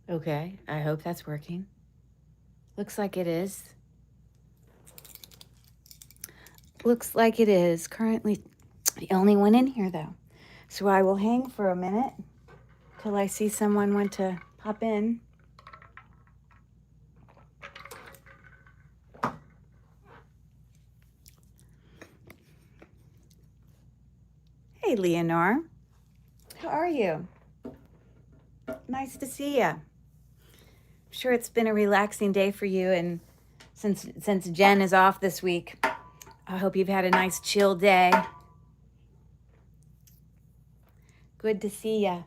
Okay, I hope that's working. Looks like it is. Looks like it is. Currently the only one in here, though. So I will hang for a minute till I see someone want to pop in. Hey, Leonore. How are you? Nice to see you. I'm sure it's been a relaxing day for you, and since Jen is off this week, I hope you've had a nice chill day. Good to see you.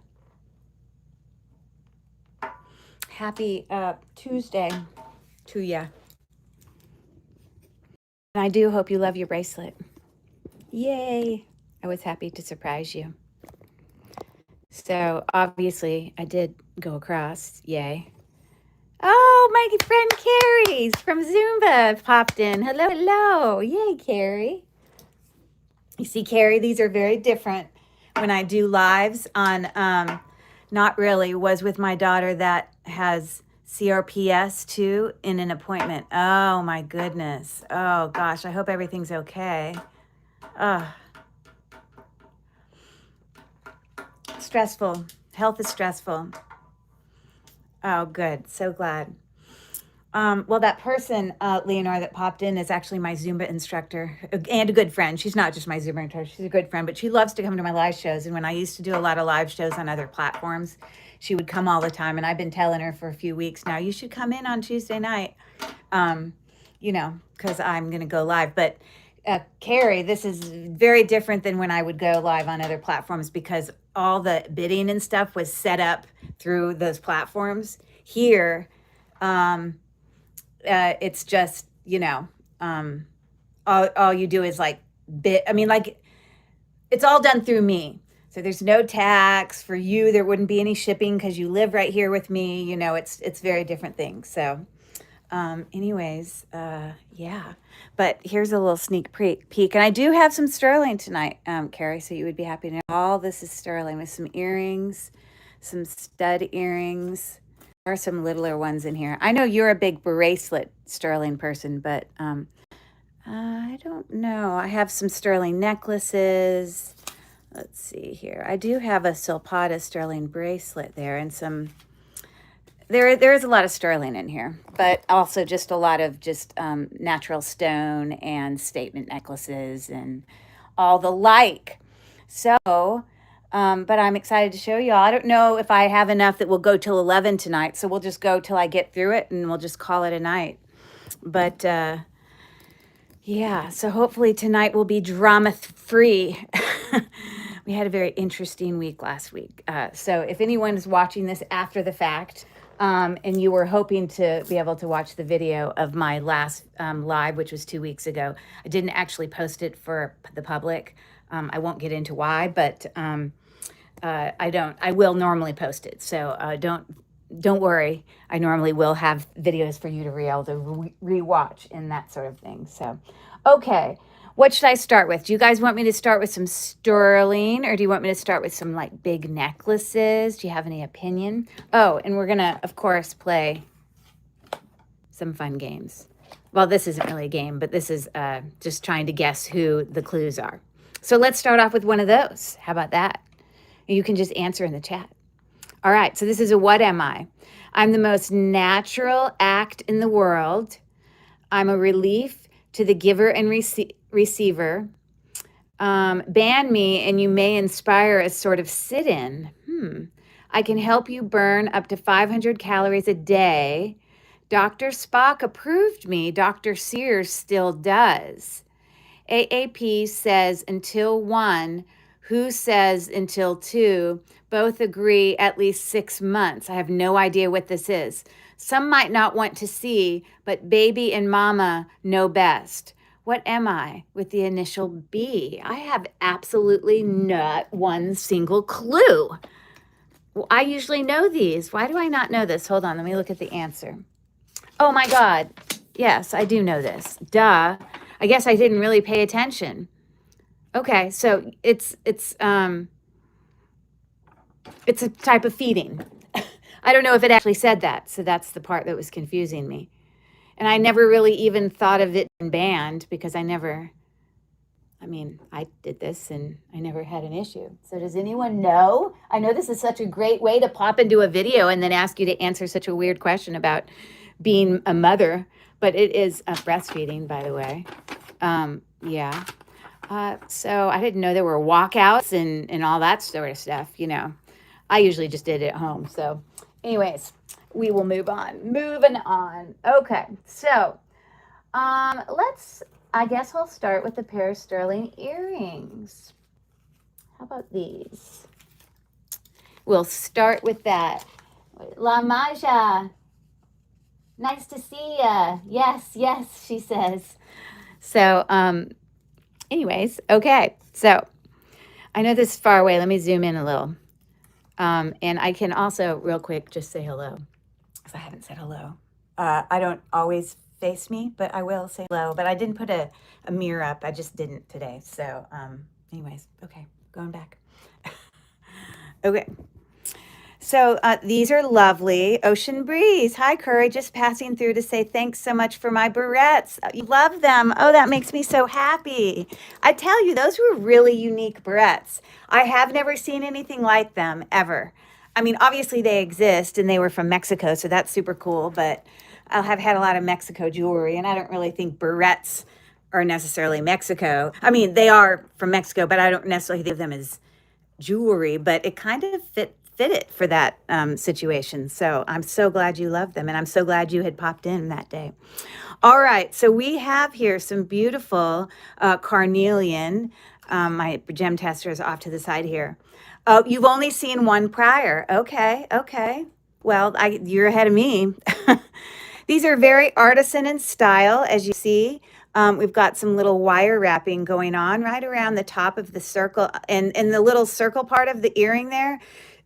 Happy Tuesday to you. And I do hope you love your bracelet. Yay! I was happy to surprise you. So obviously I did go across. Yay. Oh, my friend Carrie's from Zumba popped in. Hello, hello. Yay, Carrie. You see, Carrie, these are very different when I do lives on Not Really was with my daughter that has CRPS too in an appointment. Oh my goodness. Oh gosh, I hope everything's okay. Stressful. Health is stressful. Oh, good. So glad. Well, that person, Leonore, that popped in is actually my Zumba instructor and a good friend. She's not just my Zumba instructor, she's a good friend, but she loves to come to my live shows. And when I used to do a lot of live shows on other platforms, she would come all the time. And I've been telling her for a few weeks now, you should come in on Tuesday night, because I'm going to go live. But Carrie, this is very different than when I would go live on other platforms because all the bidding and stuff was set up through those platforms. Here, it's just, all you do is like bid. I mean, like it's all done through me. So there's no tax for you. There wouldn't be any shipping because you live right here with me. It's very different things. So anyways, yeah, but here's a little sneak peek. And I do have some sterling tonight, Carrie, so you would be happy to know. All this is sterling with some earrings, some stud earrings. There are some littler ones in here. I know you're a big bracelet sterling person, but I don't know. I have some sterling necklaces. Let's see here. I do have a Silpata sterling bracelet there and some... There is a lot of sterling in here, but also just a lot of just natural stone and statement necklaces and all the like. So, but I'm excited to show y'all. I don't know if I have enough that will go till 11 tonight, so we'll just go till I get through it and we'll just call it a night. But yeah, so hopefully tonight will be drama-free. We had a very interesting week last week. So if anyone is watching this after the fact, and you were hoping to be able to watch the video of my last live, which was 2 weeks ago, I didn't actually post it for the public. I won't get into why, but I will normally post it. So don't worry. I normally will have videos for you to be able to rewatch and that sort of thing. So, okay. What should I start with? Do you guys want me to start with some sterling or do you want me to start with some like big necklaces? Do you have any opinion? Oh, and we're going to, of course, play some fun games. Well, this isn't really a game, but this is just trying to guess who the clues are. So let's start off with one of those. How about that? You can just answer in the chat. All right, so this is a what am I? I'm the most natural act in the world. I'm a relief to the giver and receiver. Ban me and you may inspire a sort of sit-in. I can help you burn up to 500 calories a day. Dr. Spock approved me. Dr. Sears still does. AAP says until 1. Who says until 2? Both agree at least 6 months. I have no idea what this is. Some might not want to see, but baby and mama know best. What am I with the initial B? I have absolutely not one single clue. Well, I usually know these. Why do I not know this? Hold on, let me look at the answer. Oh my God. Yes, I do know this. Duh. I guess I didn't really pay attention. Okay, so it's a type of feeding. I don't know if it actually said that. So that's the part that was confusing me. And I never really even thought of it being banned because I did this and I never had an issue. So does anyone know? I know this is such a great way to pop into a video and then ask you to answer such a weird question about being a mother, but it is breastfeeding, by the way. Yeah. So I didn't know there were walkouts and all that sort of stuff, you know. I usually just did it at home. So anyways, we will move on. Moving on. Okay. So I guess I'll start with the pair of sterling earrings. How about these? We'll start with that. La Maja, nice to see ya. Yes, yes, she says. So, anyways, okay. So, I know this is far away. Let me zoom in a little. And I can also, real quick, just say hello, because I haven't said hello. I don't always face me, but I will say hello. But I didn't put a mirror up. I just didn't today. So, anyways, okay, going back. Okay. So these are lovely. Ocean Breeze. Hi, Curry. Just passing through to say thanks so much for my barrettes. You love them. Oh, that makes me so happy. I tell you, those were really unique barrettes. I have never seen anything like them ever. I mean, obviously they exist and they were from Mexico, so that's super cool. But I have had a lot of Mexico jewelry, and I don't really think barrettes are necessarily Mexico. I mean, they are from Mexico, but I don't necessarily think of them as jewelry, but it kind of fit it for that situation. So I'm so glad you love them, and I'm so glad you had popped in that day. All right, so we have here some beautiful carnelian. My gem tester is off to the side here. Oh, you've only seen one prior. Okay. Well, you're ahead of me. These are very artisan in style, as you see. We've got some little wire wrapping going on right around the top of the circle, and the little circle part of the earring there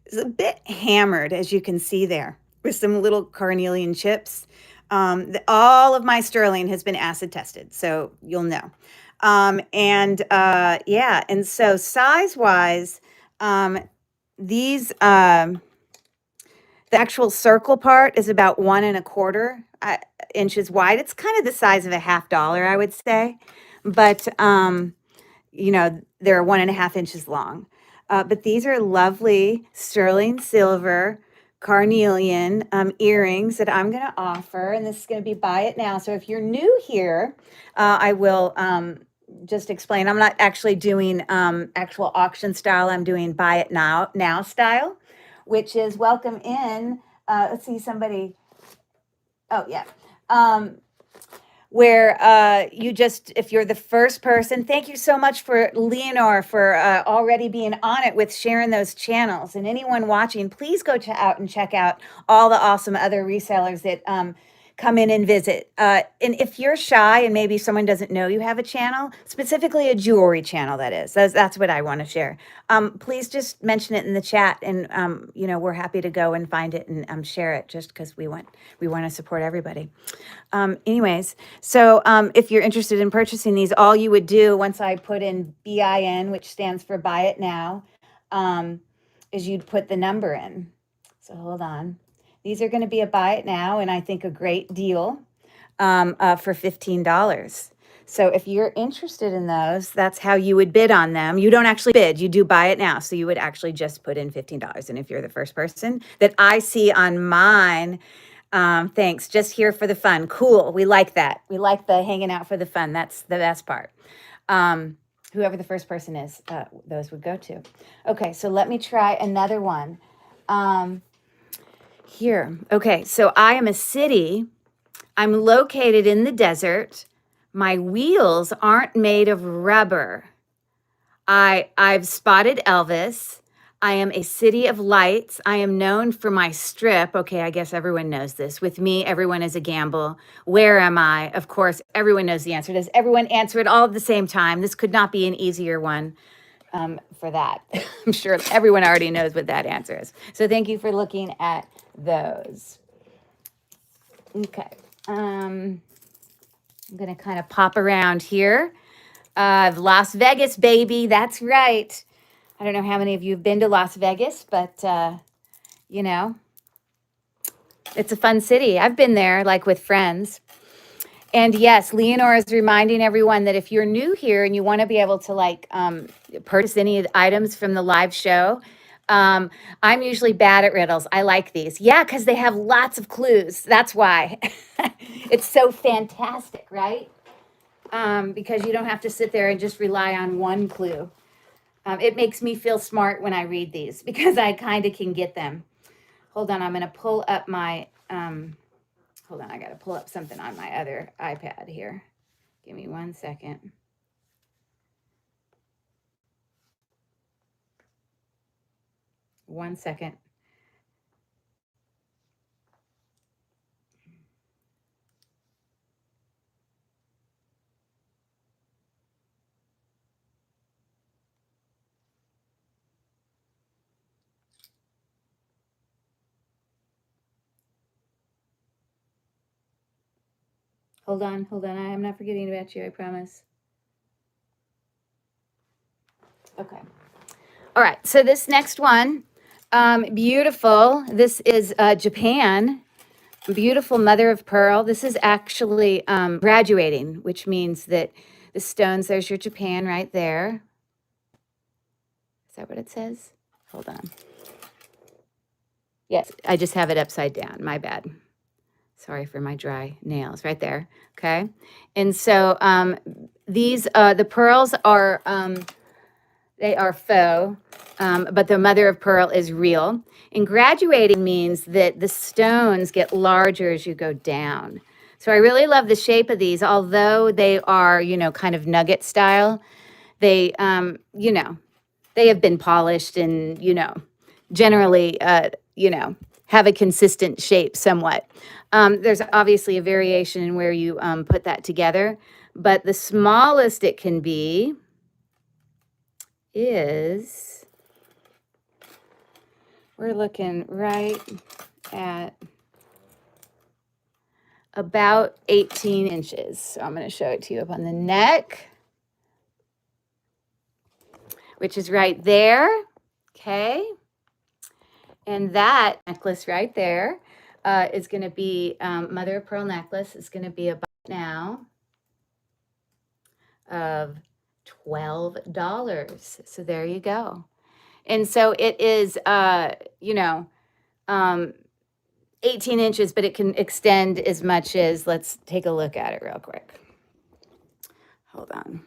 is a bit hammered, as you can see there, with some little carnelian chips. All of my sterling has been acid tested, so you'll know. Yeah, and so size-wise, these the actual circle part is about 1.25 inches wide. It's kind of the size of a $50, I would say, but they're 1.5 inches long. But these are lovely sterling silver carnelian earrings that I'm going to offer, and this is going to be buy it now. So if you're new here, I will just explain. I'm not actually doing actual auction style. I'm doing buy it now style, which is welcome in. Let's see, somebody. Oh, yeah. Where you just, if you're the first person, thank you so much for Leonor for already being on it with sharing those channels. And anyone watching, please go out and check out all the awesome other resellers that come in and visit. And if you're shy and maybe someone doesn't know you have a channel, specifically a jewelry channel, that's what I want to share. Please just mention it in the chat, and we're happy to go and find it and share it, just because we want to support everybody. Anyways, so if you're interested in purchasing these, all you would do once I put in BIN, which stands for buy it now, is you'd put the number in. So hold on. These are going to be a buy it now, and I think a great deal for $15. So if you're interested in those, that's how you would bid on them. You don't actually bid, you do buy it now. So you would actually just put in $15. And if you're the first person that I see on mine, thanks, just here for the fun. Cool, we like that. We like the hanging out for the fun. That's the best part. Whoever the first person is, those would go to. Okay, so let me try another one. Here. Okay, so I am a city. I'm located in the desert. My wheels aren't made of rubber. I've spotted Elvis. I am a city of lights. I am known for my strip. Okay, I guess everyone knows this. With me, everyone is a gamble. Where am I? Of course, everyone knows the answer. Does everyone answer it all at the same time? This could not be an easier one for that. I'm sure everyone already knows what that answer is. So thank you for looking at those. Okay. I'm going to kind of pop around here. Las Vegas, baby. That's right. I don't know how many of you have been to Las Vegas, but, It's a fun city. I've been there, like with friends. And yes, Leonora is reminding everyone that if you're new here and you want to be able to like purchase any of the items from the live show, I'm usually bad at riddles. I like these. Yeah, because they have lots of clues. That's why. It's so fantastic, right? Because you don't have to sit there and just rely on one clue. It makes me feel smart when I read these because I kind of can get them. Hold on, I'm going to pull up my... hold on, I got to pull up something on my other iPad here. Give me 1 second. One second. Hold on. I am not forgetting about you, I promise. Okay. All right, so this next one, beautiful. This is Japan. Beautiful mother of pearl. This is actually graduating, which means that the stones, there's your Japan right there. Is that what it says? Hold on. Yes, I just have it upside down. My bad. Sorry for my dry nails right there. Okay. And so these, the pearls are, they are faux, but the mother of pearl is real. And graduating means that the stones get larger as you go down. So I really love the shape of these, although they are, you know, kind of nugget style. They, you know, they have been polished and, you know, generally, you know, have a consistent shape somewhat. There's obviously a variation in where you put that together, but the smallest it can be is, we're looking right at about 18 inches. So I'm going to show it to you up on the neck, which is right there. Okay. And that necklace right there is going to be mother of pearl necklace. It's going to be about now of $12. So there you go. And so it is, you know, 18 inches, but it can extend as much as, let's take a look at it real quick. Hold on.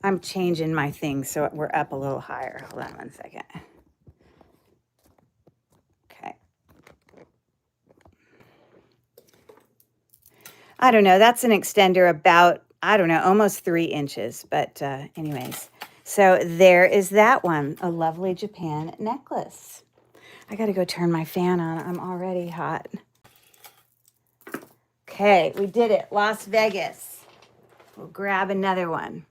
I'm changing my thing so we're up a little higher. Hold on 1 second. Okay. I don't know. That's an extender about, I don't know, almost 3 inches. But anyways, so there is that one, a lovely Japan necklace. I got to go turn my fan on. I'm already hot. Okay, we did it. Las Vegas. We'll grab another one.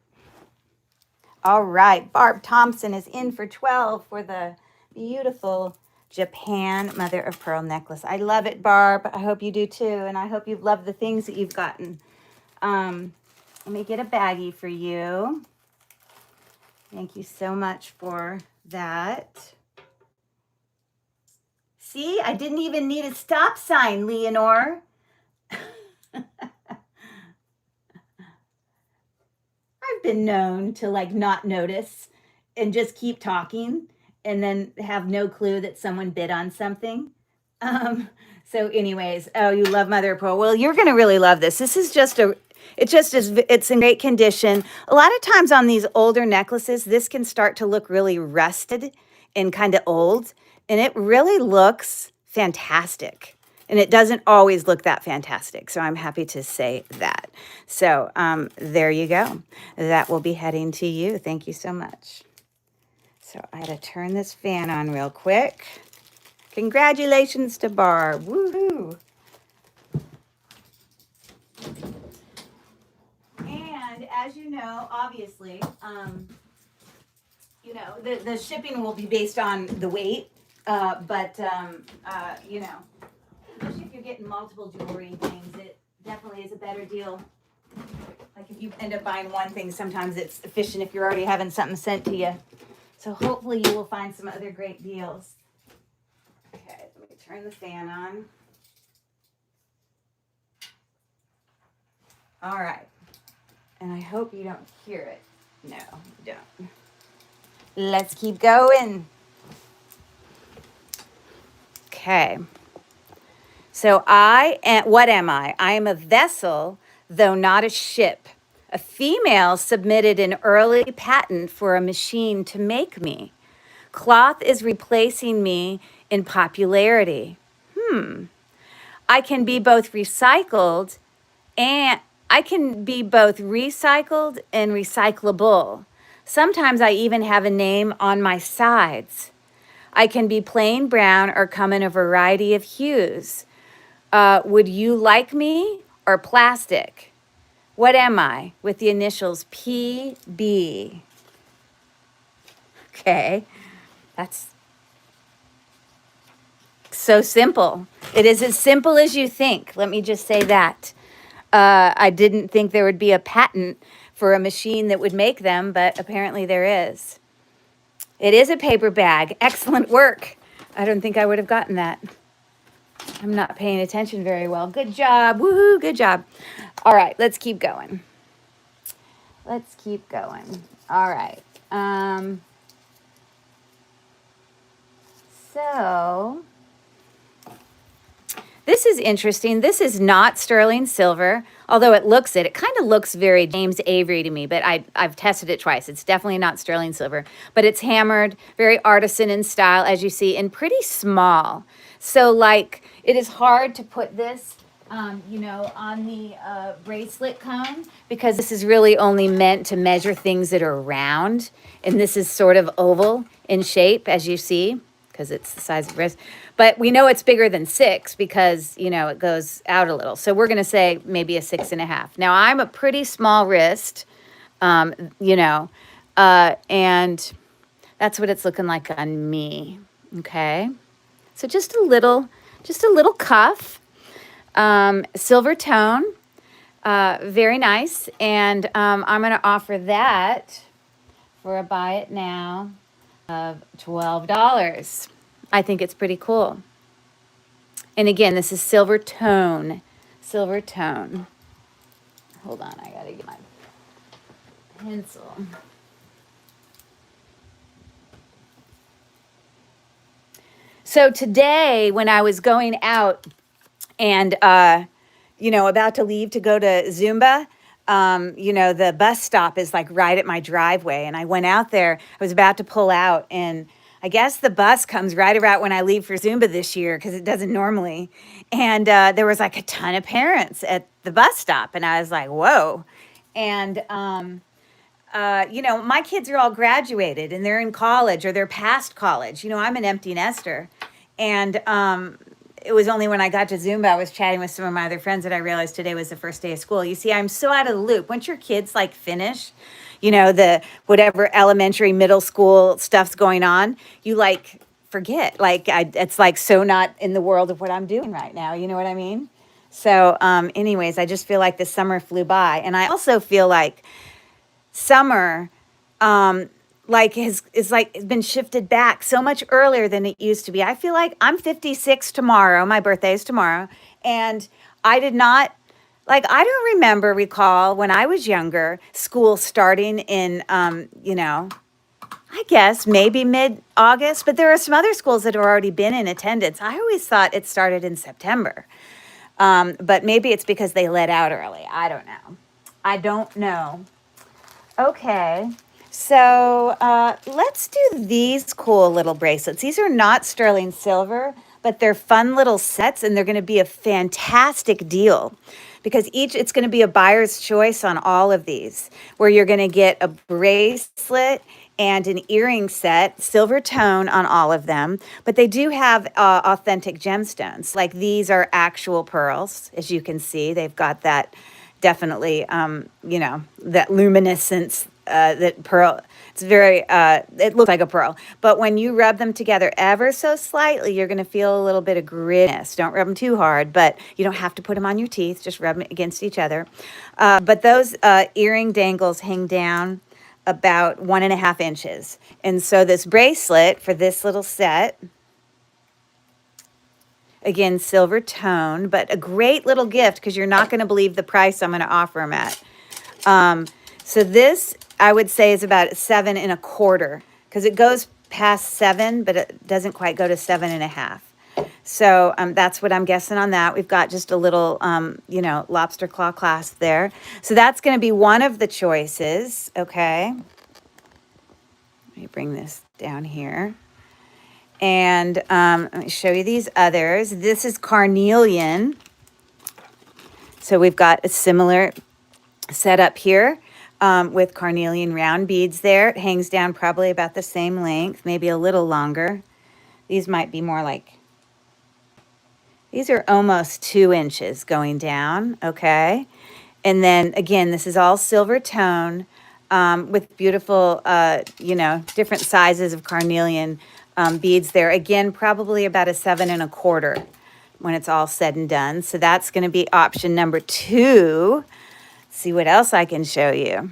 All right, Barb Thompson is in for 12 for the beautiful Japan mother of pearl necklace. I love it, Barb. I hope you do too, and I hope you've loved the things that you've gotten. Let me get a baggie for you. Thank you so much for that. See, I didn't even need a stop sign, Leonore. I've been known to like not notice and just keep talking and then have no clue that someone bid on something. So anyways, oh, you love mother of pearl. Well, you're going to really love this. This is just a, it's in great condition. A lot of times on these older necklaces, this can start to look really rusted and kind of old, and it really looks fantastic. And it doesn't always look that fantastic. So I'm happy to say that. So there you go. That will be heading to you. Thank you so much. So I had to turn this fan on real quick. Congratulations to Barb. Woohoo. And as you know, obviously, you know, the shipping will be based on the weight. But you know, especially if you're getting multiple jewelry things, it definitely is a better deal. Like if you end up buying one thing, sometimes it's efficient if you're already having something sent to you. So hopefully you will find some other great deals. turn the fan on. All right. And I hope you don't hear it. No, you don't. Let's keep going. Okay. So what am I? I am a vessel, though not a ship. A female submitted an early patent for a machine to make me. Cloth is replacing me in popularity. I can be both recycled and recyclable. Sometimes I even have a name on my sides. I can be plain brown or come in a variety of hues. Would you like me or plastic? What am I? With the initials PB. Okay, that's so simple. It is as simple as you think. Let me just say that. I didn't think there would be a patent for a machine that would make them, but apparently there is. It is a paper bag. Excellent work. I don't think I would have gotten that. I'm not paying attention very well. Good job. Woohoo, good job. All right, let's keep going. Let's keep going. All right. So this is interesting. This is not sterling silver, although it kind of looks very James Avery to me, but I've tested it twice. It's definitely not sterling silver, but it's hammered, very artisan in style, as you see, and pretty small. So like it is hard to put this, on the bracelet cone, because this is really only meant to measure things that are round. And this is sort of oval in shape, as you see, because it's the size of the wrist. But we know it's bigger than 6 because, it goes out a little. So we're going to say maybe a 6.5. Now, I'm a pretty small wrist, and that's what it's looking like on me. Okay. So just a little cuff, silver tone, very nice. And I'm going to offer that for a buy it now of $12. I think it's pretty cool. And again, this is silver tone. Silver tone. Hold on, I gotta get my pencil. So today, when I was going out and, about to leave to go to Zumba, the bus stop is like right at my driveway. And I went out there, I was about to pull out, and I guess the bus comes right around when I leave for Zumba this year, because it doesn't normally. And there was like a ton of parents at the bus stop, and I was like, whoa. And, my kids are all graduated and they're in college or they're past college. I'm an empty nester. And it was only when I got to Zumba, I was chatting with some of my other friends that I realized today was the first day of school. You see, I'm so out of the loop. Once your kids like finish, the whatever elementary, middle school stuff's going on, you like forget. It's like so not in the world of what I'm doing right now. You know what I mean? So anyways, I just feel like the summer flew by. And I also feel like summer it's been shifted back so much earlier than it used to be. I feel like I'm 56 tomorrow. My birthday is tomorrow. And I don't recall when I was younger, school starting in, I guess maybe mid-August, but there are some other schools that have already been in attendance. I always thought it started in September. But maybe it's because they let out early. I don't know. Okay. So let's do these cool little bracelets. These are not sterling silver, but they're fun little sets, and they're going to be a fantastic deal because it's going to be a buyer's choice on all of these, where you're going to get a bracelet and an earring set, silver tone on all of them, but they do have authentic gemstones. Like these are actual pearls, as you can see. They've got that definitely, that luminescence. That pearl, it's very, it looks like a pearl, but when you rub them together ever so slightly, you're going to feel a little bit of grittiness. Don't rub them too hard, but you don't have to put them on your teeth. Just rub them against each other. But those earring dangles hang down about 1.5 inches. And so this bracelet for this little set Again, silver tone, but a great little gift because you're not going to believe the price I'm going to offer them at. So this, I would say, is about 7.25 because it goes past 7, but it doesn't quite go to 7.5. So that's what I'm guessing on that. We've got just a little, you know, lobster claw clasp there. So that's going to be one of the choices. Okay. Let me bring this down here. And let me show you these others. This is carnelian. So we've got a similar setup here with carnelian round beads there. It hangs down probably about the same length, maybe a little longer. These might be more like, these are almost 2 inches going down, okay? And then again, this is all silver tone with beautiful, you know, different sizes of carnelian beads there. Again, probably about a 7.25 when it's all said and done. So that's going to be option number 2. See what else I can show you.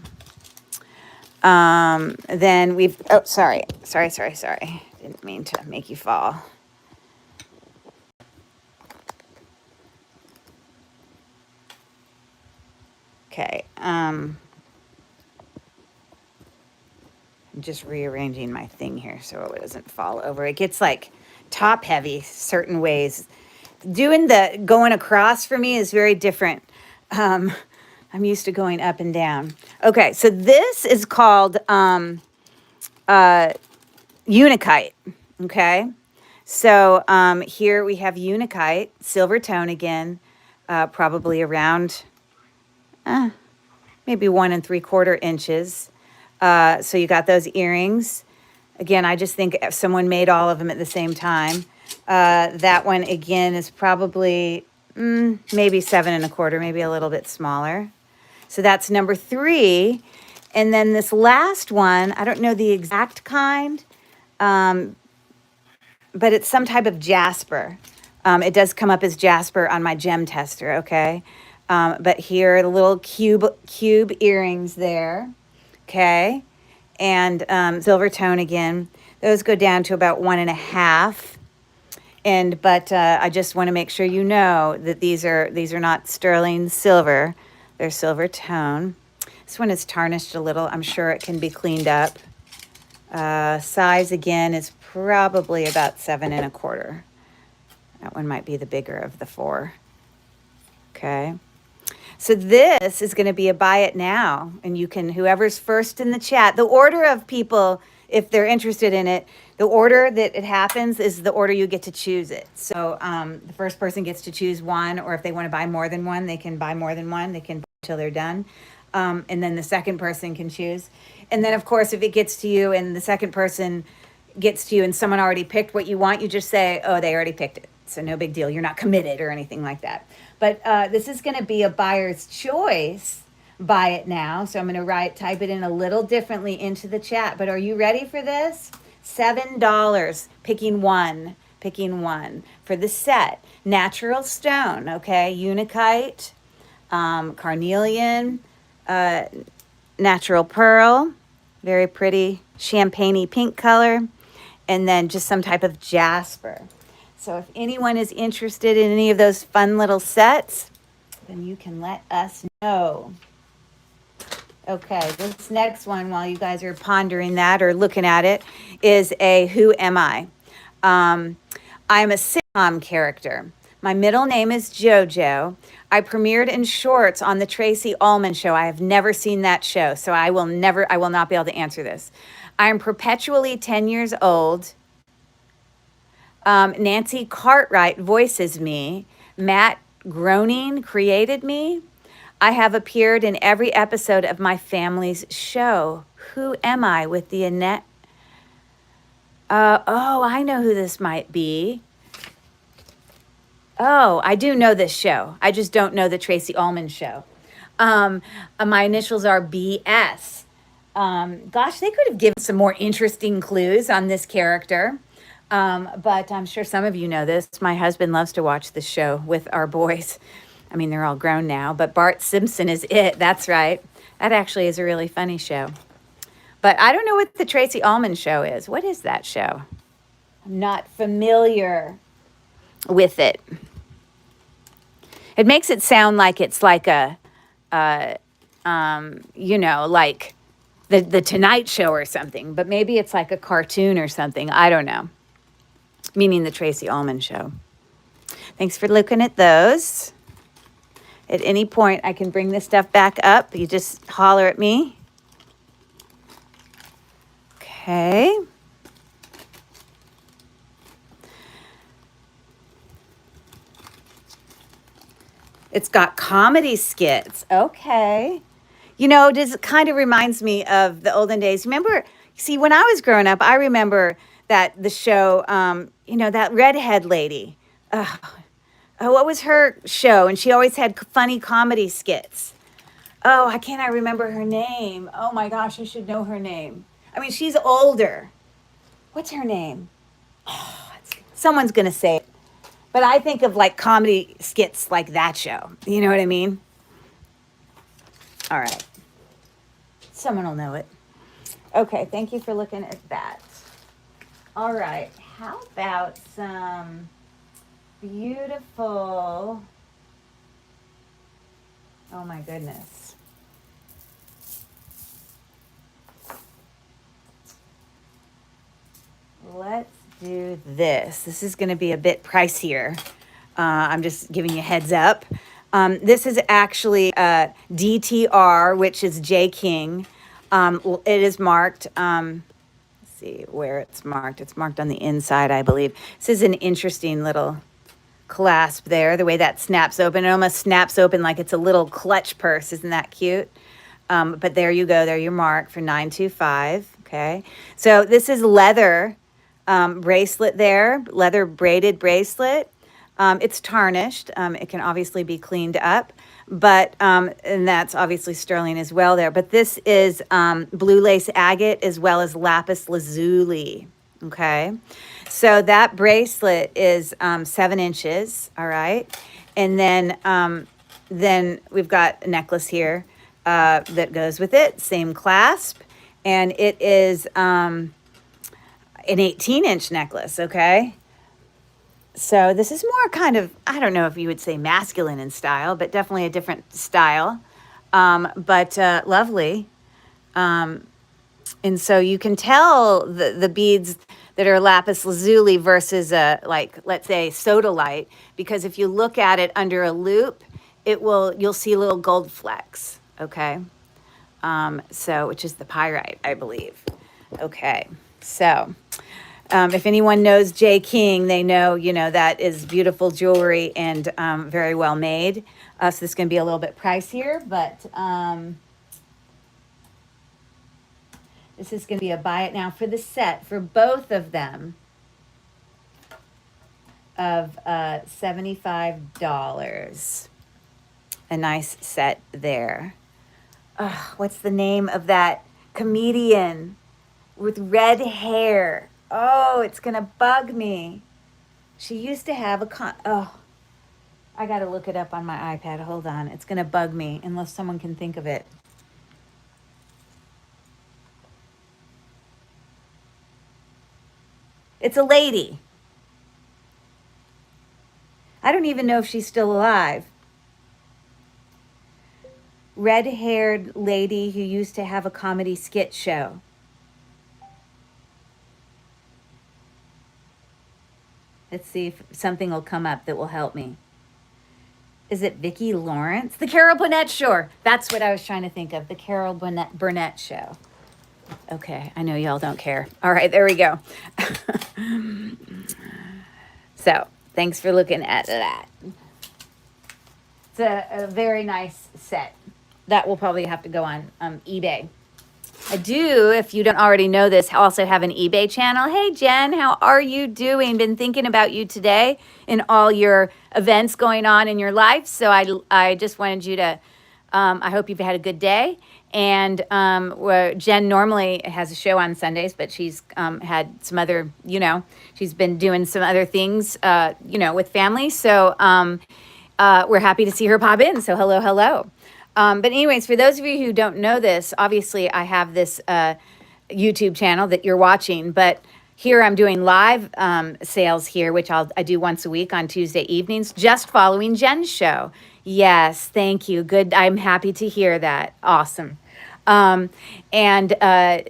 Then we've, oh, sorry. Didn't mean to make you fall. Okay. I'm just rearranging my thing here so it doesn't fall over. It gets like top heavy certain ways. Doing the going across for me is very different. I'm used to going up and down. Okay, so this is called Unikite. Okay, so here we have Unikite, silver tone again, probably around maybe 1 3/4 inches. So you got those earrings. Again, I just think if someone made all of them at the same time. That one, again, is probably maybe 7.25, maybe a little bit smaller. So that's number 3. And then this last one, I don't know the exact kind, but it's some type of jasper. It does come up as jasper on my gem tester, okay? But here are the little cube earrings there. Okay, and silver tone again. Those go down to about 1.5. But I just want to make sure you know that these are not sterling silver. They're silver tone. This one is tarnished a little. I'm sure it can be cleaned up. Size again is probably about 7.25. That one might be the bigger of the 4. Okay. So this is going to be a buy it now, and you can, whoever's first in the chat, the order of people, if they're interested in it, the order that it happens is the order you get to choose it. So the first person gets to choose one, or if they want to buy more than one, they can buy more than one. They can buy until they're done. And then the second person can choose. And then, of course, if it gets to you and the second person gets to you and someone already picked what you want, you just say, oh, they already picked it. So no big deal. You're not committed or anything like that. But this is going to be a buyer's choice. Buy it now. So I'm going to type it in a little differently into the chat. But are you ready for this? $7. Picking one for the set. Natural stone. Okay. Unikite, carnelian, natural pearl. Very pretty champagne-y pink color. And then just some type of jasper. So if anyone is interested in any of those fun little sets, then you can let us know. Okay, this next one, while you guys are pondering that or looking at it, is a Who Am I? I'm a sitcom character. My middle name is JoJo. I premiered in shorts on the Tracy Ullman Show. I have never seen that show, so I will not be able to answer this. I am perpetually 10 years old. Nancy Cartwright voices me. Matt Groening created me. I have appeared in every episode of my family's show. Who am I? With the Annette. Oh, I know who this might be. Oh, I do know this show. I just don't know the Tracy Ullman Show. My initials are BS. Gosh, they could have given some more interesting clues on this character. But I'm sure some of you know this. My husband loves to watch this show with our boys. I mean, they're all grown now, but Bart Simpson is it. That's right. That actually is a really funny show. But I don't know what the Tracy Ullman Show is. What is that show? I'm not familiar. with it. It makes it sound like it's like a, you know, like the Tonight Show or something, but maybe it's like a cartoon or something. I don't know. Meaning the Tracy Ullman Show. Thanks for looking at those. At any point, I can bring this stuff back up. You just holler at me. Okay. It's got comedy skits. Okay. You know, it kind of reminds me of the olden days. Remember, see, when I was growing up, I remember that the show, you know, that redhead lady. What was her show? And she always had funny comedy skits. Oh, I remember her name. Oh my gosh, I should know her name. I mean, she's older. What's her name? Oh, someone's going to say it. But I think of like comedy skits like that show. You know what I mean? All right. Someone will know it. Okay, thank you for looking at that. All right, how about some beautiful, oh my goodness. Let's do this. This is going to be a bit pricier. I'm just giving you a heads up. This is actually DTR, which is J. King. It is marked. Let's see where it's marked. It's marked on the inside, I believe. This is an interesting little clasp there. The way that snaps open. It almost snaps open like it's a little clutch purse. Isn't that cute? But there you go. There your mark for $925. Okay. So this is leather bracelet there. Leather braided bracelet. It's tarnished. It can obviously be cleaned up, but and that's obviously sterling as well there. But this is blue lace agate as well as lapis lazuli. Okay, so that bracelet is 7 inches. All right, and then we've got a necklace here that goes with it, same clasp, and it is an 18-inch necklace. Okay. So this is more kind of, I don't know if you would say masculine in style, but definitely a different style, but lovely. And so you can tell the beads that are lapis lazuli versus like, let's say sodalite, because if you look at it under a loop, you'll see little gold flecks. Okay. So, which is the pyrite, I believe. Okay. So, if anyone knows J. King, they know, you know, that is beautiful jewelry and very well made. So this is going to be a little bit pricier, but this is going to be a buy it now for the set for both of them of $75. A nice set there. What's the name of that comedian with red hair? Oh, it's going to bug me. She used to have I got to look it up on my iPad. Hold on. It's going to bug me unless someone can think of it. It's a lady. I don't even know if she's still alive. Red-haired lady who used to have a comedy skit show. Let's see if something will come up that will help me. Is it Vicki Lawrence? The Carol Burnett Show. That's what I was trying to think of. The Carol Burnett Show. Okay, I know y'all don't care. All right, there we go. So, thanks for looking at that. It's a very nice set. That will probably have to go on eBay. I do, if you don't already know this, also have an eBay channel. Hey, Jen, how are you doing? Been thinking about you today and all your events going on in your life. So I just wanted you to, I hope you've had a good day. And Jen normally has a show on Sundays, but she's had some other, you know, she's been doing some other things, you know, with family. So we're happy to see her pop in. So hello, hello. But anyways, for those of you who don't know this, obviously I have this YouTube channel that you're watching, but here I'm doing live sales here, which I do once a week on Tuesday evenings, just following Jen's show. Yes, thank you. Good. I'm happy to hear that. Awesome. And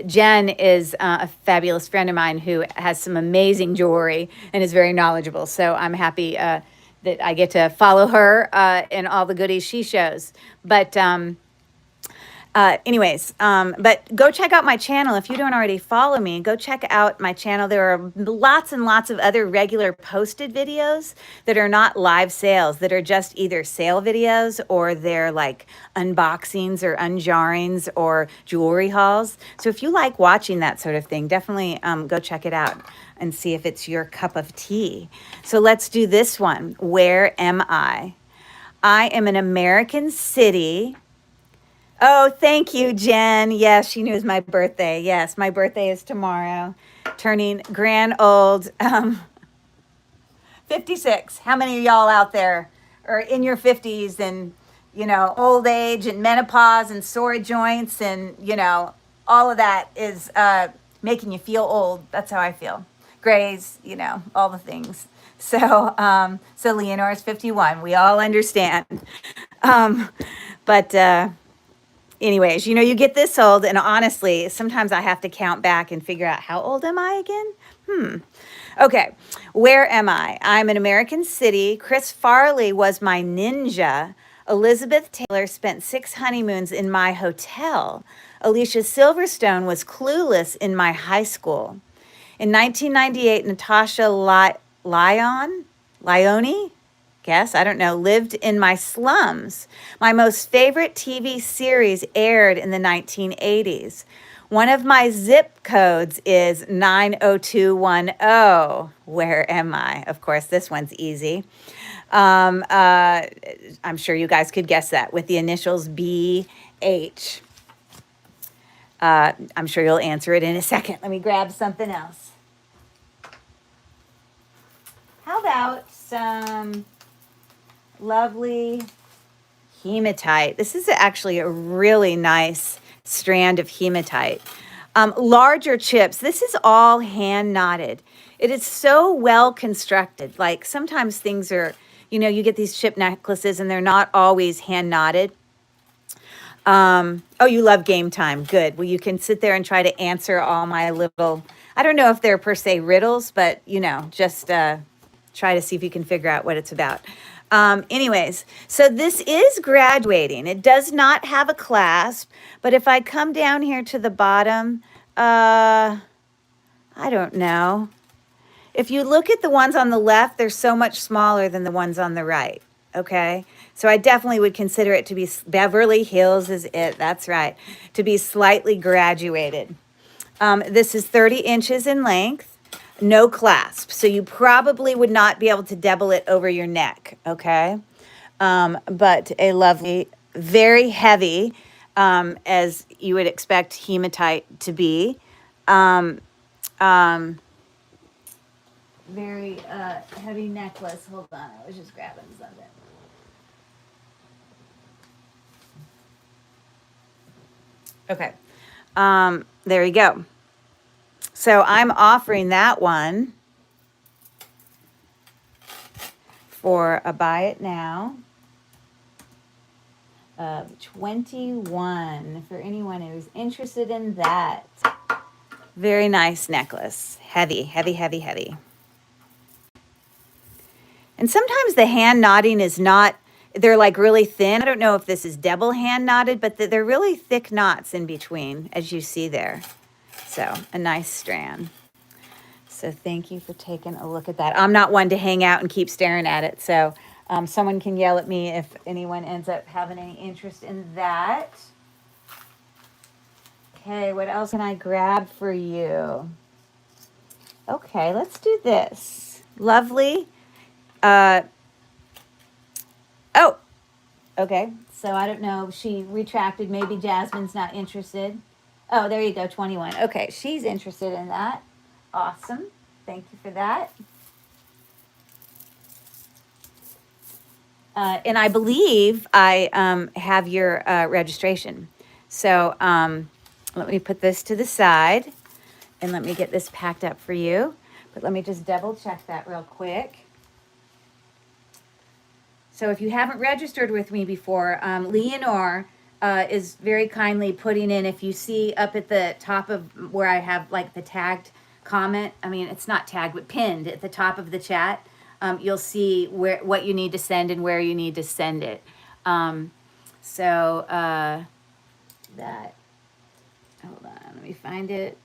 Jen is a fabulous friend of mine who has some amazing jewelry and is very knowledgeable. So I'm happy that I get to follow her and all the goodies she shows. But anyways, but go check out my channel. If you don't already follow me, go check out my channel. There are lots and lots of other regular posted videos that are not live sales, that are just either sale videos or they're like unboxings or unjarrings or jewelry hauls. So if you like watching that sort of thing, definitely go check it out and see if it's your cup of tea. So let's do this one. Where am I? I am an American city. Oh, thank you, Jen. Yes, she knew it was my birthday. Yes, my birthday is tomorrow. Turning grand old 56. How many of y'all out there are in your 50s and, you know, old age and menopause and sore joints and, you know, all of that is making you feel old. That's how I feel. Grays, you know, all the things. So, so Leonore's 51. We all understand. But anyways, you know, you get this old, and honestly, sometimes I have to count back and figure out how old am I again? Okay, where am I? I'm in American City. Chris Farley was my ninja. Elizabeth Taylor spent 6 honeymoons in my hotel. Alicia Silverstone was clueless in my high school. In 1998, Natasha Lyoni, guess, I don't know, lived in my slums. My most favorite TV series aired in the 1980s. One of my zip codes is 90210. Where am I? Of course, this one's easy. I'm sure you guys could guess that with the initials BH. I'm sure you'll answer it in a second. Let me grab something else. How about some lovely hematite? This is actually a really nice strand of hematite. Larger chips. This is all hand knotted. It is so well constructed. Like sometimes things are, you know, you get these chip necklaces and they're not always hand knotted. Oh, you love Game Time. Good. Well, you can sit there and try to answer all my little, I don't know if they're per se riddles, but, you know, just try to see if you can figure out what it's about. Anyways, so this is graduating. It does not have a clasp, but if I come down here to the bottom, I don't know. If you look at the ones on the left, they're so much smaller than the ones on the right. Okay, so I definitely would consider it to be, Beverly Hills is it, that's right, to be slightly graduated. This is 30 inches in length. No clasp, so you probably would not be able to double it over your neck, okay? But a lovely, very heavy, as you would expect hematite to be. Very heavy necklace. Hold on, I was just grabbing something. Okay, there you go. So I'm offering that one for a buy it now of 21 for anyone who's interested in that. Very nice necklace. Heavy, heavy, heavy, heavy. And sometimes the hand knotting is not, they're like really thin. I don't know if this is double hand knotted, but they're really thick knots in between, as you see there. So a nice strand. So thank you for taking a look at that. I'm not one to hang out and keep staring at it. So someone can yell at me if anyone ends up having any interest in that. Okay, what else can I grab for you? Okay, let's do this. Lovely. Oh, okay. So I don't know. She retracted. Maybe Jasmine's not interested. Oh, there you go. 21. Okay, she's interested in that. Awesome. Thank you for that. And I believe I have your registration. So let me put this to the side. and let me get this packed up for you. But let me just double check that real quick. So if you haven't registered with me before, Leonore is very kindly putting in, if you see up at the top of where I have like the tagged comment, I mean, it's not tagged, but pinned at the top of the chat, you'll see what you need to send and where you need to send it. That, hold on, let me find it.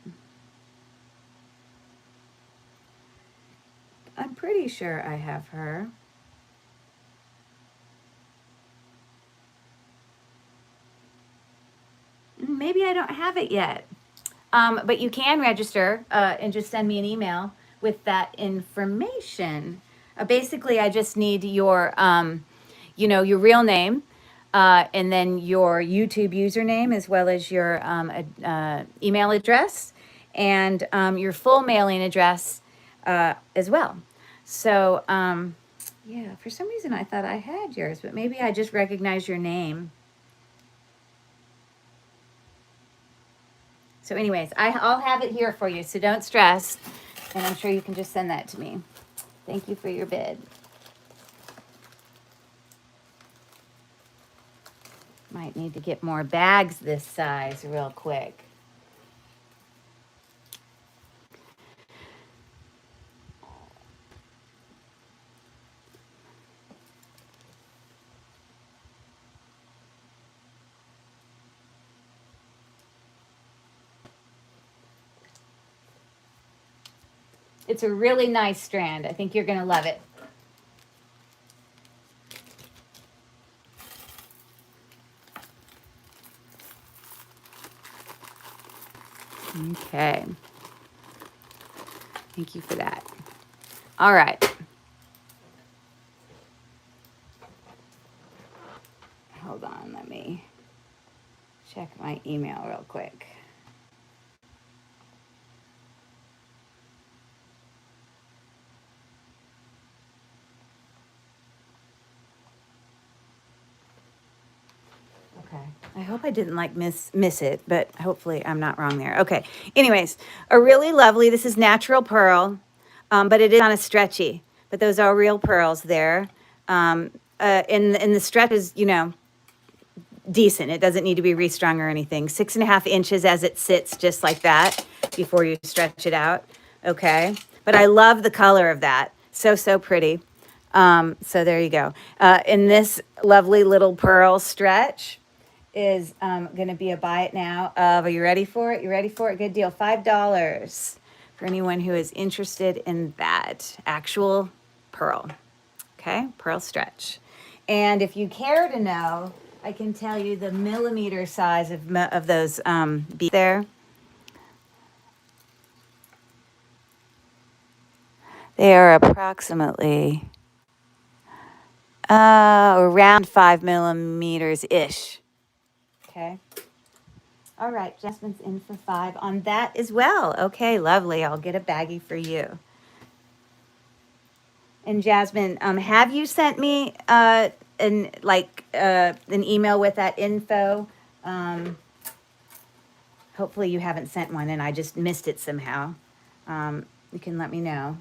I'm pretty sure I have her. Maybe I don't have it yet. But you can register and just send me an email with that information. Basically, I just need your, your real name, and then your YouTube username, as well as your email address, and your full mailing address as well. So, yeah, for some reason I thought I had yours, but maybe I just recognized your name. So anyways, I'll have it here for you, so don't stress. And I'm sure you can just send that to me. Thank you for your bid. Might need to get more bags this size real quick. It's a really nice strand. I think you're going to love it. Okay. Thank you for that. All right. Hold on. Let me check my email real quick. Okay. I hope I didn't like miss it, but hopefully I'm not wrong there. Okay. Anyways, a really lovely, this is natural pearl, but it is on a stretchy, but those are real pearls there. And the stretch is, decent. It doesn't need to be restrung or anything. 6.5 inches as it sits, just like that, before you stretch it out. Okay. But I love the color of that. So, so pretty. So there you go. In this lovely little pearl stretch is going to be a buy it now of, are you ready for it? You ready for it? Good deal. $5 for anyone who is interested in that actual pearl. Okay. Pearl stretch. And if you care to know, I can tell you the millimeter size of those beads there. They are approximately around 5 millimeters-ish. Okay. All right, Jasmine's in for 5 on that as well. Okay, lovely. I'll get a baggie for you. And Jasmine, have you sent me an email with that info? Hopefully you haven't sent one and I just missed it somehow. You can let me know.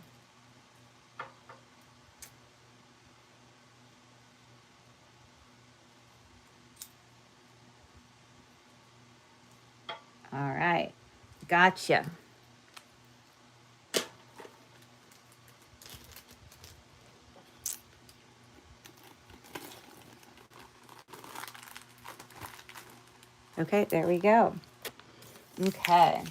All right, gotcha. Okay, there we go. Okay.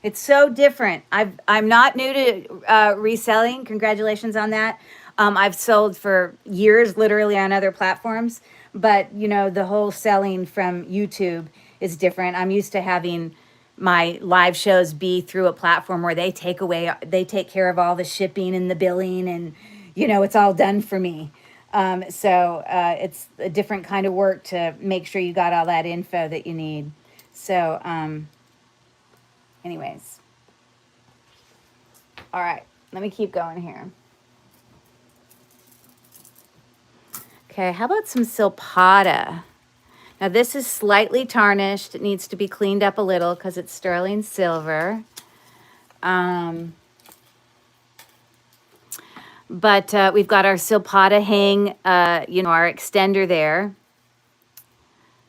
It's so different. I'm not new to reselling. Congratulations on that. I've sold for years, literally on other platforms, but the whole selling from YouTube is different. I'm used to having my live shows be through a platform where they take care of all the shipping and the billing, and it's all done for me. So it's a different kind of work to make sure you got all that info that you need. So anyways, all right, let me keep going here. Okay, how about some Silpata? Now this is slightly tarnished. It needs to be cleaned up a little because it's sterling silver. But we've got our Silpata hang, you know, our extender there.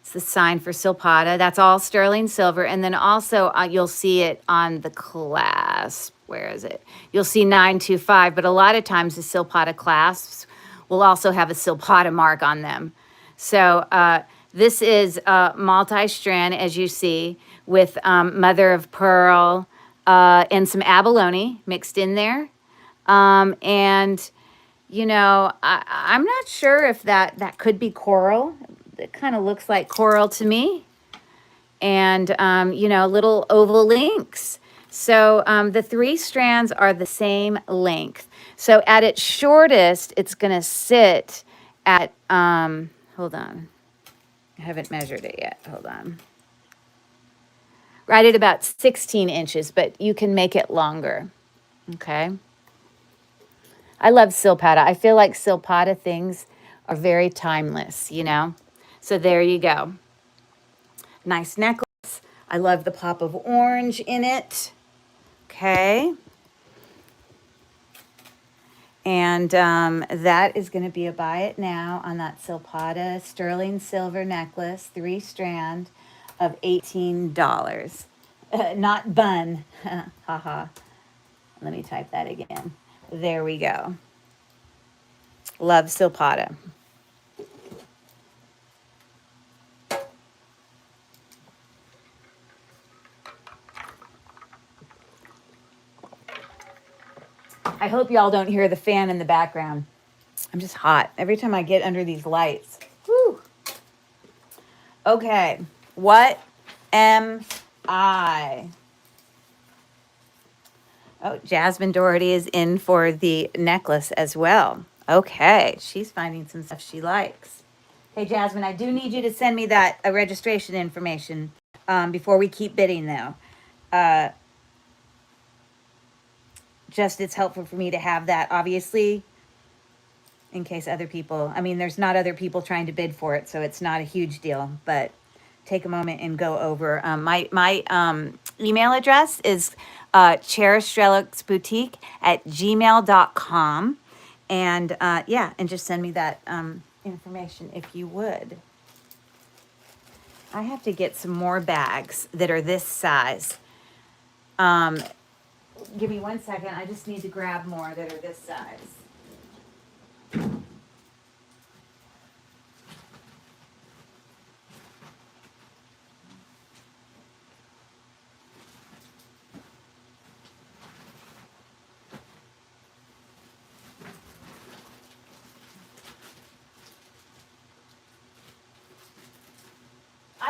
It's the sign for Silpata. That's all sterling silver. And then also you'll see it on the clasp. Where is it? You'll see 925, but a lot of times the Silpata clasps will also have a Silpata mark on them. So this is multi-strand, as you see, with mother of pearl and some abalone mixed in there. And, you know, I'm not sure if that could be coral. It kind of looks like coral to me. And, you know, little oval links. So the 3 strands are the same length. So at its shortest, it's going to sit at, hold on. I haven't measured it yet. Hold on. Right at about 16 inches, but you can make it longer. Okay. I love Silpata. I feel like Silpata things are very timeless, you know. So there you go. Nice necklace. I love the pop of orange in it. Okay. And that is going to be a buy it now on that Silpata sterling silver necklace, 3 strand of $18. Not bun. Haha. Let me type that again. There we go. Love Silpata. I hope y'all don't hear the fan in the background. I'm just hot every time I get under these lights. Whew. Okay, what am I? Oh, Jasmine Doherty is in for the necklace as well. Okay, she's finding some stuff she likes. Hey, Jasmine, I do need you to send me that registration information before we keep bidding, though. Just it's helpful for me to have that, obviously, in case other people, I mean, there's not other people trying to bid for it, so it's not a huge deal, but take a moment and go over. My email address is cherishedrelicsboutique@gmail.com. And yeah, and just send me that information if you would. I have to get some more bags that are this size. Give me 1 second. I just need to grab more that are this size. I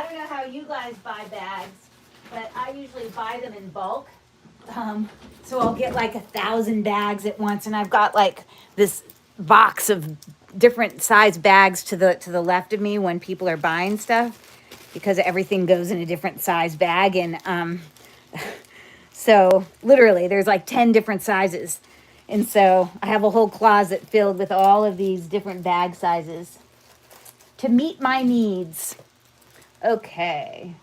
don't know how you guys buy bags, but I usually buy them in bulk. So I'll get like 1,000 bags at once, and I've got like this box of different size bags to the left of me when people are buying stuff, because everything goes in a different size bag. And so literally there's like 10 different sizes. And so I have a whole closet filled with all of these different bag sizes to meet my needs. Okay.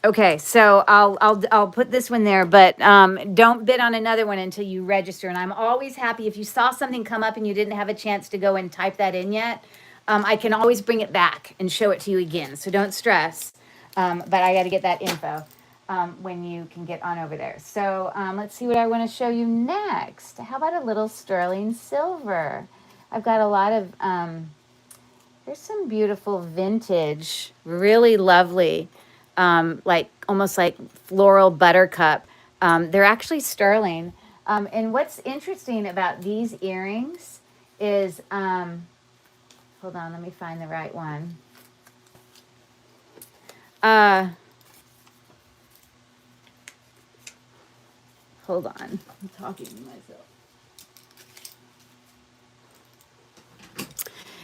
Okay, so I'll put this one there, but don't bid on another one until you register. And I'm always happy if you saw something come up and you didn't have a chance to go and type that in yet. I can always bring it back and show it to you again. So don't stress. But I got to get that info when you can get on over there. So let's see what I want to show you next. How about a little sterling silver? I've got a lot of, there's some beautiful vintage, really lovely, like almost like floral buttercup. They're actually sterling. And what's interesting about these earrings is, hold on, let me find the right one. Hold on, I'm talking to myself.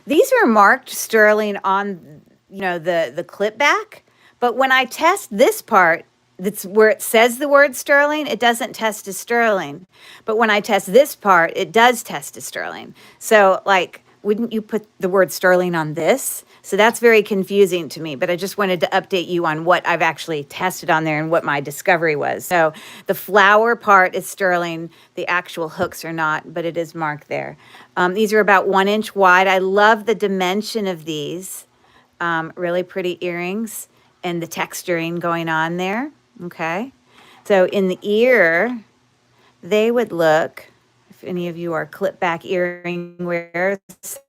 These are marked sterling on, you know, the clip back, but when I test this part, that's where it says the word sterling, it doesn't test as sterling. But when I test this part, it does test as sterling. So like, wouldn't you put the word sterling on this? So that's very confusing to me, but I just wanted to update you on what I've actually tested on there and what my discovery was. So the flower part is sterling, the actual hooks are not, but it is marked there. These are about 1 inch wide. I love the dimension of these. Really pretty earrings and the texturing going on there. Okay. So in the ear, they would look, if any of you are clip back earring wearers,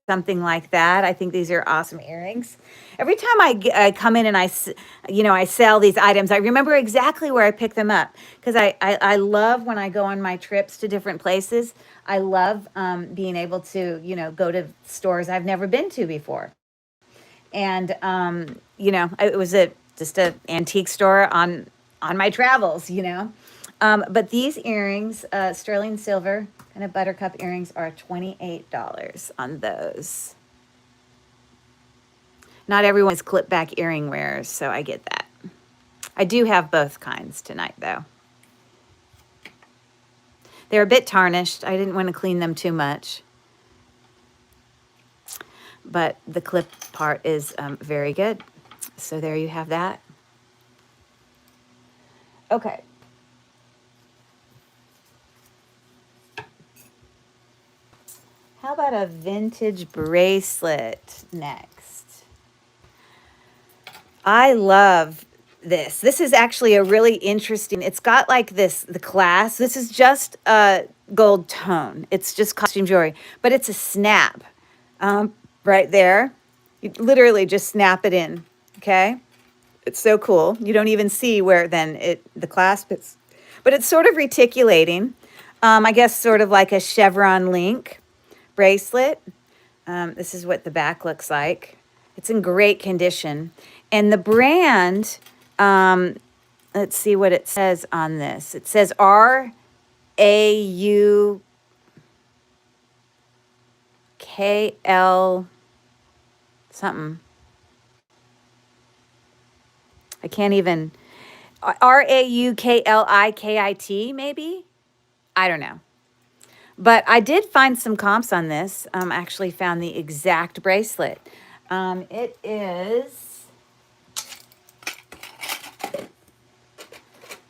something like that. I think these are awesome earrings. Every time I come in and I sell these items, I remember exactly where I pick them up, because I love when I go on my trips to different places. I love being able to, go to stores I've never been to before. And, it was just an antique store on my travels, But these earrings, sterling silver, kind of buttercup earrings, are $28 on those. Not everyone is clip back earring wearers, so I get that. I do have both kinds tonight, though. They're a bit tarnished. I didn't want to clean them too much. But the clip part is very good. So there you have that. Okay. How about a vintage bracelet next? I love this. This is actually a really interesting, it's got like the class. This is just gold tone. It's just costume jewelry, but it's a snap right there. You literally just snap it in, okay? It's so cool. You don't even see where then the clasp is, but it's sort of reticulating. I guess sort of like a chevron link bracelet. This is what the back looks like. It's in great condition. And the brand, let's see what it says on this. It says RAUKL something. I can't even, RAUKLIKIT maybe? I don't know. But I did find some comps on this. Actually found the exact bracelet. It is,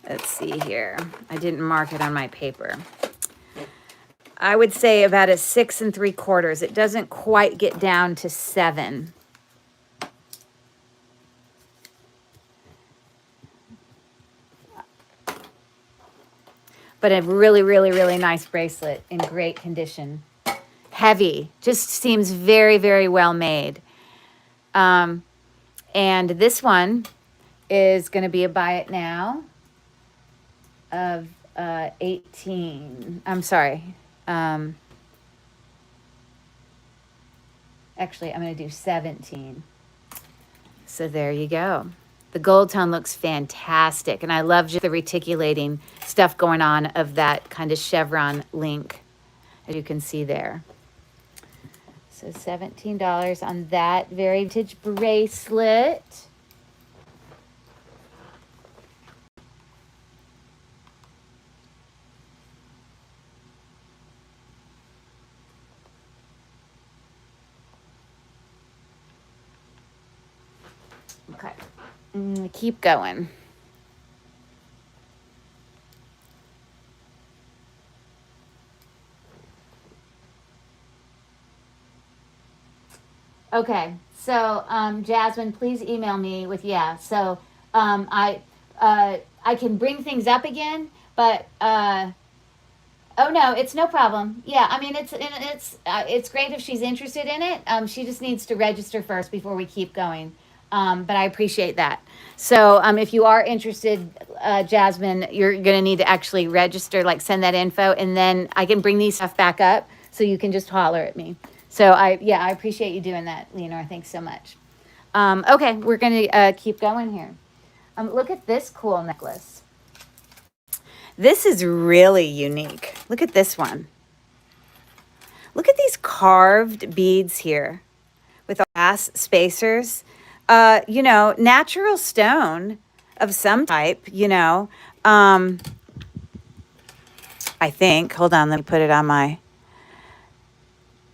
let's see here. I didn't mark it on my paper. I would say about a 6 3/4. It doesn't quite get down to 7. But a really, really, really nice bracelet in great condition. Heavy, just seems very, very well made. And this one is going to be a buy it now of 18. I'm sorry. Actually, I'm going to do 17. So there you go. The gold tone looks fantastic, and I love just the reticulating stuff going on of that kind of chevron link, as you can see there. So $17 on that very vintage bracelet. Okay. Keep going. Okay, so Jasmine, please email me with So I can bring things up again, but oh no, it's no problem. Yeah, I mean it's great if she's interested in it. She just needs to register first before we keep going. But I appreciate that. So if you are interested, Jasmine, you're going to need to actually register, like send that info, and then I can bring these stuff back up so you can just holler at me. So I appreciate you doing that, Leonore. Thanks so much. Okay, we're going to keep going here. Look at this cool necklace. This is really unique. Look at this one. Look at these carved beads here. with glass spacers. You know, natural stone of some type, you know. I think, hold on, let me put it on my,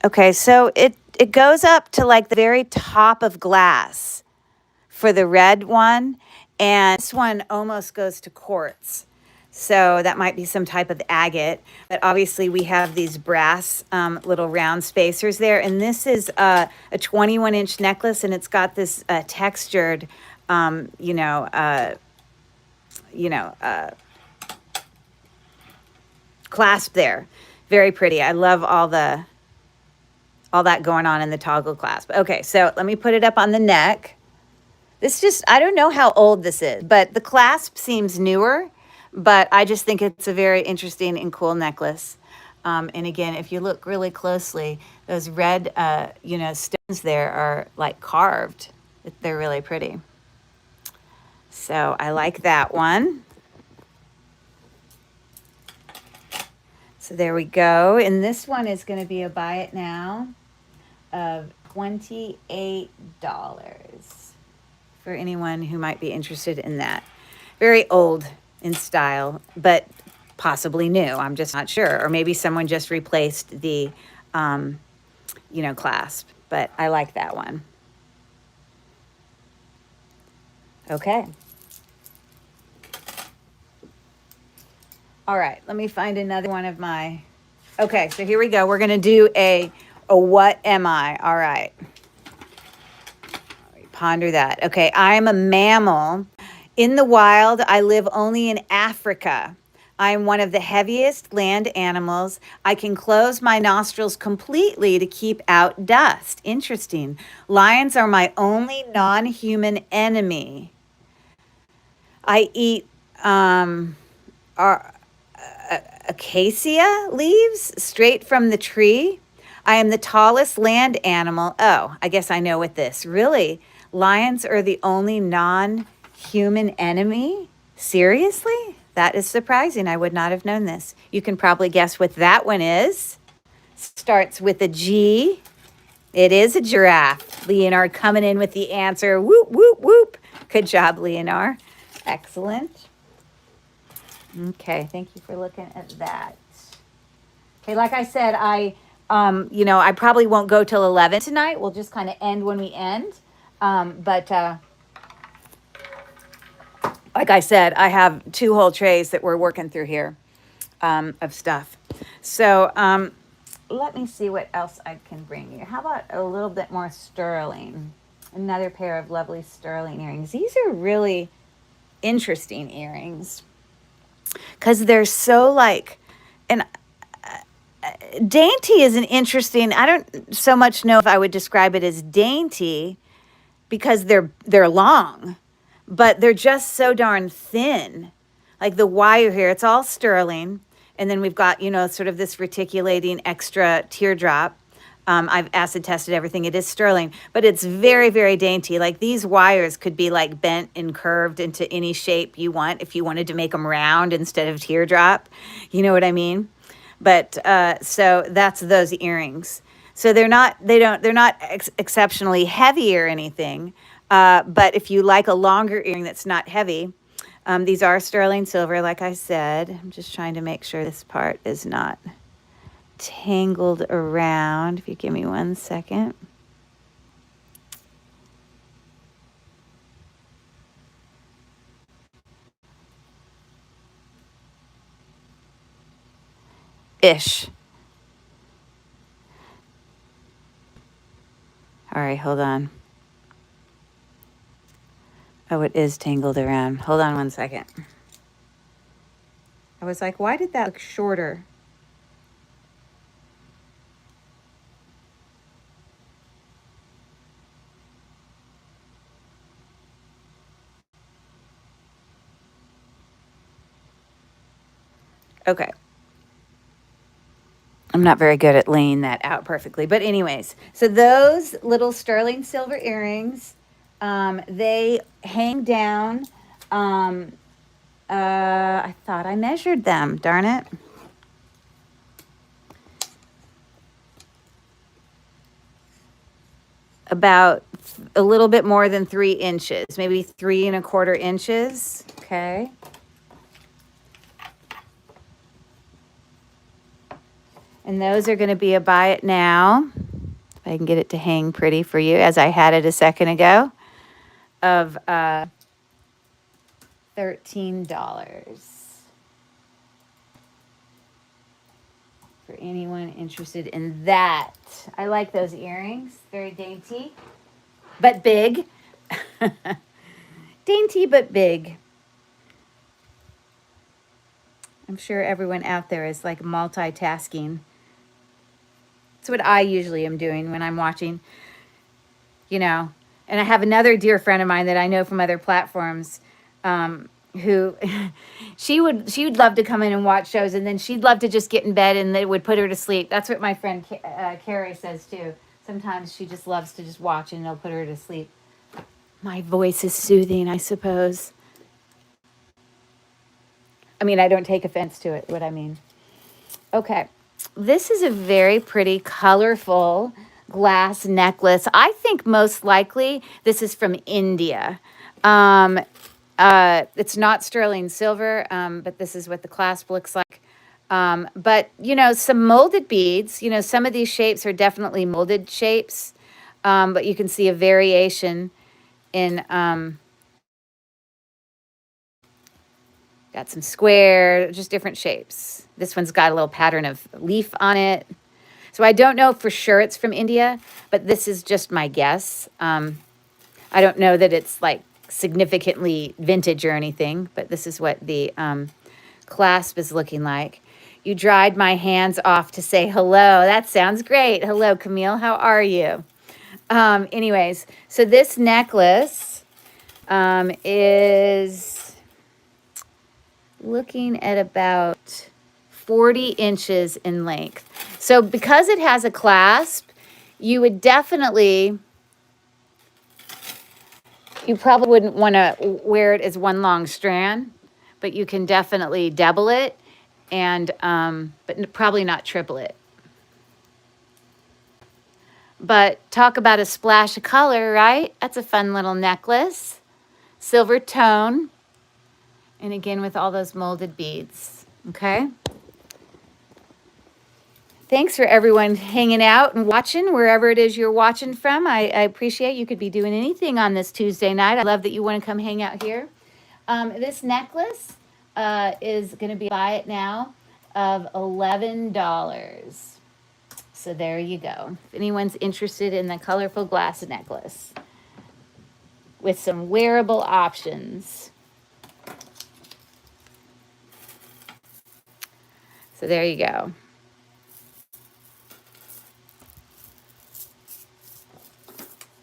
okay, so it goes up to like the very top of glass for the red one, and this one almost goes to quartz. So that might be some type of agate, but obviously we have these brass little round spacers there. And this is a 21-inch necklace, and it's got this textured, you know, clasp there. Very pretty. I love all that going on in the toggle clasp. Okay, so let me put it up on the neck. This just, I don't know how old this is, but the clasp seems newer, but I just think it's a very interesting and cool necklace. And again, if you look really closely, those red, you know, stones there are like carved. They're really pretty. So I like that one. So there we go. And this one is going to be a buy it now of $28 for anyone who might be interested in that. Very old in style, but possibly new. I'm just not sure. Or maybe someone just replaced the, you know, clasp. But I like that one. Okay. All right, let me find another one of my, okay, so here we go. We're going to do a what am I? All right. Ponder that. Okay, I am a mammal. In the wild, I live only in Africa. I am one of the heaviest land animals. I can close my nostrils completely to keep out dust. Interesting. Lions are my only non-human enemy. I eat acacia leaves straight from the tree. I am the tallest land animal. Oh, I guess I know what this. Really? Lions are the only non-human enemy? Seriously? That is surprising. I would not have known this. You can probably guess what that one is. Starts with a G. It is a giraffe. Leonard coming in with the answer. Whoop, whoop, whoop. Good job, Leonard. Excellent. Okay, thank you for looking at that. Okay, like I said, you know, I probably won't go till 11 tonight. We'll just kind of end when we end. But like I said, I have 2 whole trays that we're working through here of stuff. So let me see what else I can bring you. How about a little bit more sterling? Another pair of lovely sterling earrings. These are really interesting earrings because they're so like, and dainty is an interesting, I don't so much know if I would describe it as dainty because they're long, but they're just so darn thin. Like the wire here, it's all sterling. And then we've got, you know, sort of this reticulating extra teardrop. I've acid tested everything. It is sterling, but it's very, very dainty. Like these wires could be like bent and curved into any shape you want if you wanted to make them round instead of teardrop. You know what I mean? But so that's those earrings. So they're not exceptionally heavy or anything. But if you like a longer earring that's not heavy, these are sterling silver, like I said. I'm just trying to make sure this part is not tangled around. If you give me 1 second. Ish. All right, hold on. Oh, it is tangled around. Hold on 1 second. I was like, why did that look shorter? Okay. I'm not very good at laying that out perfectly. But anyways, so those little sterling silver earrings, they hang down. I thought I measured them. Darn it. about a little bit more than 3 inches, maybe 3¼ inches. Okay. And those are going to be a buy it now. If I can get it to hang pretty for you, as I had it a second ago, of $13. For anyone interested in that. I like those earrings. Very dainty, but big. Dainty, but big. I'm sure everyone out there is like multitasking. That's what I usually am doing when I'm watching, you know. And I have another dear friend of mine that I know from other platforms, who she would love to come in and watch shows, and then she'd love to just get in bed and it would put her to sleep. That's what my friend Carrie says too. Sometimes she just loves to just watch and it'll put her to sleep. My voice is soothing, I suppose. I mean, I don't take offense to it, what I mean. Okay. This is a very pretty, colorful glass necklace. I think most likely this is from India. It's not sterling silver, but this is what the clasp looks like. But, you know, some molded beads. You know, some of these shapes are definitely molded shapes, but you can see a variation in, got some square, just different shapes. This one's got a little pattern of leaf on it. So I don't know for sure it's from India, but this is just my guess. I don't know that it's like significantly vintage or anything, but this is what the clasp is looking like. You dried my hands off to say hello. That sounds great. Hello, Camille. How are you? Anyways, so this necklace is looking at about 40 inches in length. So because it has a clasp, you would definitely, you probably wouldn't want to wear it as one long strand, but you can definitely double it and, but probably not triple it. But talk about a splash of color, right? That's a fun little necklace. Silver tone. And again, with all those molded beads, okay? Thanks for everyone hanging out and watching wherever it is you're watching from. I appreciate you could be doing anything on this Tuesday night. I love that you want to come hang out here. This necklace is going to be buy it now of $11. So there you go. If anyone's interested in the colorful glass necklace with some wearable options. So there you go.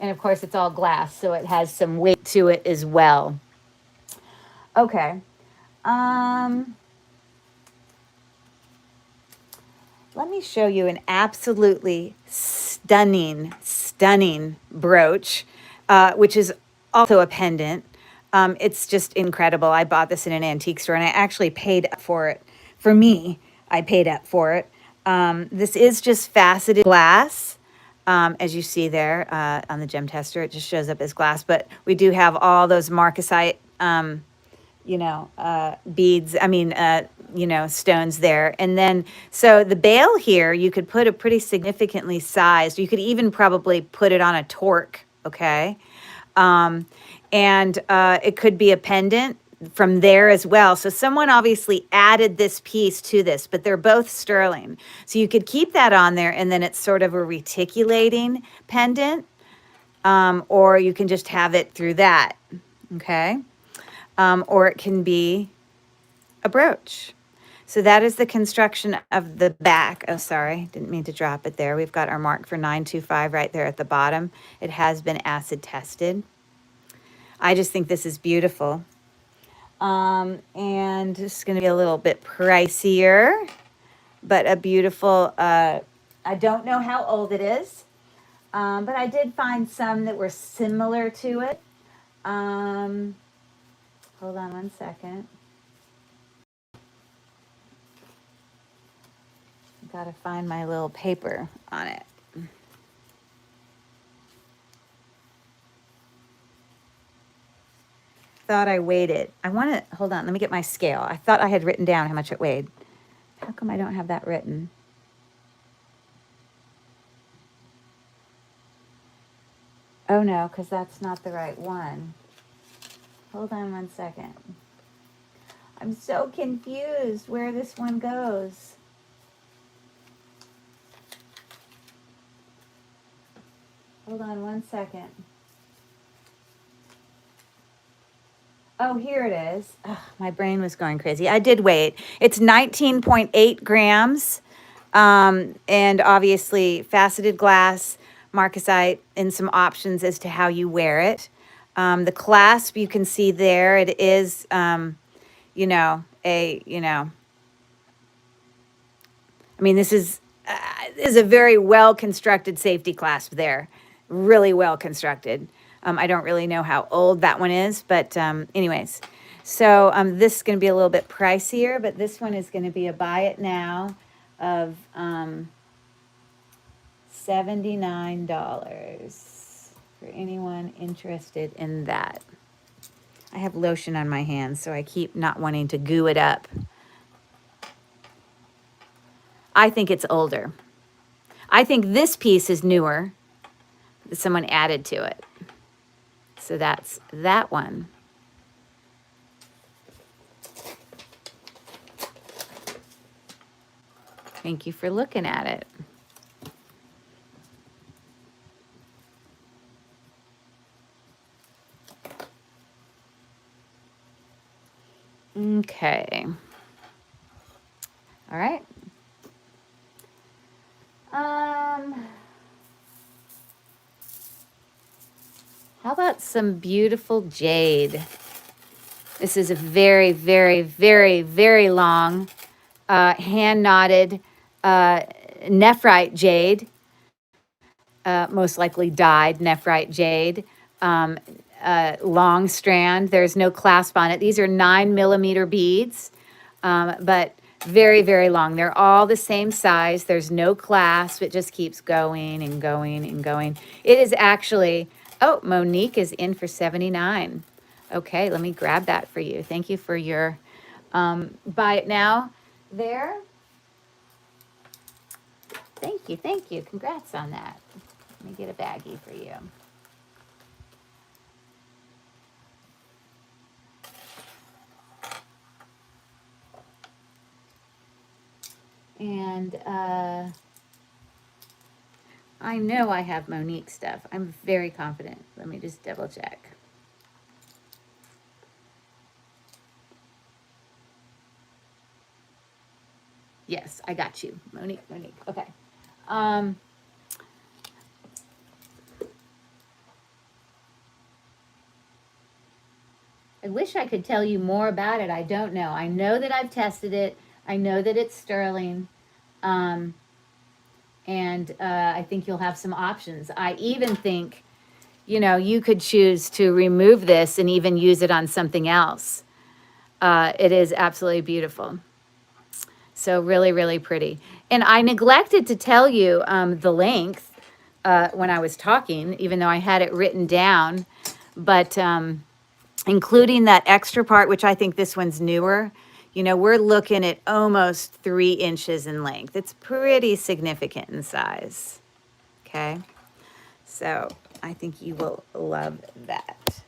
And of course, it's all glass, so it has some weight to it as well. Okay. Let me show you an absolutely stunning, stunning brooch, which is also a pendant. It's just incredible. I bought this in an antique store, and I actually paid up for it. For me, I paid up for it. This is just faceted glass. As you see there on the gem tester, it just shows up as glass. But we do have all those marcasite, beads, stones there. And then, so the bail here, you could put a pretty significantly sized, you could even probably put it on a torque, okay? It could be a pendant from there as well. So someone obviously added this piece to this, but they're both sterling. So you could keep that on there, and then it's sort of a reticulating pendant, or you can just have it through that, okay? Or it can be a brooch. So that is the construction of the back. Oh, sorry, didn't mean to drop it there. We've got our mark for 925 right there at the bottom. It has been acid tested. I just think this is beautiful. And it's going to be a little bit pricier, but a beautiful, I don't know how old it is, but I did find some that were similar to it. Hold on one second. Got to find my little paper on it. thought I weighed it. I want to, hold on, let me get my scale. I thought I had written down how much it weighed. How come I don't have that written? Oh no, because that's not the right one. Hold on one second. I'm so confused where this one goes. Hold on one second. Oh, here it is. Ugh, my brain was going crazy. I did weigh it. It's 19.8 grams. And obviously faceted glass, marcasite, and some options as to how you wear it. The clasp, you can see there, it is, you know, I mean, this is a very well-constructed safety clasp there. Really well constructed. I don't really know how old that one is, but anyways. So this is going to be a little bit pricier, but this one is going to be a buy it now of $79 for anyone interested in that. I have lotion on my hands, so I keep not wanting to goo it up. I think it's older. I think this piece is newer. Someone added to it. So that's that one. Thank you for looking at it. Okay. All right. How about some beautiful jade? This is a very, very, very, very long, hand knotted nephrite jade, most likely dyed nephrite jade. Long strand. There's no clasp on it. These are 9mm beads, but very, very long. They're all the same size. There's no clasp. It just keeps going and going and going. It is actually, oh, Monique is in for 79. Okay, let me grab that for you. Thank you for your buy it now there. Thank you, thank you. Congrats on that. Let me get a baggie for you. And I know I have Monique stuff. I'm very confident. Let me just double check. Yes, I got you. Monique. Okay. I wish I could tell you more about it. I don't know. I know that I've tested it. I know that it's sterling. And I think you'll have some options. I even think, you know, you could choose to remove this and even use it on something else. It is absolutely beautiful. So really, really pretty. And I neglected to tell you the length when I was talking, even though I had it written down. But including that extra part, which I think this one's newer, you know, we're looking at almost 3 inches in length. It's pretty significant in size. Okay. So I think you will love that.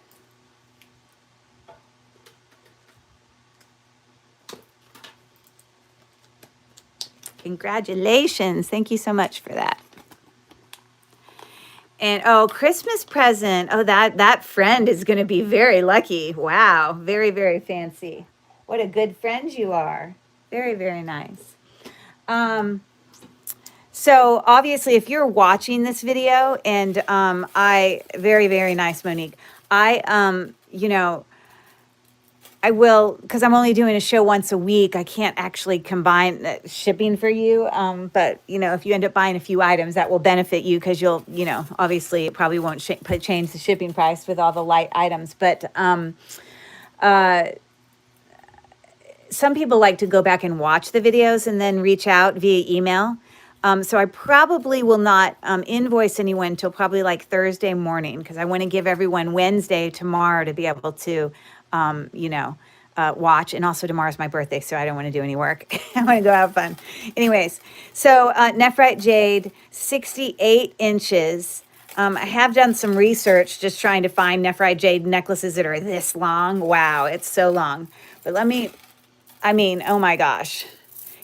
Congratulations. Thank you so much for that. And oh, Christmas present. Oh, that friend is going to be very lucky. Wow. Very, very fancy. What a good friend you are. Very, very nice. So obviously, if you're watching this video, and very, very nice, Monique. You know, I will, because I'm only doing a show once a week. I can't actually combine shipping for you. But, you know, if you end up buying a few items, that will benefit you because you'll, you know, obviously it probably won't change the shipping price with all the light items. But some people like to go back and watch the videos and then reach out via email. So I probably will not invoice anyone until probably like Thursday morning, because I want to give everyone Wednesday tomorrow to be able to, watch. And also tomorrow's my birthday, so I don't want to do any work. I want to go have fun. Anyways, so nephrite jade, 68 inches. I have done some research just trying to find nephrite jade necklaces that are this long. Wow, it's so long. But oh my gosh.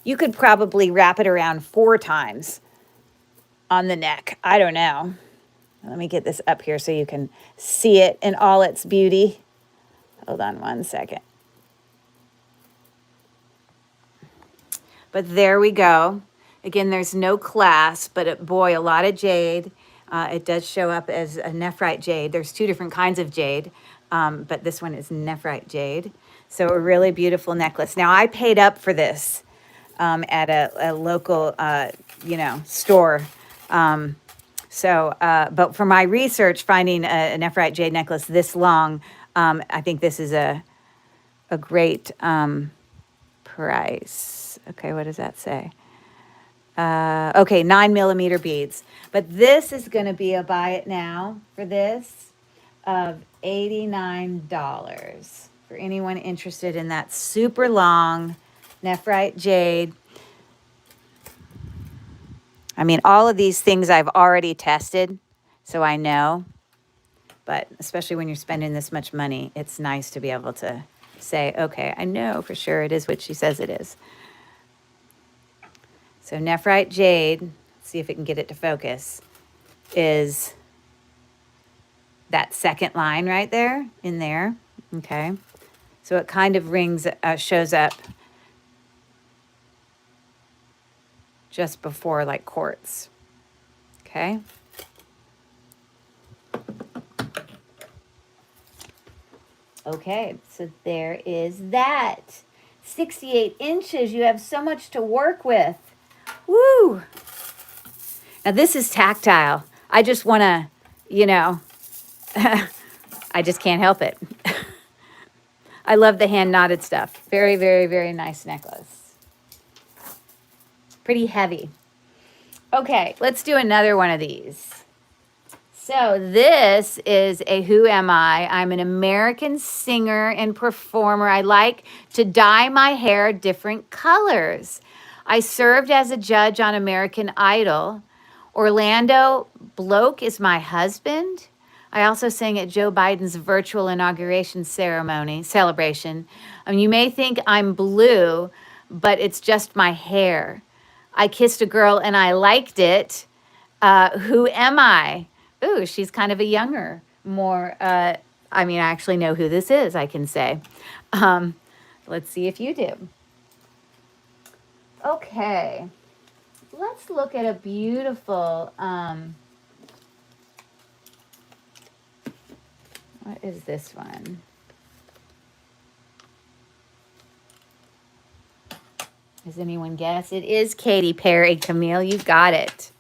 You could probably wrap it around 4 times on the neck. I don't know. Let me get this up here so you can see it in all its beauty. Hold on one second. But there we go. Again, there's no clasp, but boy, a lot of jade. It does show up as a nephrite jade. There's 2 different kinds of jade, but this one is nephrite jade. So a really beautiful necklace. Now, I paid up for this at a local, store. But for my research, finding a nephrite jade necklace this long, I think this is a great price. Okay, what does that say? Okay, 9mm beads. But this is going to be a buy it now for this of $89 for anyone interested in that super long nephrite jade. I mean, all of these things I've already tested, so I know. But especially when you're spending this much money, it's nice to be able to say, okay, I know for sure it is what she says it is. So nephrite jade, let's see if it can get it to focus, is that second line right there, in there, okay? So it kind of shows up just before like quartz, okay? Okay, so there is that. 68 inches, you have so much to work with. Woo! Now this is tactile. I just want to, I just can't help it. I love the hand knotted stuff. Very, very, very nice necklace. Pretty heavy. Okay, let's do another one of these. So this is a Who Am I? I'm an American singer and performer. I like to dye my hair different colors. I served as a judge on American Idol. Orlando Bloke is my husband. I also sang at Joe Biden's virtual inauguration celebration. You may think I'm blue, but it's just my hair. I kissed a girl and I liked it. Who am I? Ooh, she's kind of a younger, more, I actually know who this is, I can say. Let's see if you do. Okay. Let's look at a beautiful, what is this one? Does anyone guess? It is Katy Perry. Camille, you got it.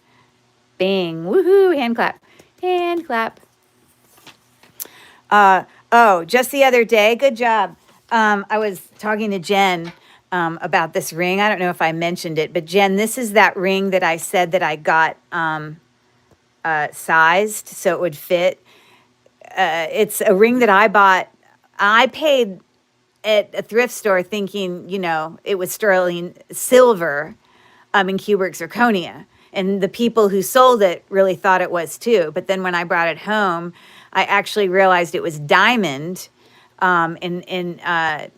Bing. Woohoo. Hand clap. Hand clap. Just the other day. Good job. I was talking to Jen about this ring. I don't know if I mentioned it, but Jen, this is that ring that I said that I got sized so it would fit. It's a ring that I bought. I paid at a thrift store thinking, it was sterling silver in cubic zirconia. And the people who sold it really thought it was too. But then when I brought it home, I actually realized it was diamond in I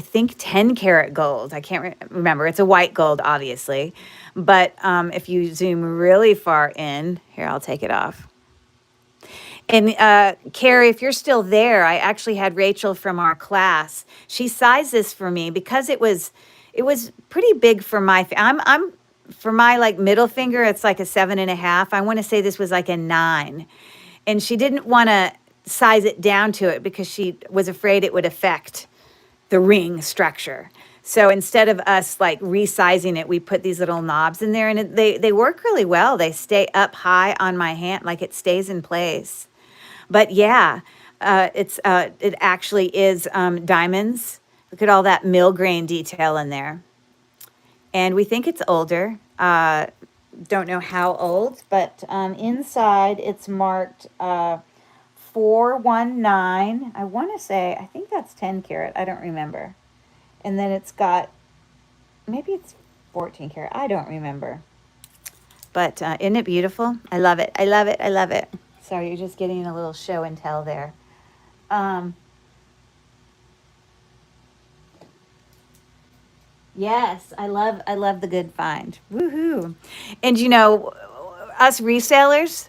think 10 karat gold. I can't remember. It's a white gold, obviously. But if you zoom really far in, here, I'll take it off. And Carrie, if you're still there, I actually had Rachel from our class. She sized this for me because it was pretty big for my, for my like middle finger, it's like a 7.5. I want to say this was like a 9. And she didn't want to size it down to it because she was afraid it would affect the ring structure. So instead of us like resizing it, we put these little knobs in there, and they work really well. They stay up high on my hand, like it stays in place. But yeah, it actually is diamonds. Look at all that mill grain detail in there. And we think it's older. Don't know how old, but inside it's marked 419. I want to say, I think that's 10 karat. I don't remember. And then it's got, maybe it's 14 karat. I don't remember. But isn't it beautiful? I love it. I love it. I love it. Sorry, you're just getting a little show and tell there. Yes, I love the good find. Woohoo. And you know, us resellers,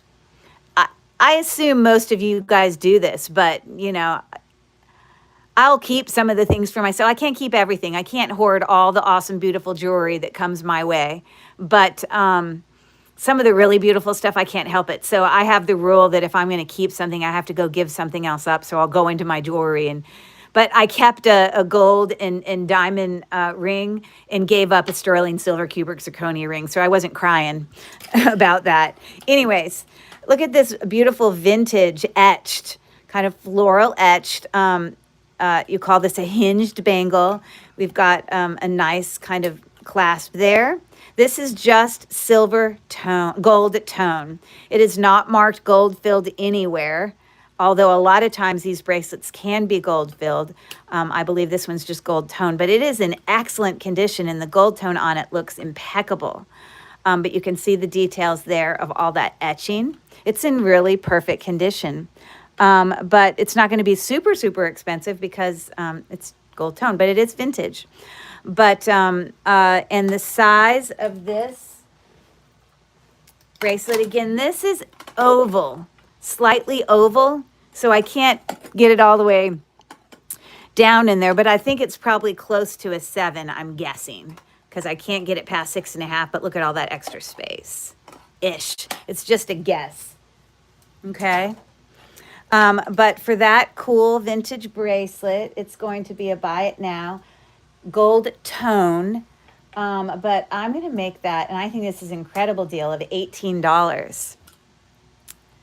I assume most of you guys do this, but you know, I'll keep some of the things for myself. I can't keep everything. I can't hoard all the awesome, beautiful jewelry that comes my way. But some of the really beautiful stuff, I can't help it. So I have the rule that if I'm going to keep something, I have to go give something else up. So I'll go into my jewelry. But I kept a gold and diamond ring and gave up a sterling silver cubic zirconia ring. So I wasn't crying about that. Anyways, look at this beautiful vintage etched, kind of floral etched. You call this a hinged bangle. We've got a nice kind of clasp there. This is just silver tone, gold tone. It is not marked gold filled anywhere, although a lot of times these bracelets can be gold filled. I believe this one's just gold tone, but it is in excellent condition and the gold tone on it looks impeccable. But you can see the details there of all that etching. It's in really perfect condition. But it's not going to be super, super expensive because it's gold tone, but it is vintage. But, and the size of this bracelet, again, this is oval, slightly oval. So I can't get it all the way down in there, but I think it's probably close to a 7, I'm guessing, because I can't get it past 6.5, but look at all that extra space. Ish. It's just a guess. Okay. But for that cool vintage bracelet, it's going to be a buy it now. Gold tone, but I'm going to make that, and I think this is an incredible deal of $18.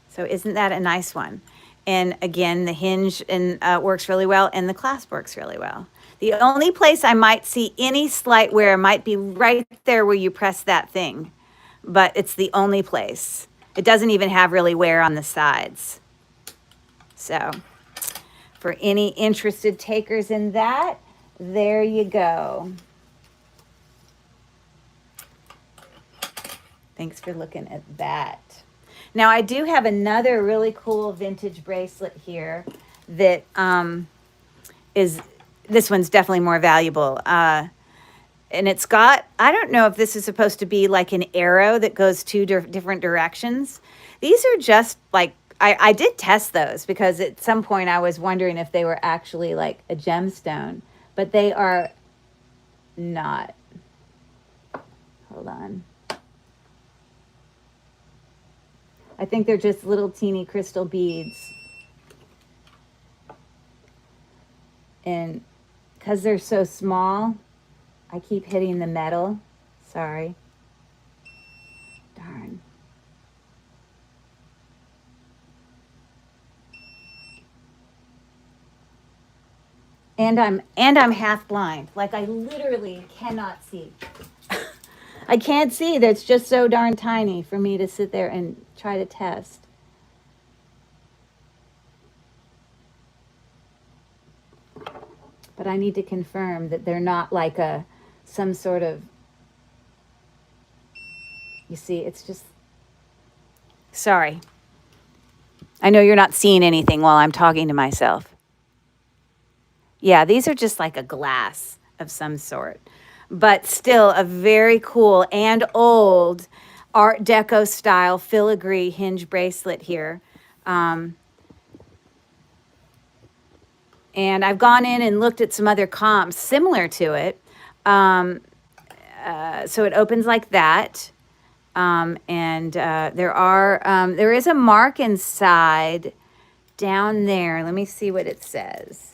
So isn't that a nice one? And again, the hinge works really well, and the clasp works really well. The only place I might see any slight wear might be right there where you press that thing, but it's the only place. It doesn't even have really wear on the sides. So for any interested takers in that, there you go. Thanks for looking at that. Now I do have another really cool vintage bracelet here that this one's definitely more valuable. And it's got, I don't know if this is supposed to be like an arrow that goes two different directions. These are just like, I did test those because at some point I was wondering if they were actually like a gemstone. But they are not. Hold on. I think they're just little teeny crystal beads. And because they're so small, I keep hitting the metal. Sorry. Darn. And I'm half blind. Like I literally cannot see. I can't see. That's just so darn tiny for me to sit there and try to test. But I need to confirm that they're not like some sort of, you see, it's just, sorry. I know you're not seeing anything while I'm talking to myself. Yeah, these are just like a glass of some sort, but still a very cool and old Art Deco style filigree hinge bracelet here. And I've gone in and looked at some other comps similar to it. So it opens like that. There is a mark inside down there. Let me see what it says.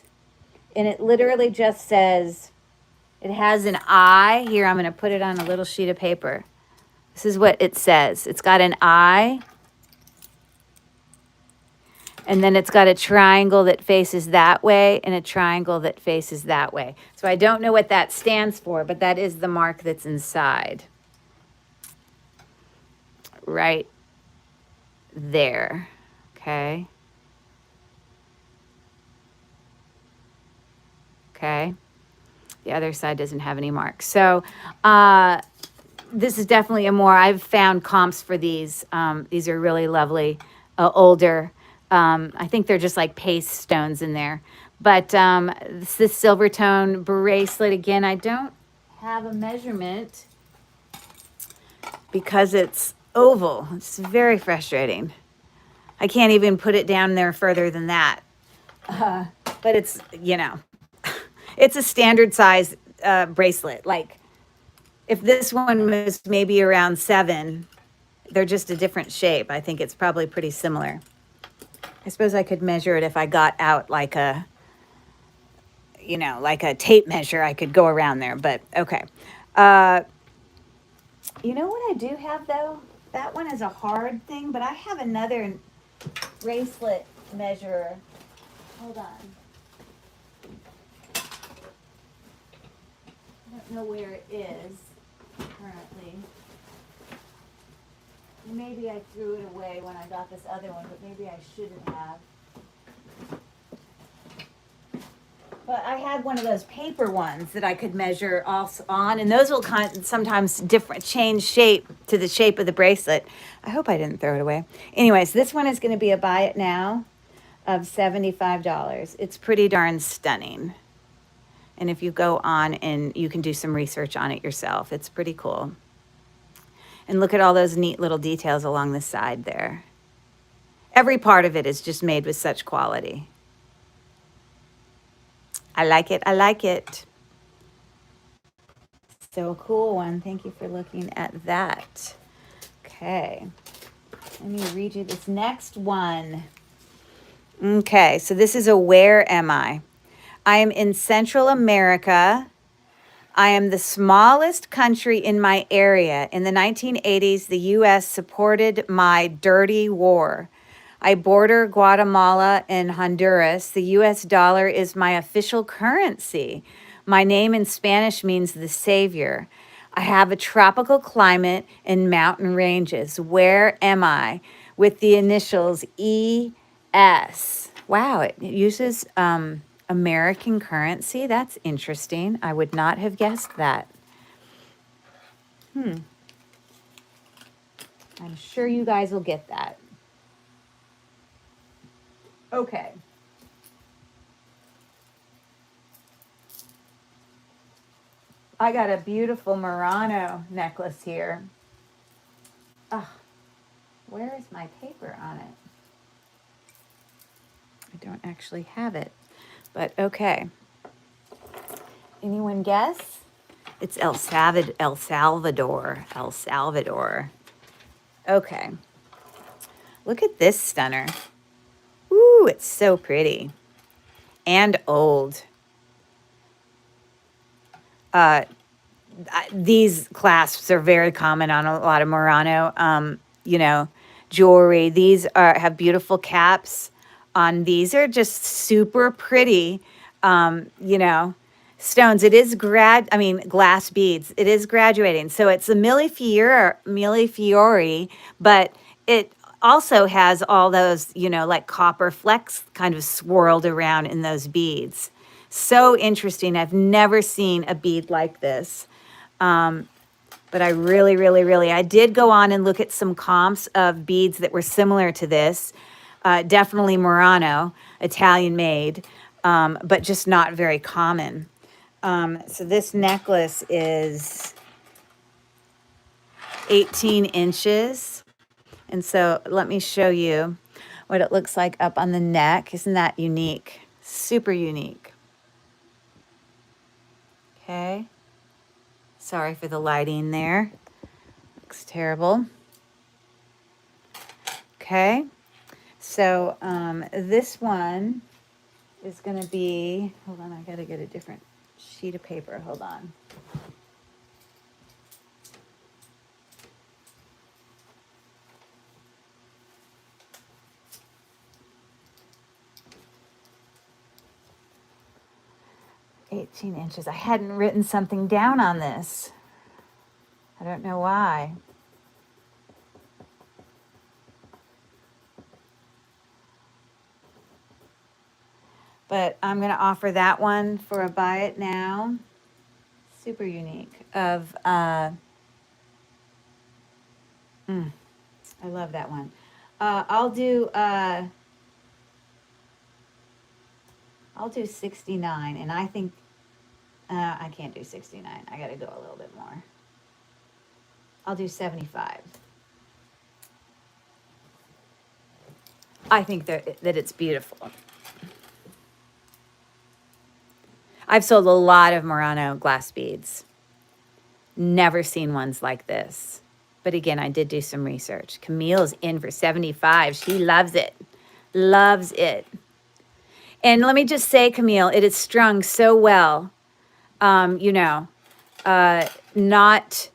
And it literally just says, it has an eye. Here, I'm going to put it on a little sheet of paper. This is what it says. It's got an eye. And then it's got a triangle that faces that way and a triangle that faces that way. So I don't know what that stands for, but that is the mark that's inside. right there. Okay. Okay. The other side doesn't have any marks. So this is definitely a more, I've found comps for these. These are really lovely, older. I think they're just like paste stones in there. But this silver tone bracelet, again, I don't have a measurement because it's oval. It's very frustrating. I can't even put it down there further than that. But it's, you know, it's a standard size bracelet. Like if this one was maybe around 7, they're just a different shape. I think it's probably pretty similar. I suppose I could measure it if I got out like a, you know, like a tape measure. I could go around there, but okay. You know what I do have though? That one is a hard thing, but I have another bracelet measurer. Hold on. I don't know where it is currently. Maybe I threw it away when I got this other one, but maybe I shouldn't have. But I had one of those paper ones that I could measure also on, and those will sometimes change shape to the shape of the bracelet. I hope I didn't throw it away. Anyways, this one is going to be a buy it now of $75. It's pretty darn stunning. And if you go on and you can do some research on it yourself, it's pretty cool. And look at all those neat little details along the side there. Every part of it is just made with such quality. I like it. I like it. So a cool one. Thank you for looking at that. Okay. Let me read you this next one. Okay. So this is a Where Am I? I am in Central America. I am the smallest country in my area. In the 1980s, the U.S. supported my dirty war. I border Guatemala and Honduras. The U.S. dollar is my official currency. My name in Spanish means the savior. I have a tropical climate and mountain ranges. Where am I? With the initials ES. Wow, it uses American currency. That's interesting. I would not have guessed that. I'm sure you guys will get that. Okay. I got a beautiful Murano necklace here. Ugh, where is my paper on it? I don't actually have it, but okay. Anyone guess? It's El Salvador. El Salvador. Okay. Look at this stunner. Ooh, it's so pretty. And old. These clasps are very common on a lot of Murano, you know, jewelry. These have beautiful caps on. These are just super pretty, you know, stones. It is glass beads. It is graduating. So it's a millefiori, but it also has all those, you know, like copper flecks kind of swirled around in those beads. So interesting. I've never seen a bead like this. But I really, I did go on and look at some comps of beads that were similar to this. Definitely Murano, Italian made, but just not very common. So this necklace is 18 inches. And so let me show you what it looks like up on the neck. Isn't that unique? Super unique. Okay. Sorry for the lighting there. Looks terrible. Okay. So this one is going to be, hold on, I got to get a different sheet of paper. Hold on. $18. I hadn't written something down on this. I don't know why. But I'm going to offer that one for a buy it now. Super unique. I love that one. I'll do 69, and I think I can't do 69. I got to go a little bit more. I'll do 75. I think that it's beautiful. I've sold a lot of Murano glass beads. Never seen ones like this. But again, I did do some research. Camille's in for 75. She loves it. Loves it. And let me just say, Camille, it is strung so well. You know, not,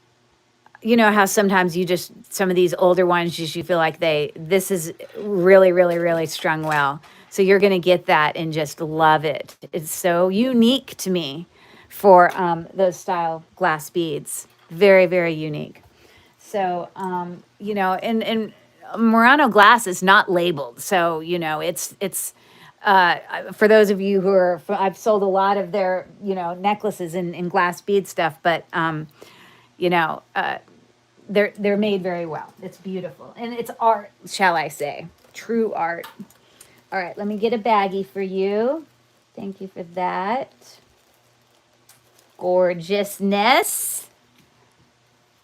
you know how sometimes you just, some of these older ones, just you feel like this is really, really, really strung well. So you're going to get that and just love it. It's so unique to me for those style glass beads. Very, very unique. So, you know, and Murano glass is not labeled. So, you know, it's for those of you who are, I've sold a lot of their, you know, necklaces and glass bead stuff, but, you know, they're made very well. It's beautiful. And it's art, shall I say. True art. All right, let me get a baggie for you. Thank you for that. Gorgeousness.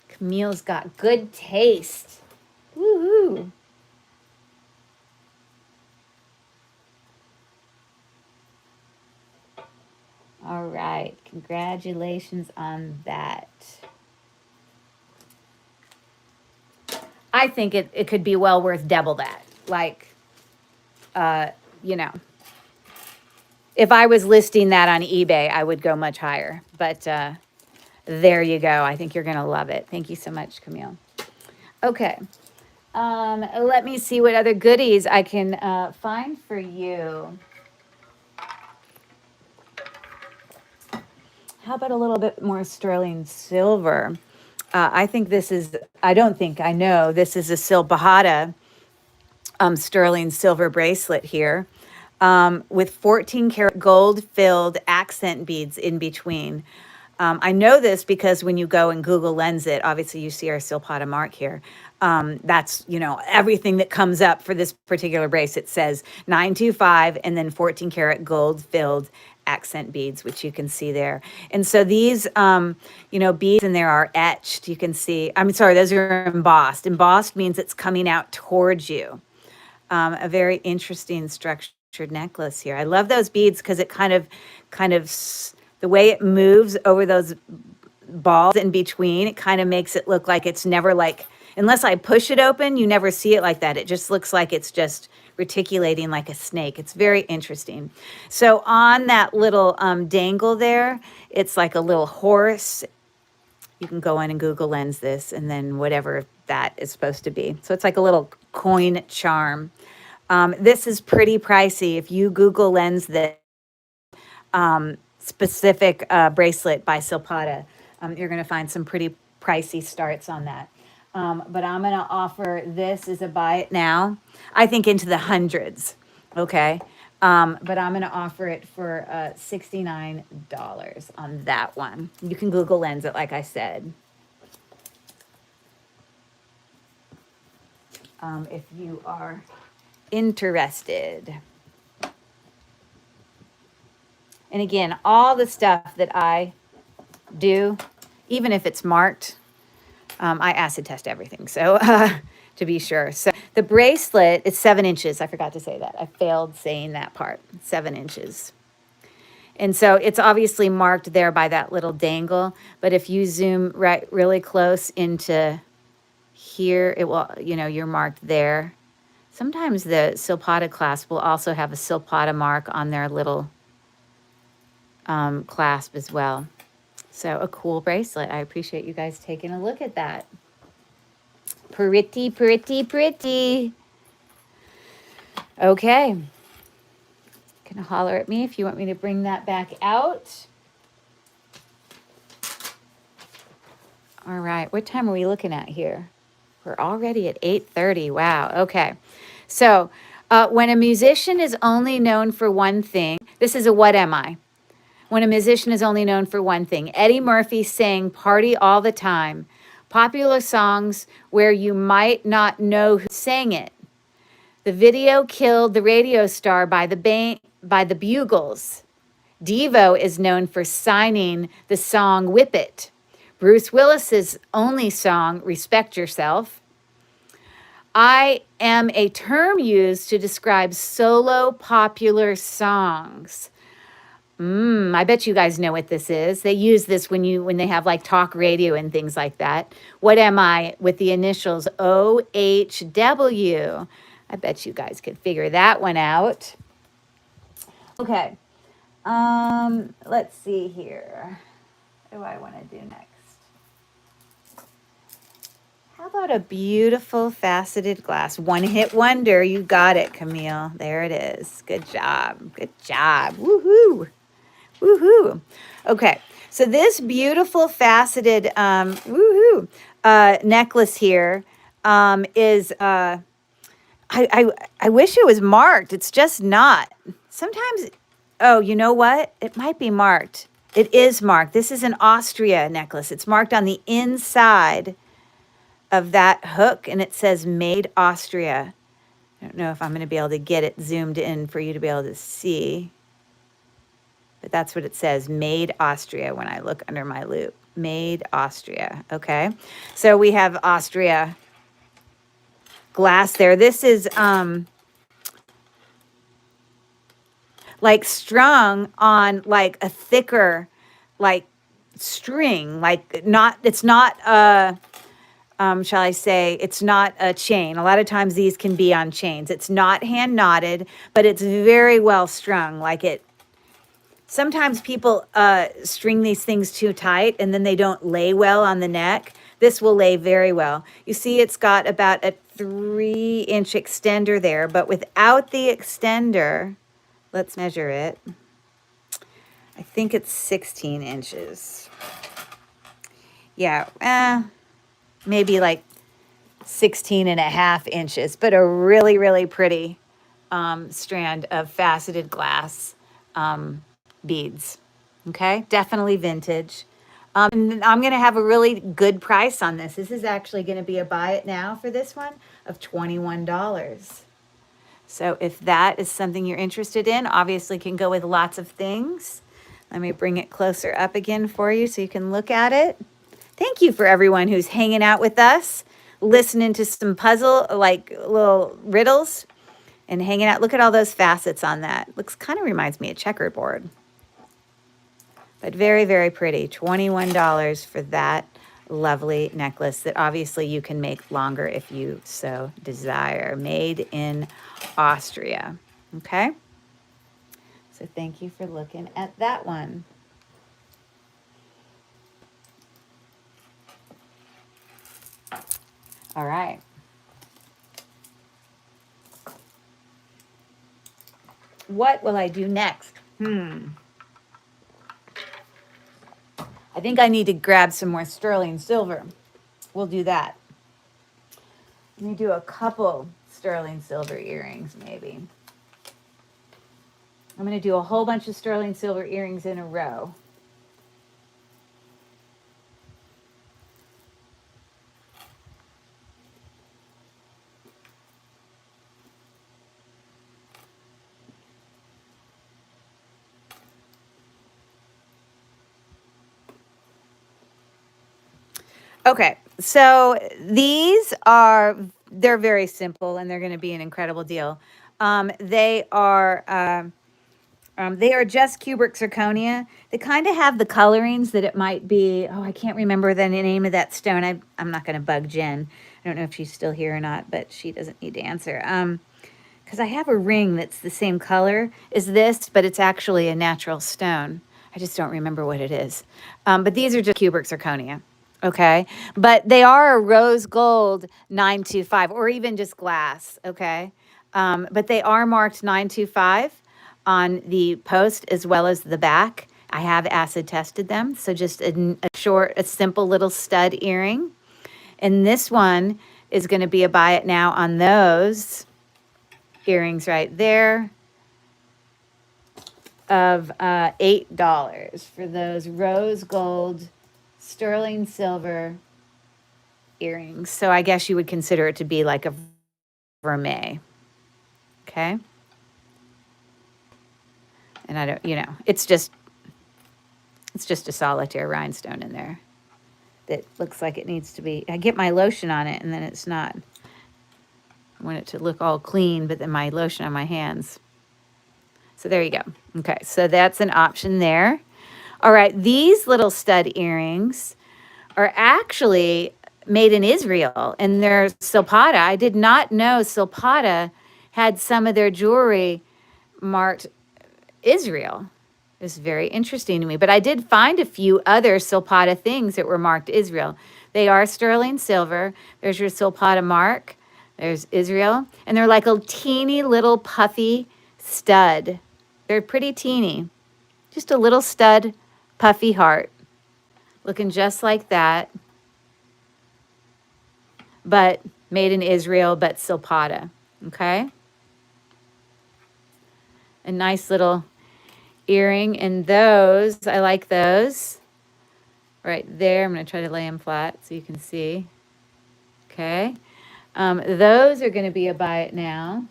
Camille's got good taste. Woohoo. All right, congratulations on that. I think it could be well worth double that. Like, you know, if I was listing that on eBay, I would go much higher. But there you go. I think you're going to love it. Thank you so much, Camille. Okay. Let me see what other goodies I can find for you. How about a little bit more sterling silver? I think this is, I don't think, I know, this is a Silpahada sterling silver bracelet here with 14 karat gold filled accent beads in between. I know this because when you go and Google Lens it, obviously you see our Silpahada mark here. That's, you know, everything that comes up for this particular bracelet says 925 and then 14 karat gold filled accent beads, which you can see there. And so these, you know, beads in there are etched. You can see, I'm sorry, those are embossed. Embossed means it's coming out towards you. A very interesting structured necklace here. I love those beads because it kind of, the way it moves over those balls in between, it kind of makes it look like it's never like, unless I push it open, you never see it like that. It just looks like it's just reticulating like a snake. It's very interesting. So on that little dangle there, it's like a little horse. You can go in and Google Lens this and then whatever that is supposed to be. So it's like a little coin charm. This is pretty pricey. If you Google Lens this specific bracelet by Silpahada, you're going to find some pretty pricey starts on that. But I'm going to offer this as a buy it now. I think into the hundreds. Okay. But I'm going to offer it for $69 on that one. You can Google Lens it, like I said. If you are interested. And again, all the stuff that I do, even if it's marked, I acid test everything. So to be sure. So the bracelet is 7 inches. I forgot to say that. I failed saying that part. 7 inches. And so it's obviously marked there by that little dangle. But if you zoom really close into here, it will, you know, you're marked there. Sometimes the Silpahada clasp will also have a Silpahada mark on their little clasp as well. So a cool bracelet. I appreciate you guys taking a look at that. Pretty, pretty, pretty. Okay. Gonna holler at me if you want me to bring that back out. All right. What time are we looking at here? We're already at 8:30. Wow. Okay. So when a musician is only known for one thing, This is a what am I? When a musician is only known for one thing. Eddie Murphy sang Party All the Time. Popular songs where you might not know who sang it. The video killed the radio star by the Bugles. Devo is known for signing the song Whip It. Bruce Willis's only song, Respect Yourself. I am a term used to describe solo popular songs. I bet you guys know what this is. They use this when they have like talk radio and things like that. What am I with the initials OHW? I bet you guys could figure that one out. Okay. Let's see here. What do I want to do next? How about a beautiful faceted glass? One hit wonder. You got it, Camille. There it is. Good job. Good job. Woohoo. Woohoo. Okay. So this beautiful faceted necklace here is I wish it was marked. It's just not. Sometimes, oh, you know what? It might be marked. It is marked. This is an Austria necklace. It's marked on the inside of that hook, and it says Made Austria. I don't know if I'm going to be able to get it zoomed in for you to be able to see. But that's what it says, Made Austria, when I look under my loop. Made Austria, okay? So we have Austria glass there. This is like strung on like a thicker like string, like not, it's not shall I say, it's not a chain. A lot of times these can be on chains. It's not hand knotted, but it's very well strung. Like it, sometimes people string these things too tight and then they don't lay well on the neck. This will lay very well. You see it's got about a 3-inch extender there, but without the extender, let's measure it. I think it's 16 inches. Yeah, maybe like 16.5 inches, but a really, really pretty strand of faceted glass beads. Okay, definitely vintage. And I'm going to have a really good price on this. This is actually going to be a buy it now for this one of $21. So if that is something you're interested in, obviously can go with lots of things. Let me bring it closer up again for you so you can look at it. Thank you for everyone who's hanging out with us, listening to some puzzle, like little riddles, and hanging out. Look at all those facets on that. Looks kind of reminds me of checkerboard. But very, very pretty. $21 for that lovely necklace that obviously you can make longer if you so desire. Made in Austria. Okay? So thank you for looking at that one. All right. What will I do next? I think I need to grab some more sterling silver. We'll do that. Let me do a couple sterling silver earrings, maybe. I'm going to do a whole bunch of sterling silver earrings in a row. Okay, so they're very simple and they're going to be an incredible deal. They are just cubic zirconia. They kind of have the colorings that it might be. Oh, I can't remember the name of that stone. I'm not going to bug Jen. I don't know if she's still here or not, but she doesn't need to answer. Because I have a ring that's the same color as this, but it's actually a natural stone. I just don't remember what it is. But these are just cubic zirconia. Okay, but they are a rose gold 925 or even just glass. Okay, but they are marked 925 on the post as well as the back. I have acid tested them. So just a simple little stud earring. And this one is going to be a buy it now on those earrings right there. of $8 for those rose gold, sterling silver earrings. So I guess you would consider it to be like a vermeil. Okay. And I don't, it's just a solitaire rhinestone in there that looks like it needs to be. I get my lotion on it and then it's not. I want it to look all clean, but then my lotion on my hands. So there you go. Okay, so that's an option there. All right, these little stud earrings are actually made in Israel, and they're Silpata. I did not know Silpata had some of their jewelry marked Israel. It's very interesting to me, but I did find a few other Silpata things that were marked Israel. They are sterling silver. There's your Silpata mark. There's Israel, and they're like a teeny little puffy stud. They're pretty teeny. Just a little stud puffy heart. Looking just like that. But made in Israel, but Silpata. Okay? A nice little earring. And those, I like those. Right there. I'm going to try to lay them flat so you can see. Okay? Those are going to be a buy it now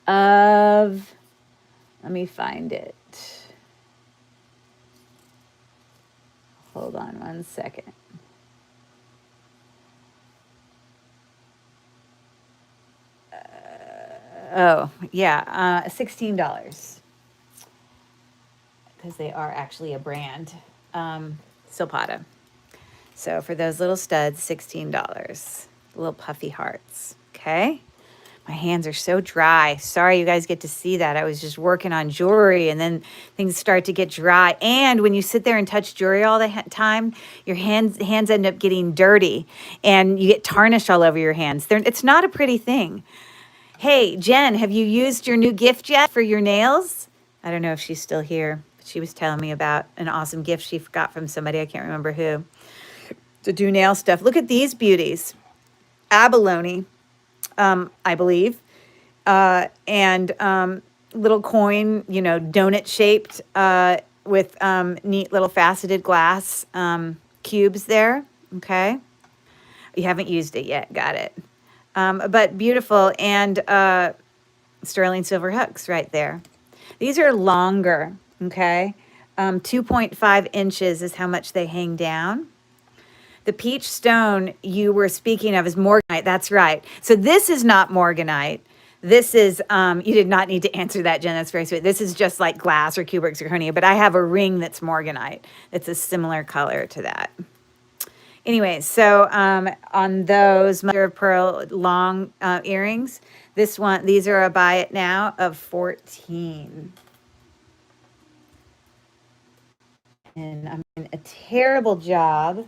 of, let me find it. Hold on one second. Oh, yeah, $16. Because they are actually a brand. Silpata. So for those little studs, $16. Little puffy hearts. Okay? My hands are so dry. Sorry you guys get to see that. I was just working on jewelry and then things start to get dry. And when you sit there and touch jewelry all the time, your hands end up getting dirty and you get tarnish all over your hands. It's not a pretty thing. Hey, Jen, have you used your new gift yet for your nails? I don't know if she's still here, but she was telling me about an awesome gift she got from somebody. I can't remember who. To do nail stuff. Look at these beauties. Abalone, I believe. And little coin, donut shaped with neat little faceted glass cubes there. Okay. You haven't used it yet. Got it. But beautiful. And sterling silver hooks right there. These are longer. Okay. 2.5 inches is how much they hang down. The peach stone you were speaking of is morganite. That's right. So this is not morganite. This is, you did not need to answer that, Jen. That's very sweet. This is just like glass or cubic zirconia, but I have a ring that's morganite. It's a similar color to that. Anyway, so on those mother of pearl long earrings, these are a buy it now of 14. And I'm doing a terrible job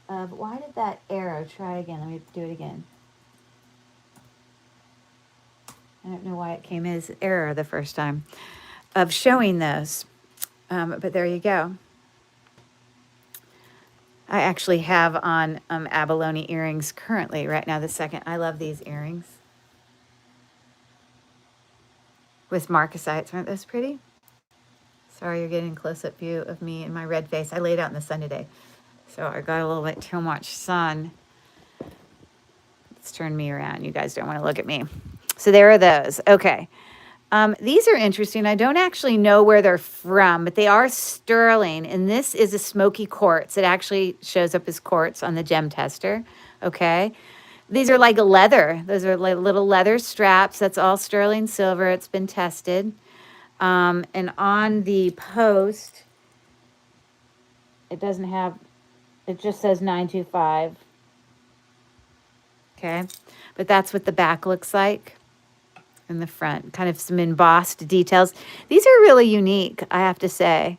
of, why did that arrow, try again, let me do it again. I don't know why it came as error the first time of showing those, but there you go. I actually have on abalone earrings currently right now, the second. I love these earrings with marcasites. Aren't those pretty? Sorry, you're getting a close-up view of me and my red face. I laid out in the sun today, so I got a little bit too much sun. Let's turn me around. You guys don't want to look at me. So there are those. Okay. These are interesting. I don't actually know where they're from, but they are sterling. And this is a smoky quartz. It actually shows up as quartz on the gem tester. Okay. These are like a leather. Those are like little leather straps. That's all sterling silver. It's been tested. And on the post, it doesn't have, it just says 925. Okay. But that's what the back looks like. In the front, kind of some embossed details. These are really unique, I have to say.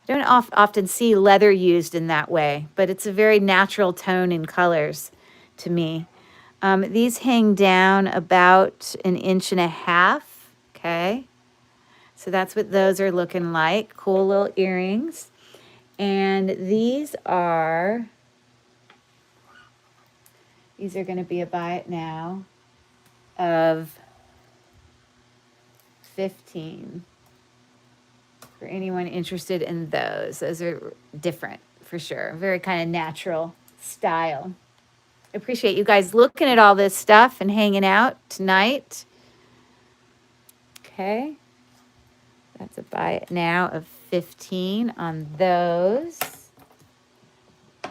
I don't often see leather used in that way, but it's a very natural tone in colors to me. These hang down about 1.5 inches. Okay. So that's what those are looking like. Cool little earrings. And these are going to be a buy it now of 15. For anyone interested in those. Those are different for sure. Very kind of natural style. I appreciate you guys looking at all this stuff and hanging out tonight. Okay. That's a buy it now of 15 on those.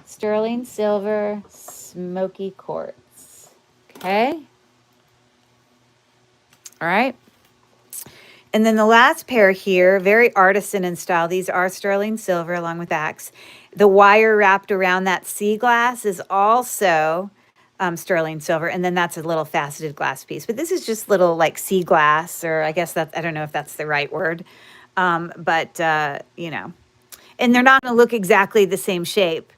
Sterling silver, smoky quartz. Okay. All right. And then the last pair here, very artisan in style. These are sterling silver along with Axe. The wire wrapped around that sea glass is also sterling silver. And then that's a little faceted glass piece. But this is just little like sea glass, or I guess that, I don't know if that's the right word. You know, and they're not going to look exactly the same shape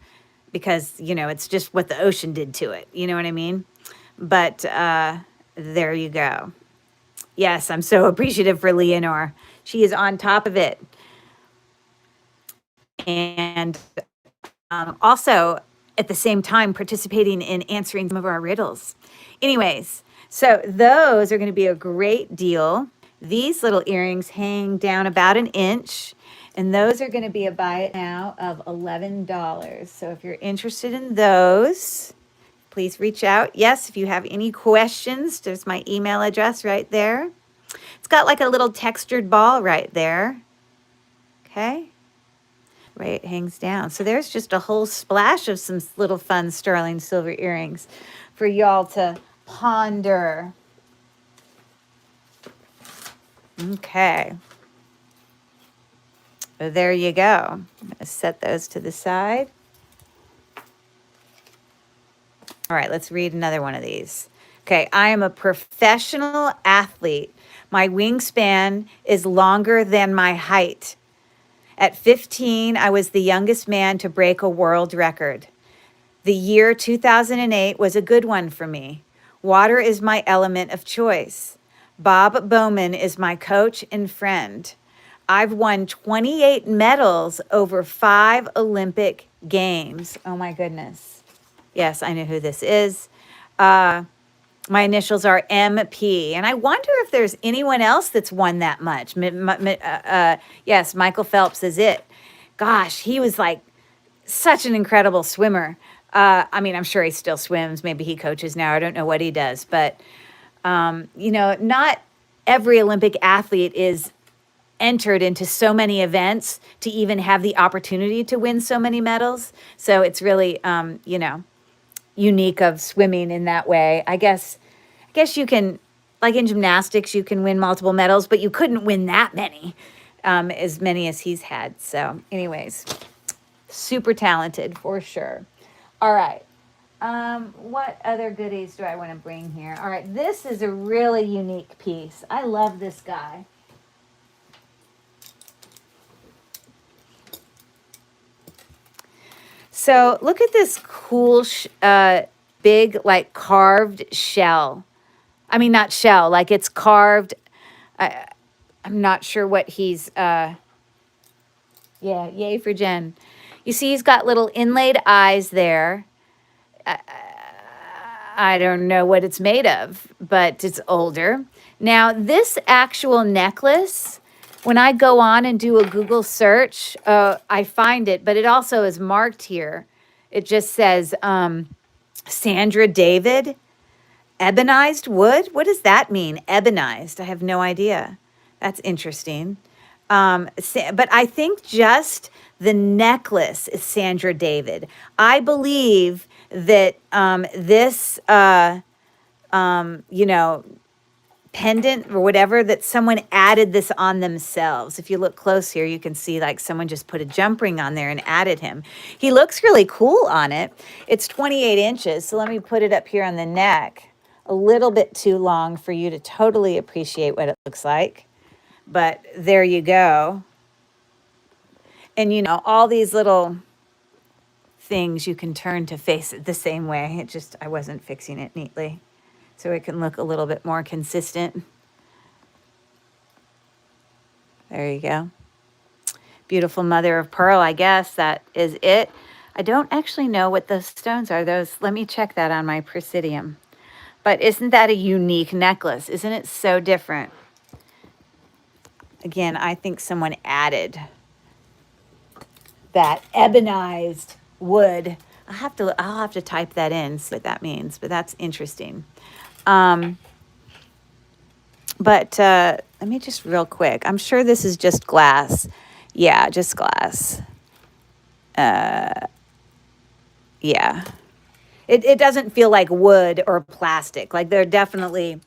because, you know, it's just what the ocean did to it. You know what I mean? But there you go. Yes, I'm so appreciative for Leonore. She is on top of it. And also, at the same time, participating in answering some of our riddles. Anyways, so those are going to be a great deal. These little earrings hang down about an inch. And those are going to be a buy it now of $11. So if you're interested in those, please reach out. Yes, if you have any questions, there's my email address right there. It's got like a little textured ball right there. Okay. Right, it hangs down. So there's just a whole splash of some little fun sterling silver earrings for y'all to ponder. Okay. So there you go. I'm going to set those to the side. All right, let's read another one of these. Okay, I am a professional athlete. My wingspan is longer than my height. At 15, I was the youngest man to break a world record. The year 2008 was a good one for me. Water is my element of choice. Bob Bowman is my coach and friend. I've won 28 medals over 5 Olympic Games. Oh my goodness. Yes, I know who this is. My initials are MP. And I wonder if there's anyone else that's won that much. Yes, Michael Phelps is it. Gosh, he was like such an incredible swimmer. I mean, I'm sure he still swims. Maybe he coaches now. I don't know what he does. But, you know, not every Olympic athlete is entered into so many events to even have the opportunity to win so many medals. So it's really, you know, unique of swimming in that way. I guess you can, like in gymnastics, you can win multiple medals, but you couldn't win that many, as many as he's had. So anyways, super talented for sure. All right. What other goodies do I want to bring here? All right. This is a really unique piece. I love this guy. So look at this cool, big, like carved shell. I mean, not shell, like it's carved. I'm not sure what he's, yeah, yay for Jen. You see, he's got little inlaid eyes there. I don't know what it's made of, but it's older. Now, this actual necklace, when I go on and do a Google search, I find it, but it also is marked here. It just says Sandra David, ebonized wood. What does that mean? Ebonized. I have no idea. That's interesting. But I think just the necklace is Sandra David. I believe that this, you know, pendant or whatever, that someone added this on themselves. If you look close here, you can see like someone just put a jump ring on there and added him. He looks really cool on it. It's 28 inches. So let me put it up here on the neck. A little bit too long for you to totally appreciate what it looks like. But there you go. And you know, all these little things you can turn to face it the same way. It just, I wasn't fixing it neatly, so it can look a little bit more consistent. There you go. Beautiful mother of pearl, I guess that is it. I don't actually know what those stones are. Those, let me check that on my Presidium. But isn't that a unique necklace? Isn't it so different? Again, I think someone added that ebonized wood. I'll have to type that in, see what that means, but that's interesting. But let me just real quick. I'm sure this is just glass. Yeah, just glass. Yeah. It doesn't feel like wood or plastic. Like they're definitely,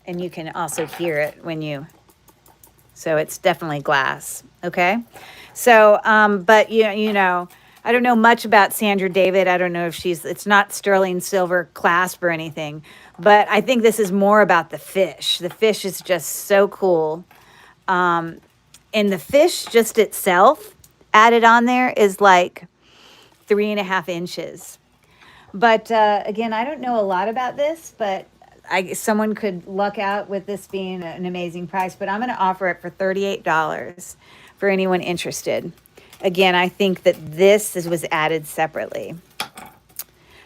and you can also hear it when you, so it's definitely glass. Okay. So, but you know, I don't know much about Sandra David. I don't know if it's not sterling silver clasp or anything, but I think this is more about the fish. The fish is just so cool. And the fish just itself added on there is like 3.5 inches. But again, I don't know a lot about this, but someone could luck out with this being an amazing price. But I'm going to offer it for $38 for anyone interested. Again, I think that this was added separately.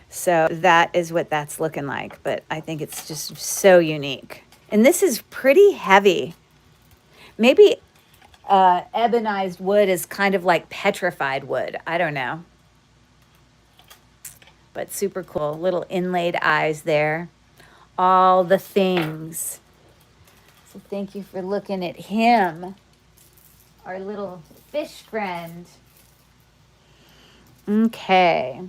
So that is what that's looking like. But I think it's just so unique. And this is pretty heavy. Maybe ebonized wood is kind of like petrified wood. I don't know. But super cool. Little inlaid eyes there. All the things. So thank you for looking at him. Our little fish friend. Okay.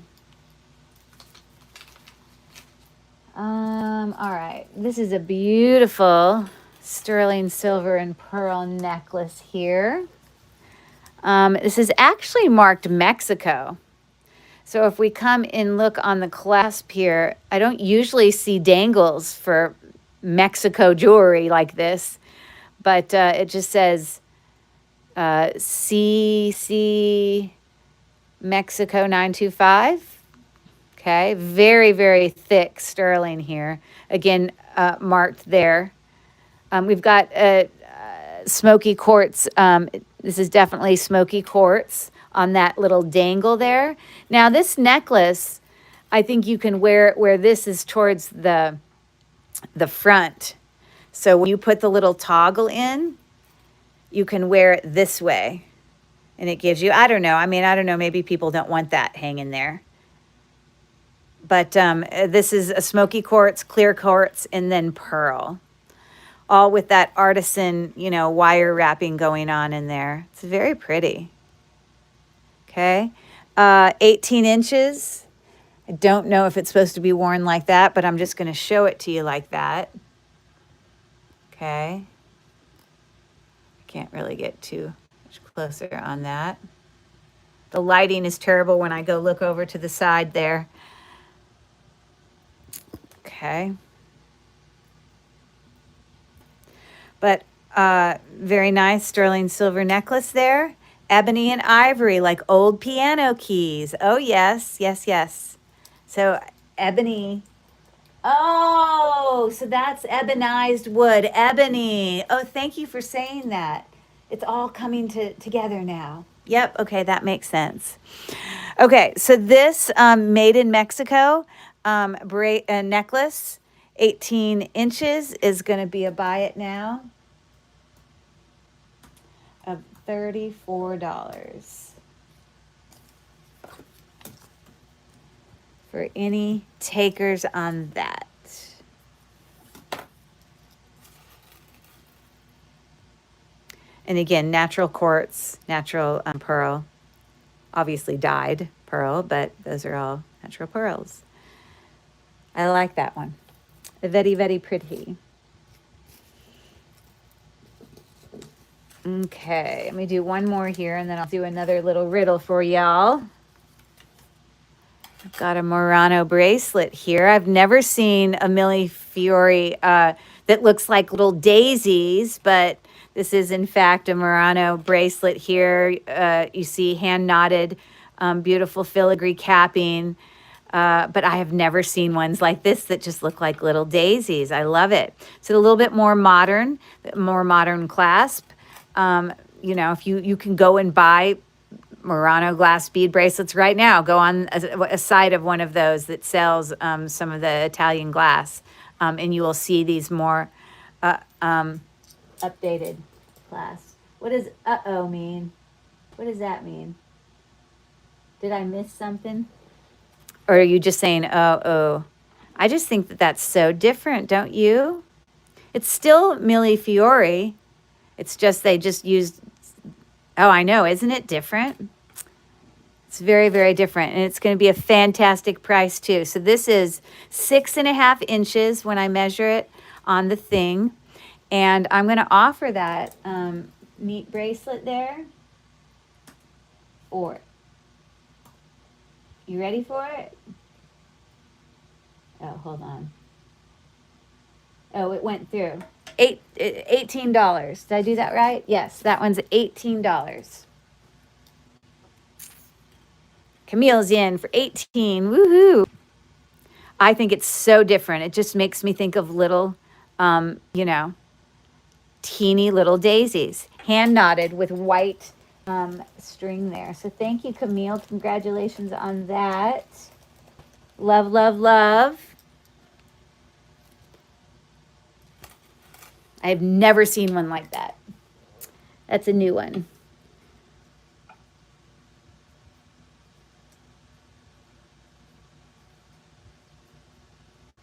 All right. This is a beautiful sterling silver and pearl necklace here. This is actually marked Mexico. So if we come and look on the clasp here, I don't usually see dangles for Mexico jewelry like this, but it just says CC Mexico 925. Okay, very, very thick sterling here. Again, marked there. We've got smoky quartz. This is definitely smoky quartz on that little dangle there. Now this necklace, I think you can wear it where this is towards the front. So when you put the little toggle in, you can wear it this way. And it gives you, I don't know, maybe people don't want that hanging there. But this is a smoky quartz, clear quartz, and then pearl. All with that artisan, wire wrapping going on in there. It's very pretty. Okay. 18 inches. I don't know if it's supposed to be worn like that, but I'm just going to show it to you like that. Okay. I can't really get too much closer on that. The lighting is terrible when I go look over to the side there. Okay. But very nice sterling silver necklace there. Ebony and ivory, like old piano keys. Oh, yes, yes, yes. So ebony. Oh, so that's ebonized wood. Ebony. Oh, thank you for saying that. It's all coming together now. Yep, okay, that makes sense. Okay, so this made in Mexico necklace, 18 inches, is going to be a buy it now of $34 for any takers on that. And again, natural quartz, natural pearl, obviously dyed pearl, but those are all natural pearls. I like that one. Very, very pretty. Okay, let me do one more here, and then I'll do another little riddle for y'all. I've got a Murano bracelet here. I've never seen a Millefiori that looks like little daisies, but this is, in fact, a Murano bracelet here. You see hand-knotted, beautiful filigree capping. But I have never seen ones like this that just look like little daisies. I love it. So a little bit more modern clasp. If you can go and buy Murano glass bead bracelets right now. Go on a site of one of those that sells some of the Italian glass, and you will see these more updated. class. What does uh-oh mean? What does that mean? Did I miss something? Or are you just saying, oh, oh? I just think that that's so different, don't you? It's still Mille Fiori. It's just they just used, oh, I know. Isn't it different? It's very, very different. And it's going to be a fantastic price, too. So this is 6.5 inches when I measure it on the thing. And I'm going to offer that neat bracelet there. Or, you ready for it? Oh, hold on. Oh, it went through. $18. Did I do that right? Yes, that one's $18. Camille's in for 18. Woohoo! I think it's so different. It just makes me think of little, you know, teeny little daisies, hand knotted with white string there. So thank you, Camille. Congratulations on that. Love, love, love. I've never seen one like that. That's a new one.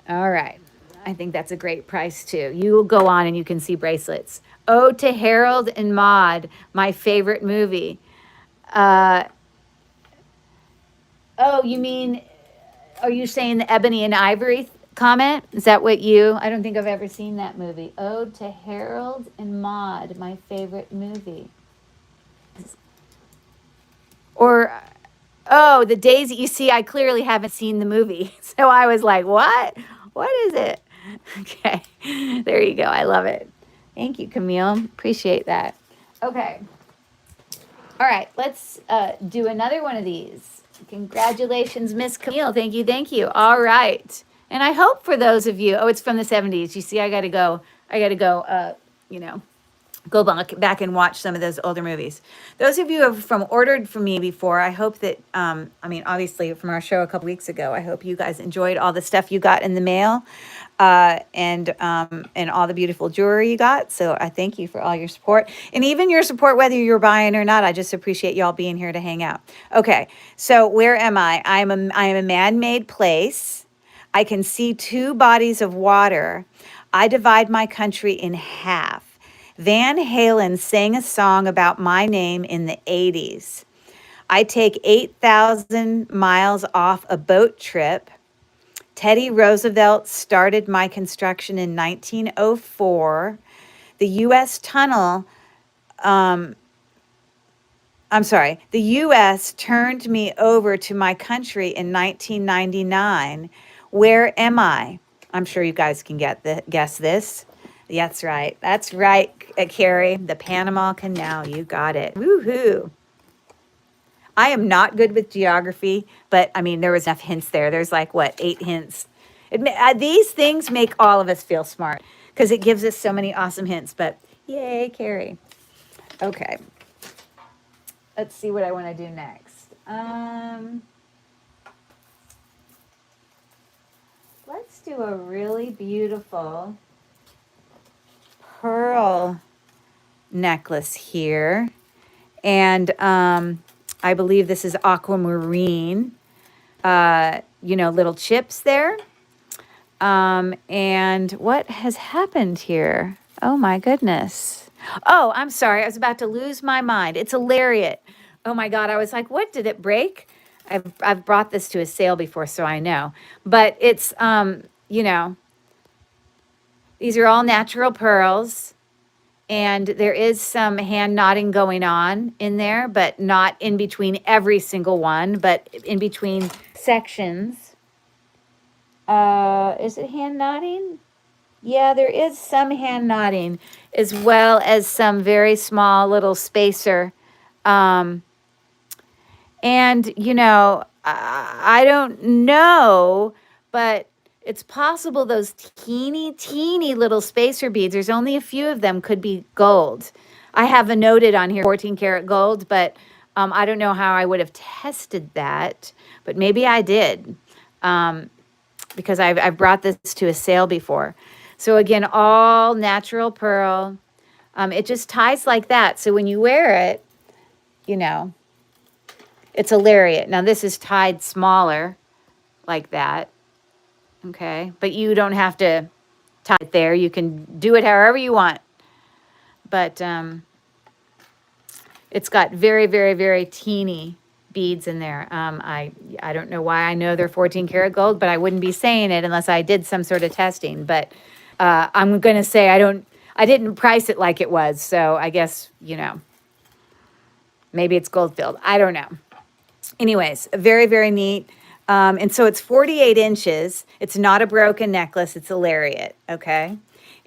All right. I think that's a great price too. You will go on and you can see bracelets. Ode to Harold and Maude, my favorite movie. Oh, you mean, are you saying the Ebony and Ivory comment? Is that what you, I don't think I've ever seen that movie. Ode to Harold and Maude, my favorite movie. Or, oh, the Daisy, you see, I clearly haven't seen the movie. So I was like, what? What is it? Okay, there you go. I love it. Thank you, Camille. Appreciate that. Okay. All right, let's do another one of these. Congratulations, Miss Camille. Thank you, thank you. All right. And I hope for those of you, oh, it's from the 70s. You see, I got to go, you know, go back and watch some of those older movies. Those of you who have ordered from me before, I hope that, I mean, obviously from our show a couple weeks ago, I hope you guys enjoyed all the stuff you got in the mail and all the beautiful jewelry you got. So I thank you for all your support and even your support, whether you're buying or not. I just appreciate y'all being here to hang out. Okay, so where am I? I am a man-made place. I can see 2 bodies of water. I divide my country in half. Van Halen sang a song about my name in the 80s. I take 8,000 miles off a boat trip. Teddy Roosevelt started my construction in 1904. The U.S. the U.S. turned me over to my country in 1999. Where am I? I'm sure you guys can guess this. That's right. That's right, Carrie. The Panama Canal. You got it. Woohoo. I am not good with geography, but I mean, there was enough hints there. There's like, what, 8 hints. These things make all of us feel smart because it gives us so many awesome hints. But yay, Carrie. Okay. Let's see what I want to do next. Let's do a really beautiful pearl necklace here. And I believe this is aquamarine. You know, little chips there. And what has happened here? Oh my goodness. Oh, I'm sorry. I was about to lose my mind. It's a lariat. Oh my God. I was like, what, did it break? I've brought this to a sale before, so I know. But it's, you know, these are all natural pearls. And there is some hand knotting going on in there, but not in between every single one, but in between sections. Is it hand knotting? Yeah, there is some hand knotting, as well as some very small little spacer. And, you know, I don't know, but it's possible those teeny little spacer beads, there's only a few of them, could be gold. I have a noted on here 14 karat gold, but I don't know how I would have tested that, but maybe I did because I've brought this to a sale before. So again, all natural pearl. It just ties like that. So when you wear it, you know, it's a lariat. Now this is tied smaller like that. Okay. But you don't have to tie it there. You can do it however you want. But it's got very, very, very teeny beads in there. I don't know why I know they're 14 karat gold, but I wouldn't be saying it unless I did some sort of testing. But I'm going to say I didn't price it like it was. So I guess, you know, maybe it's gold filled. I don't know. Anyways, very, very neat. And so it's 48 inches. It's not a broken necklace. It's a lariat. Okay.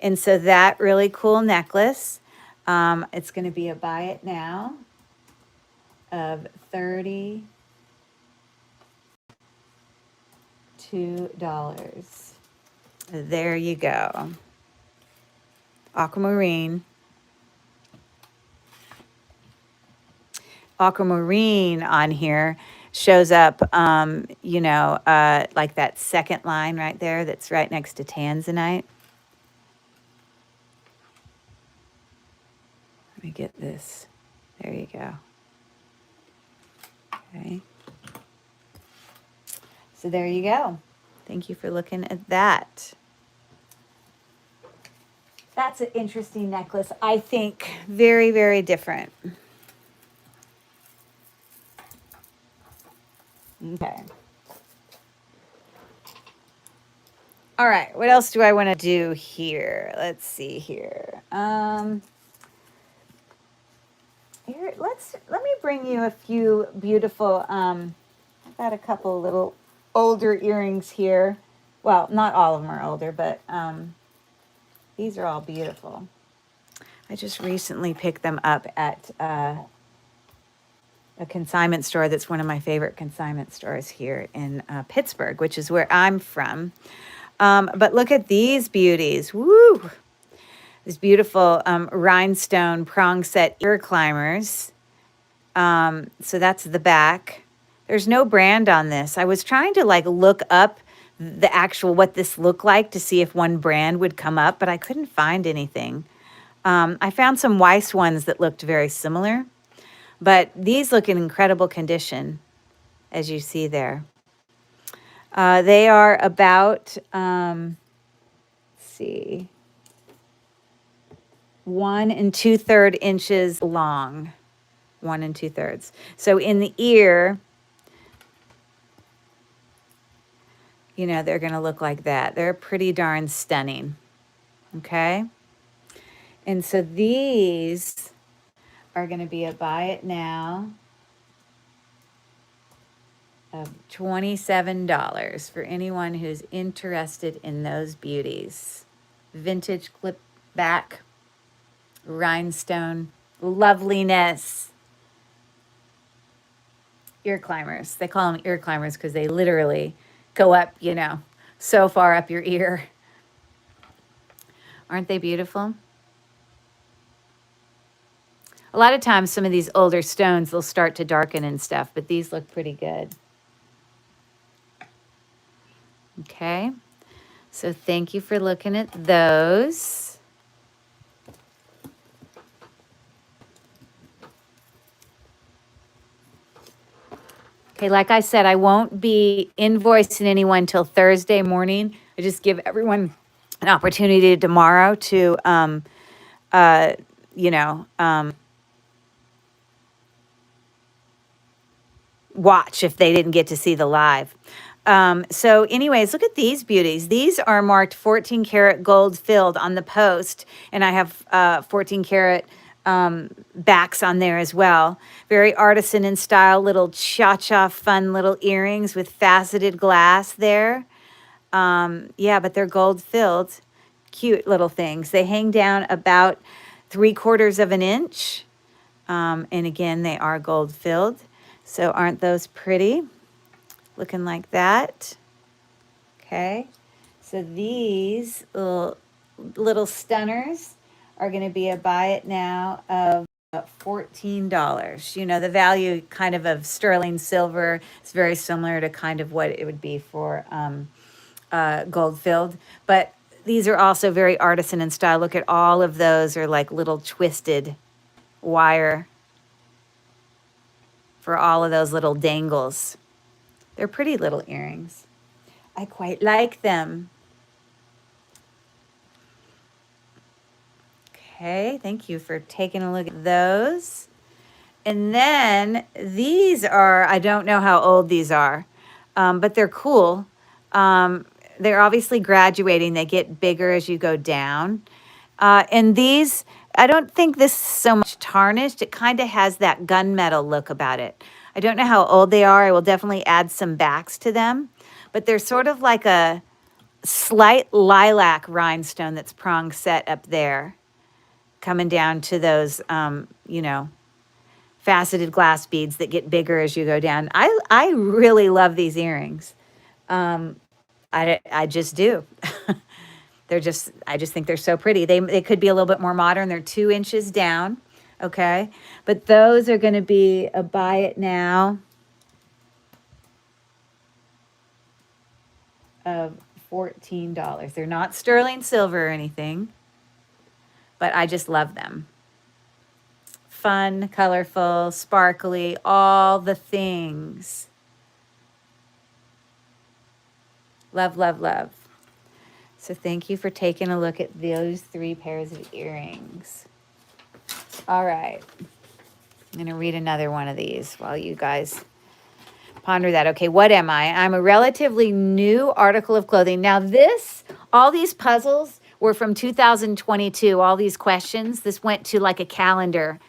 And so that really cool necklace, it's going to be a buy it now of $32. There you go. Aquamarine. Aquamarine on here shows up, you know, like that second line right there that's right next to tanzanite. Let me get this. There you go. Okay. So there you go. Thank you for looking at that. That's an interesting necklace. I think very, very different. Okay. All right. What else do I want to do here? Let's see here. Here, let me bring you a few beautiful. I've got a couple little older earrings here. Well, not all of them are older, but these are all beautiful. I just recently picked them up at a consignment store that's one of my favorite consignment stores here in Pittsburgh, which is where I'm from. But look at these beauties. Woo! These beautiful rhinestone prong set ear climbers. So that's the back. There's no brand on this. I was trying to like look up the actual what this looked like to see if one brand would come up, but I couldn't find anything. I found some Weiss ones that looked very similar, but these look in incredible condition, as you see there. They are about, let's see, 1 2/3 inches long. 1 2/3. So in the ear, you know, they're going to look like that. They're pretty darn stunning. Okay. And so these are going to be a buy it now of $27 for anyone who's interested in those beauties. Vintage clip back, rhinestone, loveliness. Ear climbers. They call them ear climbers because they literally go up, you know, so far up your ear. Aren't they beautiful? A lot of times some of these older stones, they'll start to darken and stuff, but these look pretty good. Okay, so thank you for looking at those. Okay, like I said, I won't be invoicing anyone till Thursday morning. I just give everyone an opportunity tomorrow to, you know, watch if they didn't get to see the live. So anyways, look at these beauties. These are marked 14 karat gold filled on the post, and I have 14 karat backs on there as well. Very artisan in style, little cha-cha fun little earrings with faceted glass there. Yeah, but they're gold filled. Cute little things. They hang down about 3/4 of an inch. And again, they are gold filled. So aren't those pretty? Looking like that. Okay. So these little stunners are going to be a buy it now of $14. You know, the value kind of sterling silver is very similar to kind of what it would be for gold filled. But these are also very artisan in style. Look at all of those are like little twisted wire for all of those little dangles. They're pretty little earrings. I quite like them. Okay, thank you for taking a look at those. And then these are, I don't know how old these are, but they're cool. They're obviously graduating. They get bigger as you go down. And these, I don't think this is so much tarnished. It kind of has that gunmetal look about it. I don't know how old they are. I will definitely add some backs to them. But they're sort of like a slight lilac rhinestone that's prong set up there, coming down to those, you know, faceted glass beads that get bigger as you go down. I really love these earrings. I just do. I just think they're so pretty. They could be a little bit more modern. They're 2 inches down, okay? But those are going to be a buy it now of $14. They're not sterling silver or anything, but I just love them. Fun, colorful, sparkly, all the things. Love, love, love. So thank you for taking a look at those 3 pairs of earrings. All right. I'm going to read another one of these while you guys ponder that. Okay, what am I? I'm a relatively new article of clothing. Now all these puzzles were from 2022, all these questions. This went to like a calendar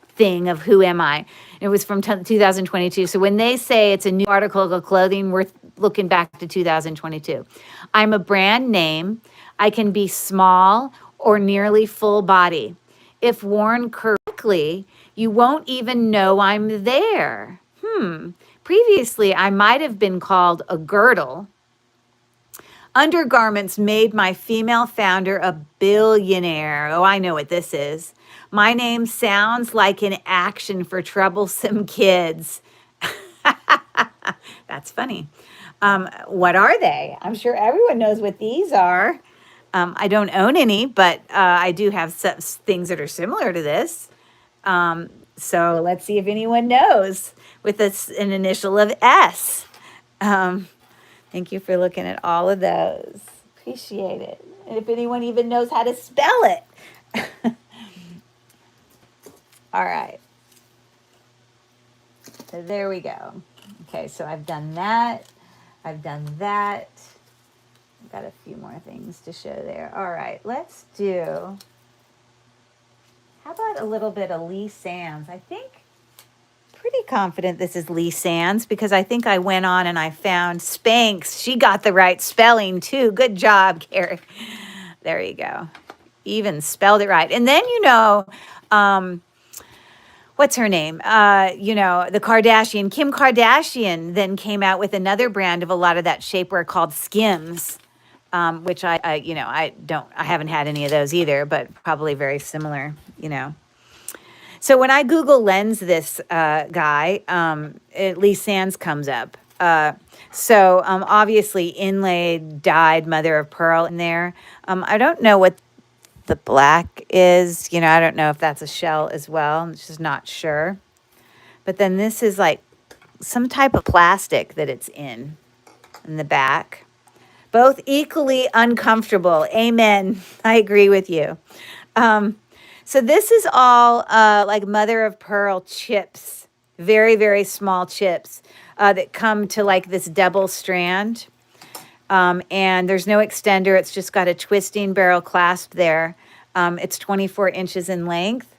thing of who am I? It was from 2022. So when they say it's a new article of clothing, we're looking back to 2022. I'm a brand name. I can be small or nearly full body. If worn correctly, you won't even know I'm there. Previously, I might have been called a girdle. Undergarments made my female founder a billionaire. Oh, I know what this is. My name sounds like an action for troublesome kids. That's funny. What are they? I'm sure everyone knows what these are. I don't own any, but I do have some things that are similar to this. So let's see if anyone knows with an initial of S. Thank you for looking at all of those. Appreciate it. And if anyone even knows how to spell it. All right. So there we go. Okay, so I've done that. I've done that. I've got a few more things to show there. All right, let's do, how about a little bit of Lee Sands? I think, pretty confident this is Lee Sands because I think I went on and I found Spanx. She got the right spelling too. Good job, Carrie. There you go. Even spelled it right. And then, you know, what's her name? You know, the Kardashian, Kim Kardashian then came out with another brand of a lot of that shapewear called Skims, which I haven't had any of those either, but probably very similar, you know. So when I Google lens this guy, Lee Sands comes up. So obviously inlaid, dyed mother of pearl in there. I don't know what the black is. You know, I don't know if that's a shell as well. I'm just not sure. But then this is like some type of plastic that it's in the back. Both equally uncomfortable. Amen. I agree with you. So this is all like mother of pearl chips, very, very small chips that come to like this double strand. And there's no extender. It's just got a twisting barrel clasp there. It's 24 inches in length.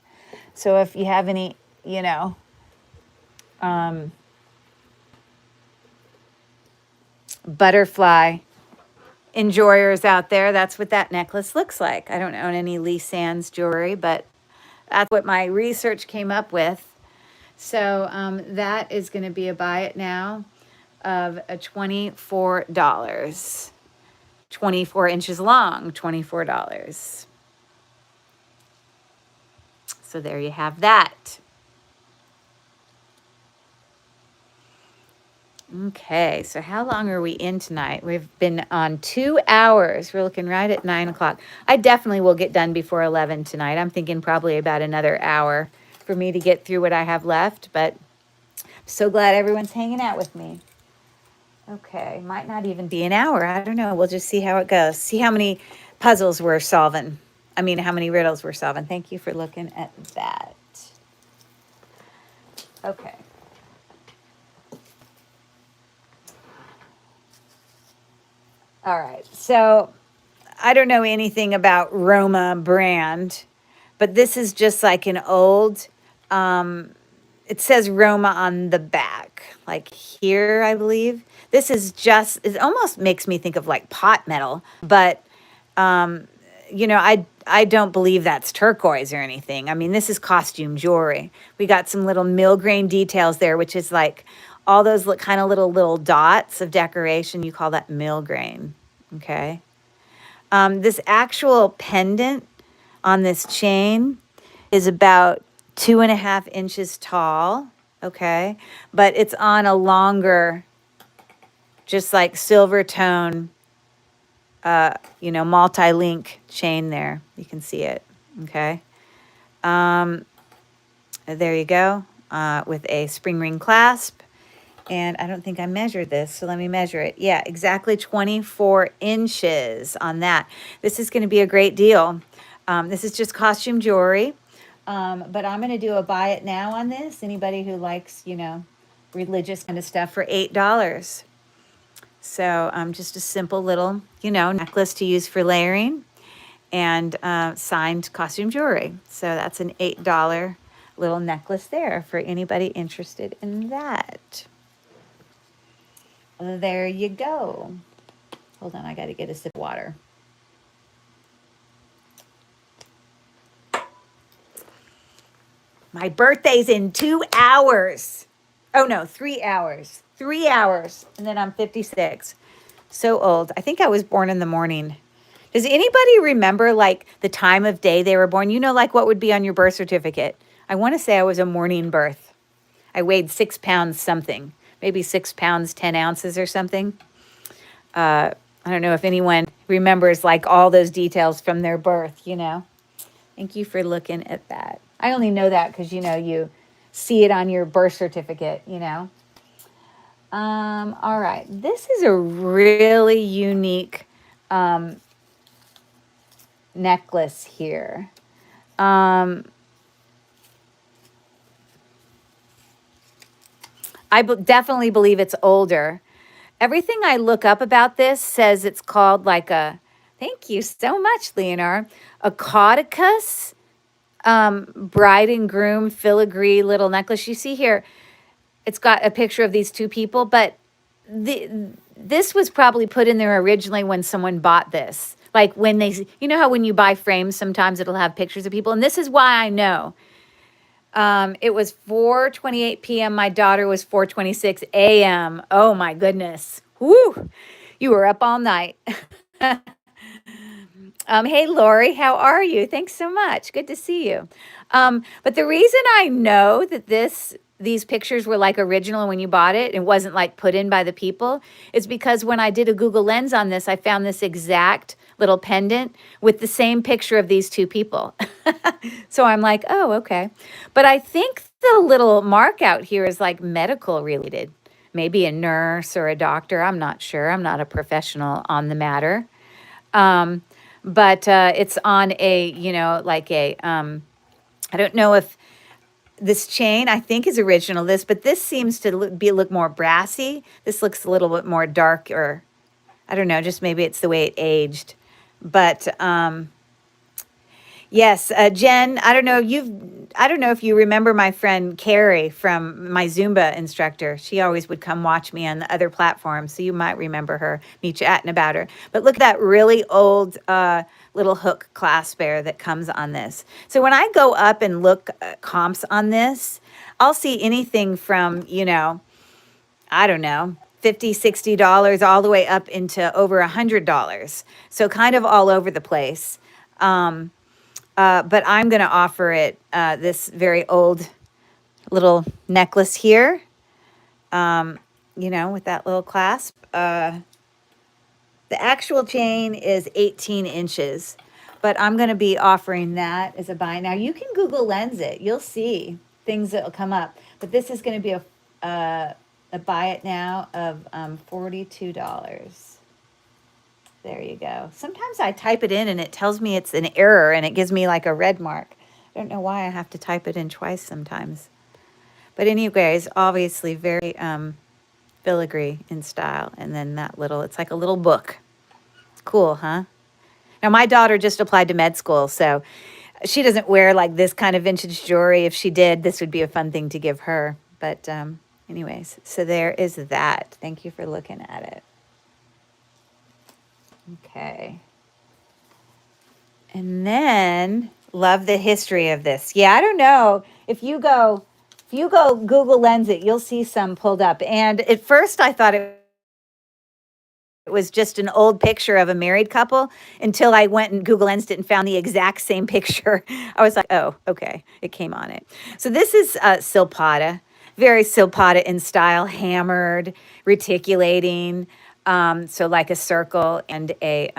So if you have any, you know, butterfly enjoyers out there, that's what that necklace looks like. I don't own any Lee Sands jewelry, but that's what my research came up with. So that is going to be a buy it now of $24. 24 inches long, $24. So there you have that. Okay, so how long are we in tonight? We've been on 2 hours. We're looking right at 9 o'clock. I definitely will get done before 11 tonight. I'm thinking probably about another hour for me to get through what I have left, but I'm so glad everyone's hanging out with me. Okay, might not even be an hour. I don't know. We'll just see how it goes. See how many puzzles we're solving. I mean, how many riddles we're solving. Thank you for looking at that. Okay. All right, so I don't know anything about Roma brand, but this is just like an old, it says Roma on the back, like here, I believe. This is just, it almost makes me think of like pot metal, but, you know, I don't believe that's turquoise or anything. I mean, this is costume jewelry. We got some little mill grain details there, which is like all those kind of little dots of decoration. You call that mill grain, okay? This actual pendant on this chain is about 2.5 inches tall, okay? But it's on a longer, just like silver tone, you know, multi-link chain there. You can see it, okay? There you go, with a spring ring clasp. And I don't think I measured this, so let me measure it. Yeah, exactly 24 inches on that. This is going to be a great deal. This is just costume jewelry, but I'm going to do a buy it now on this. Anybody who likes, you know, religious kind of stuff for $8. So just a simple little, you know, necklace to use for layering and signed costume jewelry. So that's an $8 little necklace there for anybody interested in that. There you go. Hold on, I got to get a sip of water. My birthday's in 2 hours. Oh no, 3 hours. 3 hours. And then I'm 56. So old. I think I was born in the morning. Does anybody remember like the time of day they were born? You know, like what would be on your birth certificate? I want to say I was a morning birth. I weighed 6 pounds something, maybe 6 pounds, 10 ounces or something. I don't know if anyone remembers like all those details from their birth, you know. Thank you for looking at that. I only know that because, you know, you see it on your birth certificate, you know. All right. This is a really unique necklace here. I definitely believe it's older. Everything I look up about this says it's called like a, thank you so much, Leonard, a caudicus bride and groom filigree little necklace. You see here, it's got a picture of these two people, but this was probably put in there originally when someone bought this. Like when they, you know how when you buy frames, sometimes it'll have pictures of people. And this is why I know. It was 4:28 p.m. My daughter was 4:26 a.m. Oh my goodness. Woo! You were up all night. Hey, Lori, how are you? Thanks so much. Good to see you. But the reason I know that these pictures were like original when you bought it, it wasn't like put in by the people, is because when I did a Google Lens on this, I found this exact little pendant with the same picture of these two people. So I'm like, oh, okay. But I think the little mark out here is like medical related. Maybe a nurse or a doctor. I'm not sure. I'm not a professional on the matter. But it's on a, you know, like a, I don't know if this chain, I think is original this, but this seems to look more brassy. This looks a little bit more dark, or I don't know, just maybe it's the way it aged. But yes, Jen, I don't know if you remember my friend Carrie from my Zumba instructor. She always would come watch me on the other platforms, so you might remember her, me chatting about her. But look at that really old little hook clasp there that comes on this. So when I go up and look at comps on this, I'll see anything from, you know, I don't know, $50, $60 all the way up into over $100. So kind of all over the place. But I'm going to offer it this very old little necklace here. you know, with that little clasp. The actual chain is 18 inches, but I'm going to be offering that as a buy. Now you can Google Lens it. You'll see things that will come up, but this is going to be a buy it now of $42. There you go. Sometimes I type it in and it tells me it's an error and it gives me like a red mark. I don't know why I have to type it in twice sometimes. But anyways, obviously very filigree in style. And then that little, it's like a little book. It's cool, huh? Now my daughter just applied to med school, so she doesn't wear like this kind of vintage jewelry. If she did, this would be a fun thing to give her. But anyways, so there is that. Thank you for looking at it. Okay. And then love the history of this. Yeah, I don't know. If you go Google Lens it, you'll see some pulled up. And at first I thought it was just an old picture of a married couple until I went and Google Lensed it and found the exact same picture. I was like, oh, okay, it came on it. So this is silpata, very silpata in style, hammered, reticulating. So like a circle and a,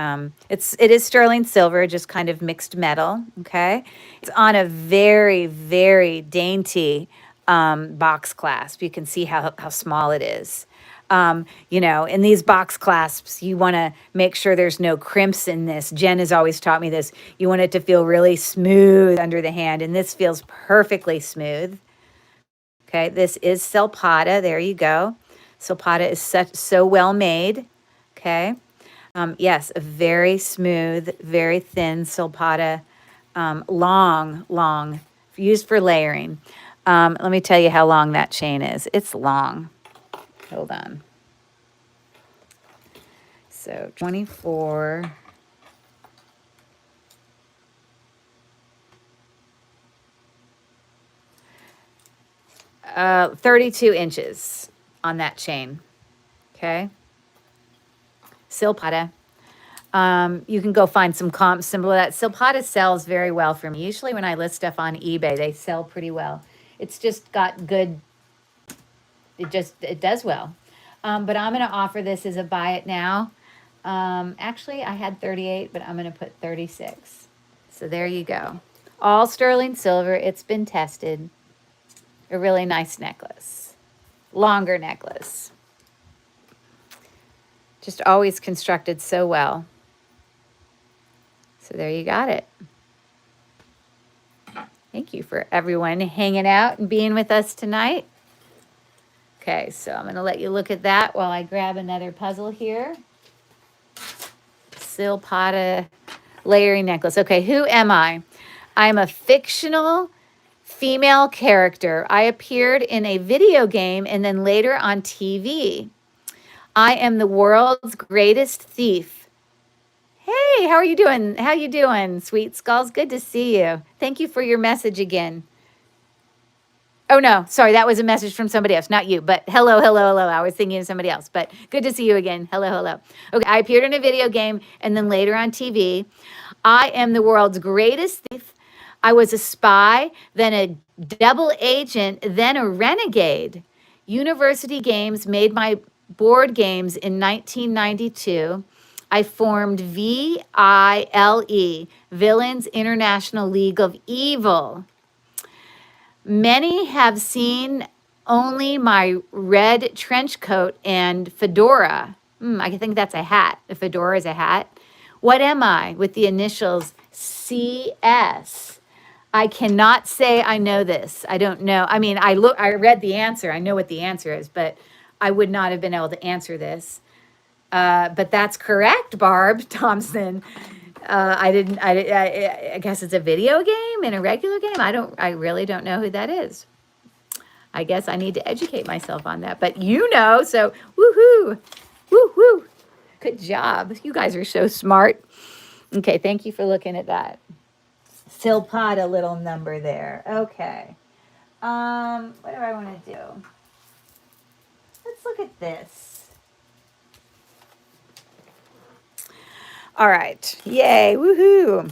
it is sterling silver, just kind of mixed metal, okay? It's on a very, very dainty box clasp. You can see how small it is. You know, in these box clasps, you want to make sure there's no crimps in this. Jen has always taught me this. You want it to feel really smooth under the hand, and this feels perfectly smooth. Okay, this is silpata. There you go. Silpata is so well made. Okay. Yes, a very smooth, very thin silpata, long, used for layering. Let me tell you how long that chain is. It's long. Hold on. So 24. Uh, 32 inches on that chain. Okay. Silpata. You can go find some comps similar to that. Silpata sells very well for me. Usually when I list stuff on eBay, they sell pretty well. It's just got good, it does well. But I'm going to offer this as a buy it now. Actually, I had 38, but I'm going to put 36. So there you go. All sterling silver. It's been tested. A really nice necklace. Longer necklace. Just always constructed so well. So there you got it. Thank you for everyone hanging out and being with us tonight. Okay, so I'm going to let you look at that while I grab another puzzle here. Silpata layering necklace. Okay, who am I? I'm a fictional female character. I appeared in a video game and then later on TV. I am the world's greatest thief. Hey, how are you doing? How you doing, Sweet Skulls? Good to see you. Thank you for your message again. Oh, no, sorry, that was a message from somebody else, not you, but hello. I was thinking of somebody else, but good to see you again. Hello. Okay, I appeared in a video game and then later on TV. I am the world's greatest thief. I was a spy, then a double agent, then a renegade. University Games made my board games in 1992. I formed VILE, Villains International League of Evil. Many have seen only my red trench coat and fedora. I think that's a hat. A fedora is a hat. What am I with the initials CS? I cannot say I know this. I don't know. I mean, I read the answer. I know what the answer is, but I would not have been able to answer this. But that's correct, Barb Thompson. I guess it's a video game and a regular game. I really don't know who that is. I guess I need to educate myself on that, but you know, so woohoo, woo. Good job. You guys are so smart. Okay. Thank you for looking at that. Silpata little number there. Okay. What do I want to do? Let's look at this. All right. Yay. Woohoo.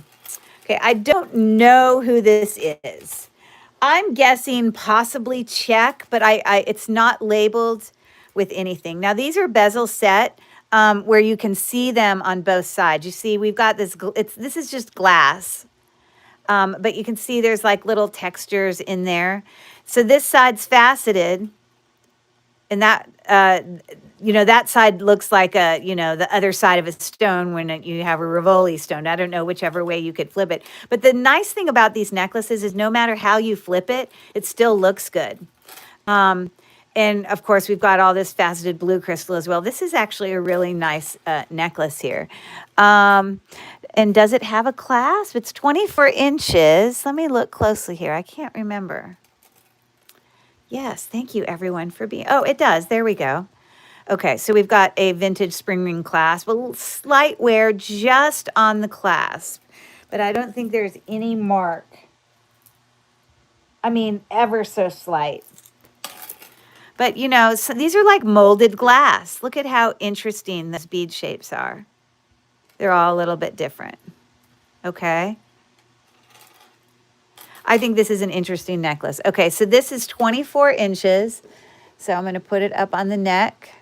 Okay. I don't know who this is. I'm guessing possibly Czech, but it's not labeled with anything. Now, these are bezel set where you can see them on both sides. You see, we've got this, this is just glass. But you can see there's like little textures in there. So this side's faceted, and that, you know, that side looks like a, you know, the other side of a stone when you have a Rivoli stone. I don't know whichever way you could flip it. But the nice thing about these necklaces is no matter how you flip it, it still looks good. And of course, we've got all this faceted blue crystal as well. This is actually a really nice necklace here. And does it have a clasp? It's 24 inches. Let me look closely here. I can't remember. Yes, thank you everyone for being, oh, it does. There we go. Okay, so we've got a vintage spring ring clasp, a slight wear just on the clasp, but I don't think there's any mark. I mean, ever so slight. But, you know, so these are like molded glass. Look at how interesting those bead shapes are. They're all a little bit different. Okay. I think this is an interesting necklace. Okay, so this is 24 inches. So I'm going to put it up on the neck.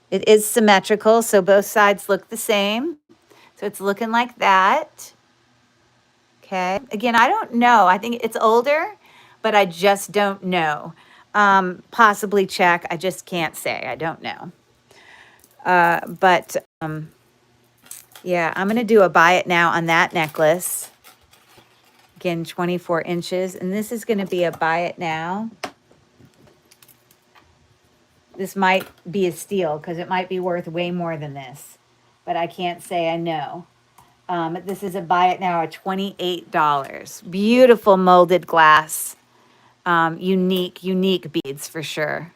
It is symmetrical, so both sides look the same. So it's looking like that. Okay. Again, I don't know. I think it's older, but I just don't know. Possibly check. I just can't say. I don't know. Yeah, I'm going to do a buy it now on that necklace. Again, 24 inches. And this is going to be a buy it now. This might be a steal because it might be worth way more than this. But I can't say I know. This is a buy it now at $28. Beautiful molded glass. Unique beads for sure.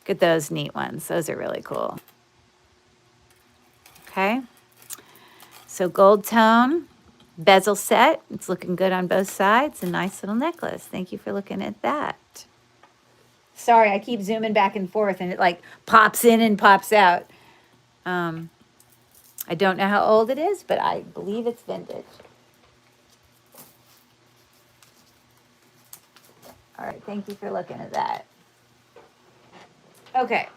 Look at those neat ones. Those are really cool. Okay. So gold tone, bezel set. It's looking good on both sides. A nice little necklace. Thank you for looking at that. Sorry, I keep zooming back and forth and it like pops in and pops out. I don't know how old it is, but I believe it's vintage. All right, thank you for looking at that. Okay.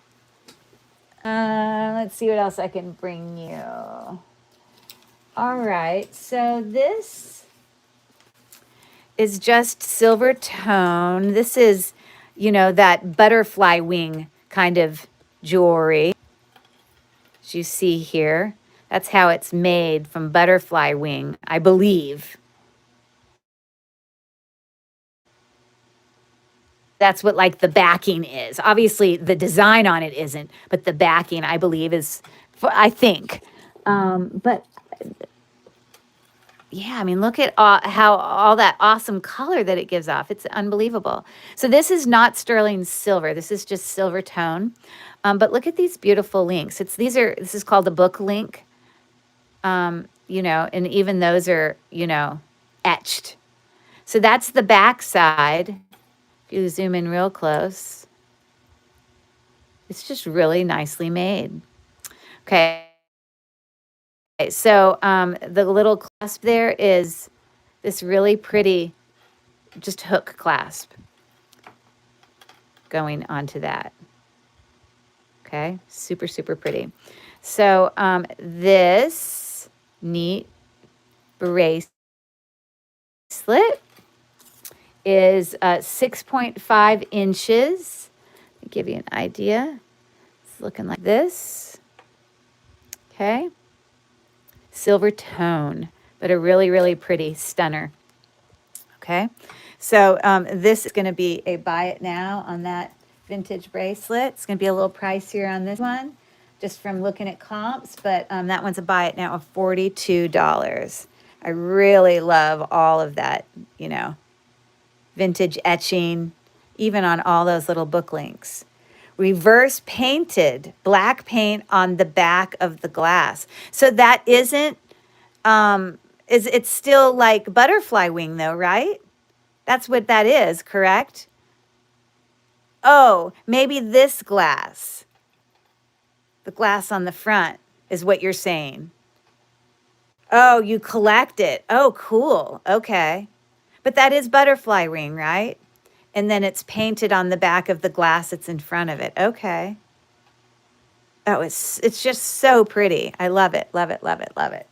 Let's see what else I can bring you. All right, so this is just silver tone. This is, you know, that butterfly wing kind of jewelry. As you see here, that's how it's made, from butterfly wing, I believe. That's what like the backing is. Obviously the design on it isn't, but the backing I believe is, I think. But yeah, I mean, look at how all that awesome color that it gives off. It's unbelievable. So this is not sterling silver. This is just silver tone. But look at these beautiful links. This is called a book link. You know, and even those are, you know, etched. So that's the back side. If you zoom in real close, it's just really nicely made. Okay. So the little clasp there is this really pretty, just hook clasp going onto that. Okay, super, super pretty. So this neat bracelet is 6.5 inches. Let me give you an idea. It's looking like this. Okay. Silver tone, but a really, really pretty stunner. Okay. So this is going to be a buy it now on that vintage bracelet. It's going to be a little pricier on this one, just from looking at comps, but that one's a buy it now of $42. I really love all of that, you know, vintage etching, even on all those little book links. Reverse painted black paint on the back of the glass. So that isn't, it's still like butterfly wing though, right? That's what that is, correct? Oh, maybe this glass, the glass on the front is what you're saying. Oh, you collect it. Oh, cool. Okay. But that is butterfly ring, right? And then it's painted on the back of the glass that's in front of it. Okay. It's just so pretty. I love it, love it, love it, love it.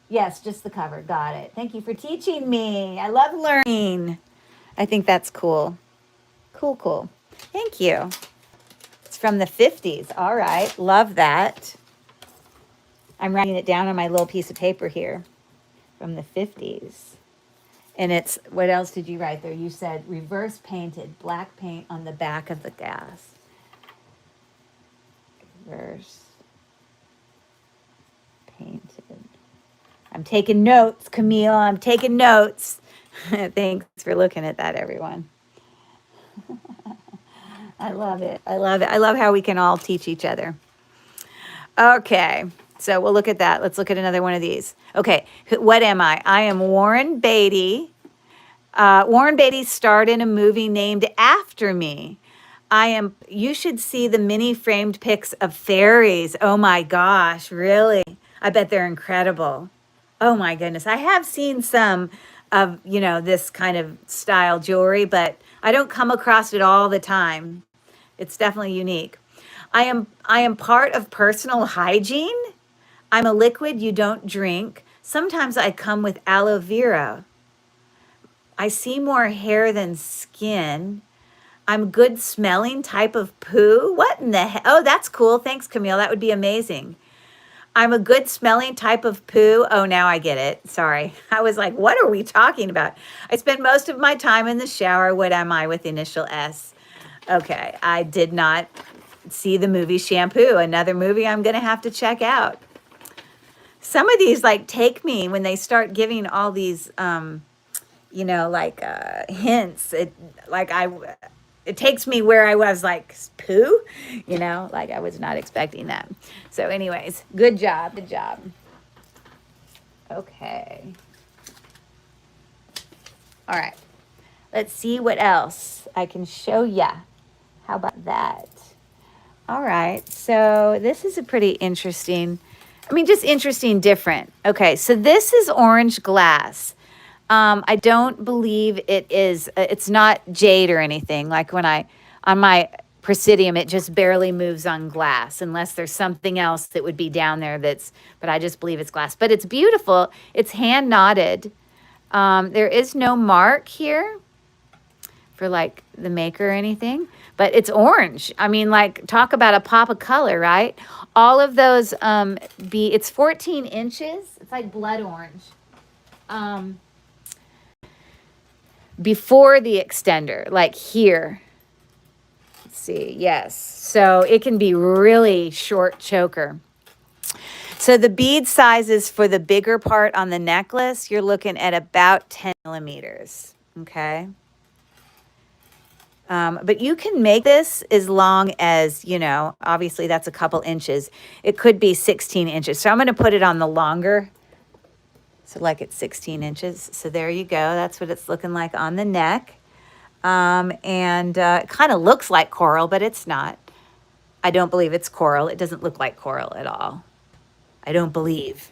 Yes, just the cover. Got it. Thank you for teaching me. I love learning. I think that's cool. Cool, cool. Thank you. It's from the 50s. All right. Love that. I'm writing it down on my little piece of paper here. From the 50s. And it's, what else did you write there? You said reverse painted, black paint on the back of the gas. Reverse painted. I'm taking notes, Camille. I'm taking notes. Thanks for looking at that, everyone. I love it. I love it. I love how we can all teach each other. Okay. So we'll look at that. Let's look at another one of these. Okay. What am I? I am Warren Beatty. Warren Beatty starred in a movie named after me. You should see the mini framed pics of fairies. Oh my gosh, really? I bet they're incredible. Oh my goodness. I have seen some of, this kind of style jewelry, but I don't come across it all the time. It's definitely unique. I am part of personal hygiene. I'm a liquid you don't drink. Sometimes I come with aloe vera. I see more hair than skin. I'm good smelling type of poo. What in the hell? Oh, that's cool. Thanks, Camille. That would be amazing. I'm a good smelling type of poo. Oh, now I get it. Sorry. I was like, what are we talking about? I spend most of my time in the shower. What am I with initial S? Okay. I did not see the movie Shampoo. Another movie I'm going to have to check out. Some of these take me when they start giving all these, hints. It takes me where I was like, poo, I was not expecting that. So anyways, good job. Good job. Okay. All right. Let's see what else I can show ya. How about that? All right. So this is a pretty interesting, just interesting, different. Okay. So this is orange glass. I don't believe it is, it's not jade or anything. Like on my Presidium, it just barely moves on glass unless there's something else that would be down there but I just believe it's glass. But it's beautiful. It's hand knotted. There is no mark here for the maker or anything, but it's orange. Talk about a pop of color, right? All of those, it's 14 inches. It's like blood orange. Before the extender, here. Let's see. Yes. So it can be really short choker. So the bead sizes for the bigger part on the necklace, you're looking at about 10 millimeters. Okay. But you can make this as long as, obviously that's a couple inches. It could be 16 inches. So I'm going to put it on the longer. So it's 16 inches. So there you go. That's what it's looking like on the neck. It kind of looks like coral, but it's not. I don't believe it's coral. It doesn't look like coral at all. I don't believe.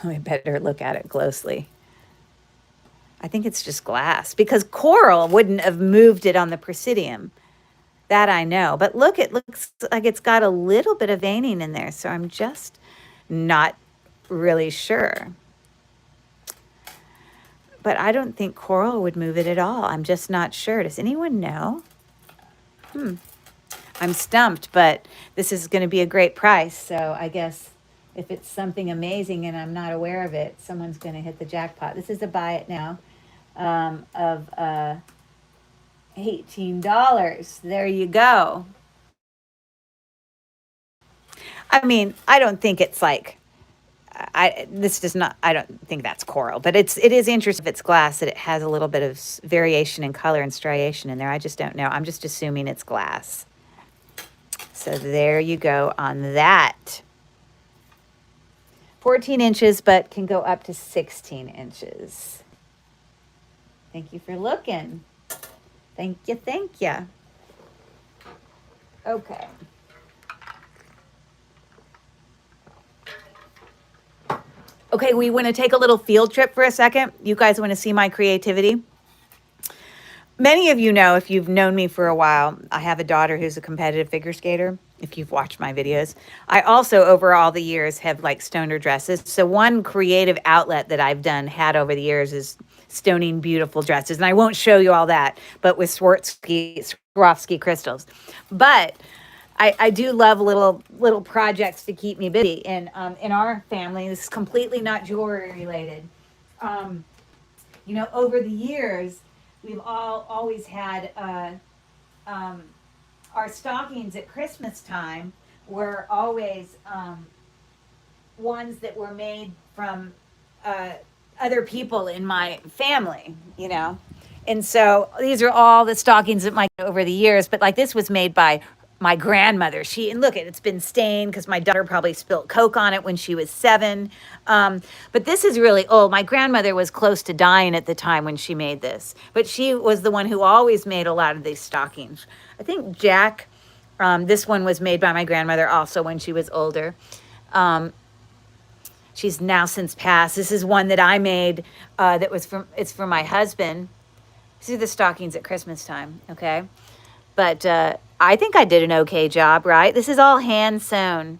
We better look at it closely. I think it's just glass because coral wouldn't have moved it on the Presidium. That I know. But look, it looks like it's got a little bit of veining in there. So I'm just not really sure. But I don't think coral would move it at all. I'm just not sure. Does anyone know? I'm stumped, but this is going to be a great price. So I guess if it's something amazing and I'm not aware of it, someone's going to hit the jackpot. This is a buy it now of $18. There you go. I don't think it's I don't think that's coral, but it is interesting if it's glass that it has a little bit of variation in color and striation in there. I just don't know. I'm just assuming it's glass. So there you go on that. 14 inches, but can go up to 16 inches. Thank you for looking. Thank you. Thank you. Okay. Okay, we want to take a little field trip for a second. You guys want to see my creativity? Many of you know, if you've known me for a while, I have a daughter who's a competitive figure skater, if you've watched my videos. I also, over all the years, have like stoner dresses. So one creative outlet that I've had over the years is stoning beautiful dresses. And I won't show you all that, but with Swarovski crystals. But I do love little projects to keep me busy. And in our family, this is completely not jewelry related. Um, over the years, we've always had our stockings at Christmas time were always ones that were made from other people in my family. And so these are all the stockings that over the years, but like this was made by my grandmother. And look, it's been stained because my daughter probably spilled Coke on it when she was 7. But this is really old. My grandmother was close to dying at the time when she made this, but she was the one who always made a lot of these stockings. I think Jack, this one was made by my grandmother also when she was older. She's now since passed. This is one that I made it's for my husband. These are the stockings at Christmas time, okay? But I think I did an okay job, right? This is all hand sewn.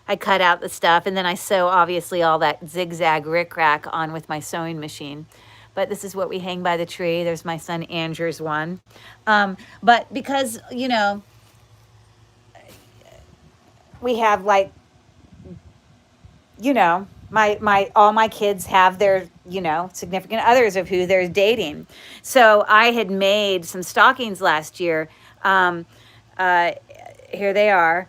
I cut out the stuff, and then I sew, obviously, all that zigzag rickrack on with my sewing machine. But this is what we hang by the tree. There's my son Andrew's one. But because, we have like, all my kids have their, significant others of who they're dating. So I had made some stockings last year. Here they are,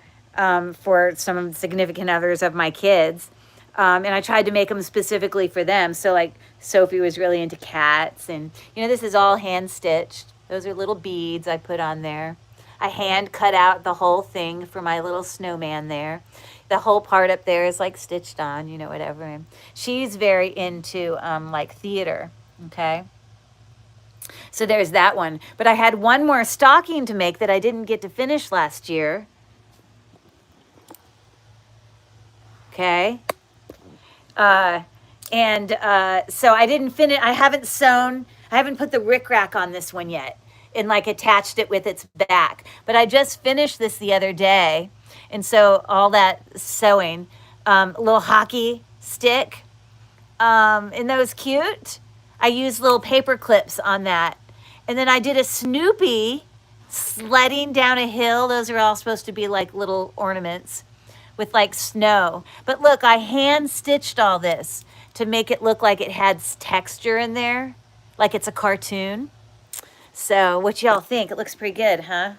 for some significant others of my kids. And I tried to make them specifically for them. So like Sophie was really into cats, and this is all hand stitched. Those are little beads I put on there. I hand cut out the whole thing for my little snowman there. The whole part up there is like stitched on, whatever. And she's very into like theater, okay? So there's that one. But I had one more stocking to make that I didn't get to finish last year. Okay. So I didn't finish. I haven't put the rickrack on this one yet and like attached it with its back. But I just finished this the other day. And so all that sewing, little hockey stick. Isn't those cute? I used little paper clips on that. And then I did a Snoopy sledding down a hill. Those are all supposed to be like little ornaments with like snow. But look, I hand stitched all this to make it look like it had texture in there, like it's a cartoon. So what y'all think? It looks pretty good, huh?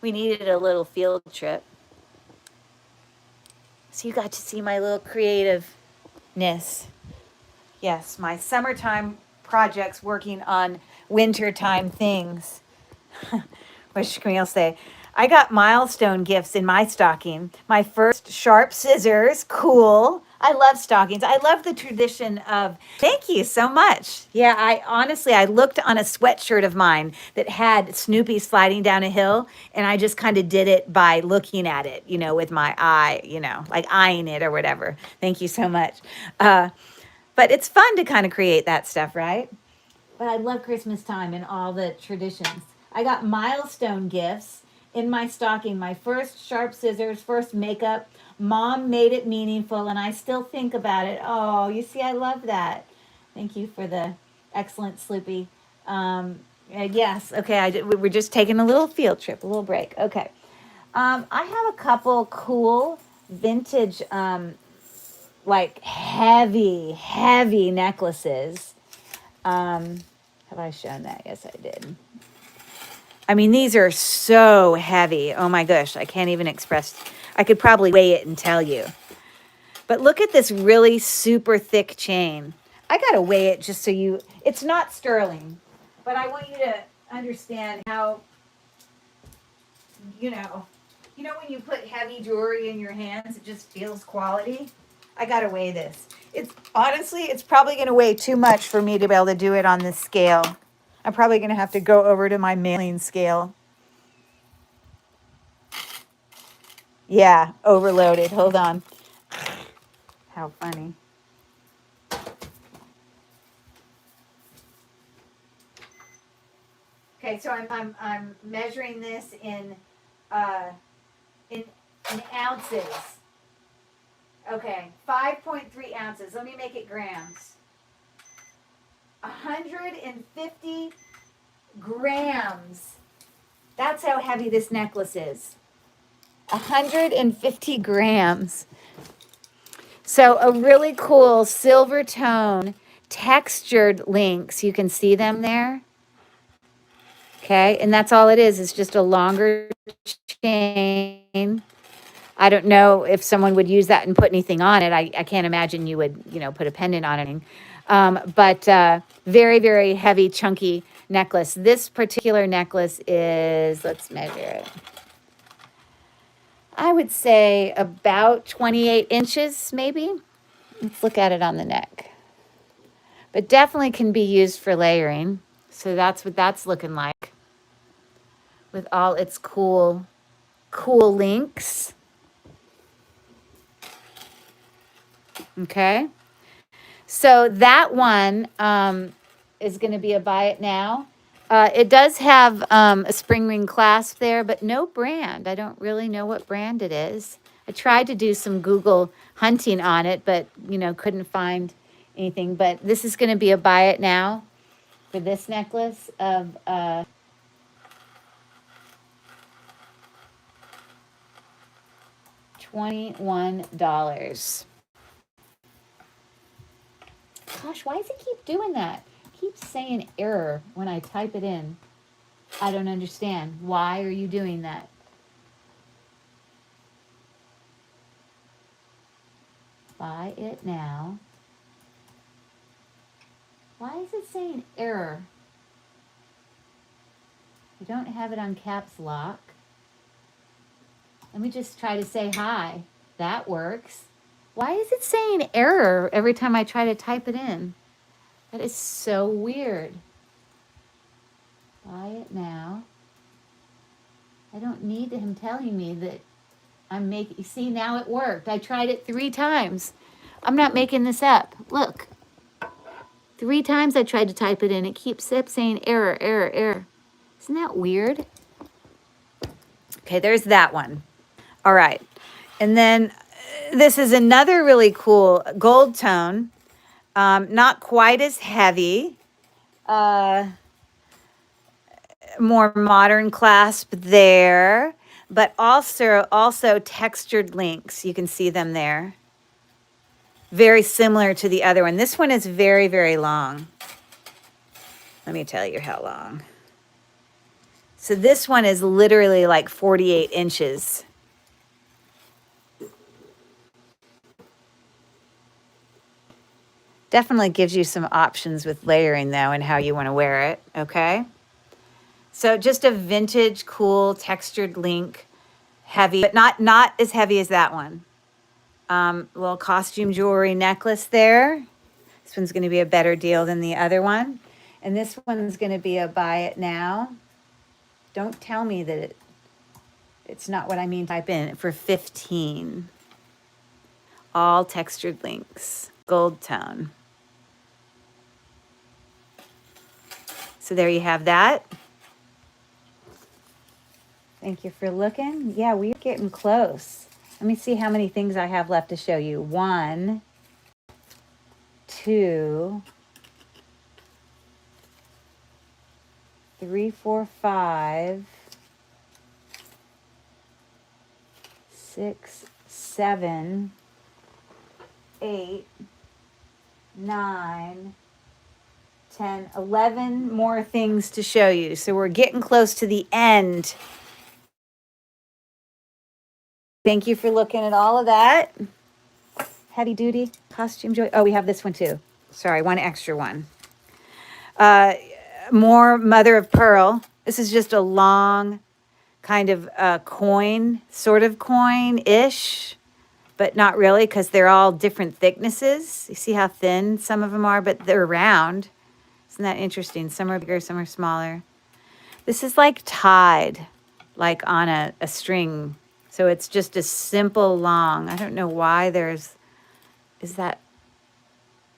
We needed a little field trip. So you got to see my little creativeness. Yes, my summertime projects working on wintertime things. What should Camille say? I got milestone gifts in my stocking. My first sharp scissors. Cool. I love stockings. I love the tradition of, thank you so much. Yeah, I looked on a sweatshirt of mine that had Snoopy sliding down a hill, and I just kind of did it by looking at it, with my eye, like eyeing it or whatever. Thank you so much. But it's fun to kind of create that stuff, right? But I love Christmas time and all the traditions. I got milestone gifts in my stocking. My first sharp scissors, first makeup. Mom made it meaningful, and I still think about it. Oh, you see, I love that. Thank you for the excellent Sloopy. Yes, okay, we're just taking a little field trip, a little break. Okay. I have a couple cool vintage, like heavy necklaces. Have I shown that? Yes, I did. I mean, these are so heavy. Oh my gosh, I can't even express. I could probably weigh it and tell you. But look at this really super thick chain. I got to weigh it just so it's not sterling, but I want you to understand how, when you put heavy jewelry in your hands, it just feels quality. I got to weigh this. It's probably going to weigh too much for me to be able to do it on this scale. I'm probably going to have to go over to my mailing scale. Yeah, overloaded. Hold on. How funny. Okay, so I'm measuring this in ounces. Okay, 5.3 ounces. Let me make it grams. 150 grams. That's how heavy this necklace is. 150 grams. So a really cool silver tone textured links. You can see them there. Okay, and that's all it is. It's just a longer chain. I don't know if someone would use that and put anything on it. I can't imagine you would, put a pendant on it. But very, very heavy, chunky necklace. This particular necklace is, let's measure it. I would say about 28 inches, maybe. Let's look at it on the neck. But definitely can be used for layering. So that's what that's looking like with all its cool links. Okay. So that one is going to be a buy it now. It does have a spring ring clasp there, but no brand. I don't really know what brand it is. I tried to do some Google hunting on it, but, couldn't find anything. But this is going to be a buy it now for this necklace of $21. Gosh, why does it keep doing that? It keeps saying error when I type it in. I don't understand. Why are you doing that? Buy it now. Why is it saying error? I don't have it on caps lock. Let me just try to say hi. That works. Why is it saying error every time I try to type it in? That is so weird. Buy it now. I don't need him telling me that I'm making, see, now it worked. I tried it 3 times. I'm not making this up. Look. 3 times I tried to type it in. It keeps saying error, error, error. Isn't that weird? Okay, there's that one. All right. And then this is another really cool gold tone. Not quite as heavy. More modern clasp there, but also textured links. You can see them there. Very similar to the other one. This one is very, very long. Let me tell you how long. So this one is literally like 48 inches. Definitely gives you some options with layering though and how you want to wear it, okay? So just a vintage, cool, textured link, heavy, but not as heavy as that one. Little costume jewelry necklace there. This one's going to be a better deal than the other one. And this one's going to be a buy it now. Don't tell me that it's not what I mean. Type in for 15. All textured links, gold tone. So there you have that. Thank you for looking. Yeah, we're getting close. Let me see how many things I have left to show you. 1, 2, 3, 4, 5, 6, 7, 8, 9, 10, 11 more things to show you. So we're getting close to the end. Thank you for looking at all of that. Heavy duty costume joy. Oh, we have this one too. Sorry, one extra one. More mother of pearl. This is just a long kind of coin, sort of coin-ish, but not really because they're all different thicknesses. You see how thin some of them are, but they're round. Isn't that interesting? Some are bigger, some are smaller. This is like tied, like on a string. So it's just a simple long. I don't know why is that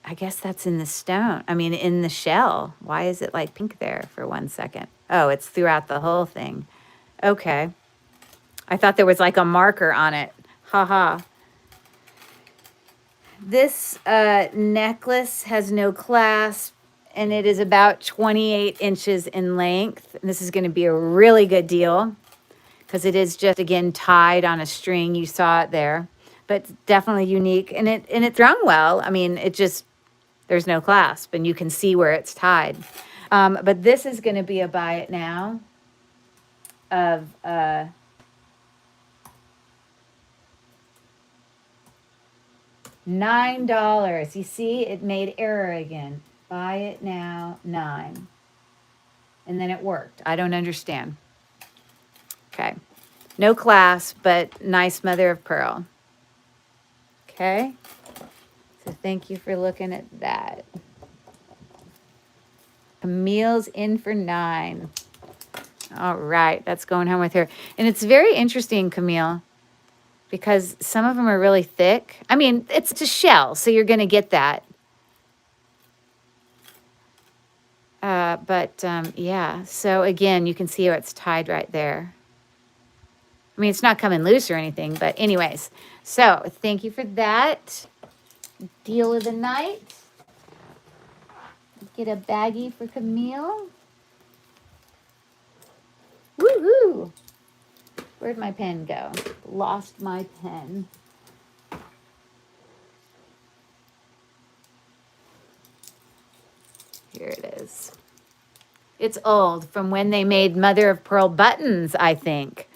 I guess that's in the stone. I mean, in the shell. Why is it like pink there for 1 second? Oh, it's throughout the whole thing. Okay. I thought there was like a marker on it. Haha. This necklace has no clasp, and it is about 28 inches in length. And this is going to be a really good deal because it is just, again, tied on a string. You saw it there, but definitely unique. And it's strung well. I mean, it just, there's no clasp, and you can see where it's tied. But this is going to be a buy it now of $9. You see, it made error again. Buy it now, 9. And then it worked. I don't understand. Okay. No clasp, but nice mother of pearl. Okay. So thank you for looking at that. Camille's in for 9. All right. That's going home with her. And it's very interesting, Camille, because some of them are really thick. I mean, it's a shell, so you're going to get that. Yeah, so again, you can see how it's tied right there. I mean, it's not coming loose or anything, but anyways. So thank you for that. Deal of the night. Get a baggie for Camille. Woohoo! Where'd my pen go? Lost my pen. Here it is. It's old, from when they made mother of pearl buttons, I think.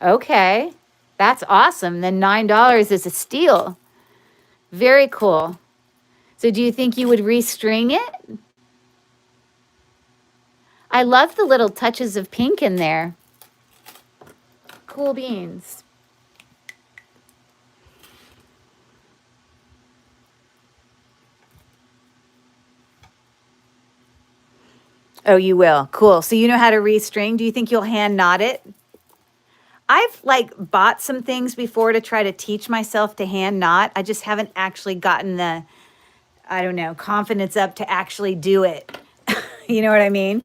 Okay, that's awesome. Then $9 is a steal. Very cool. So do you think you would restring it? I love the little touches of pink in there. Cool beans. Oh, you will. Cool. So you know how to restring. Do you think you'll hand knot it? I've like bought some things before to try to teach myself to hand knot. I just haven't actually gotten the, I don't know, confidence up to actually do it. You know what I mean?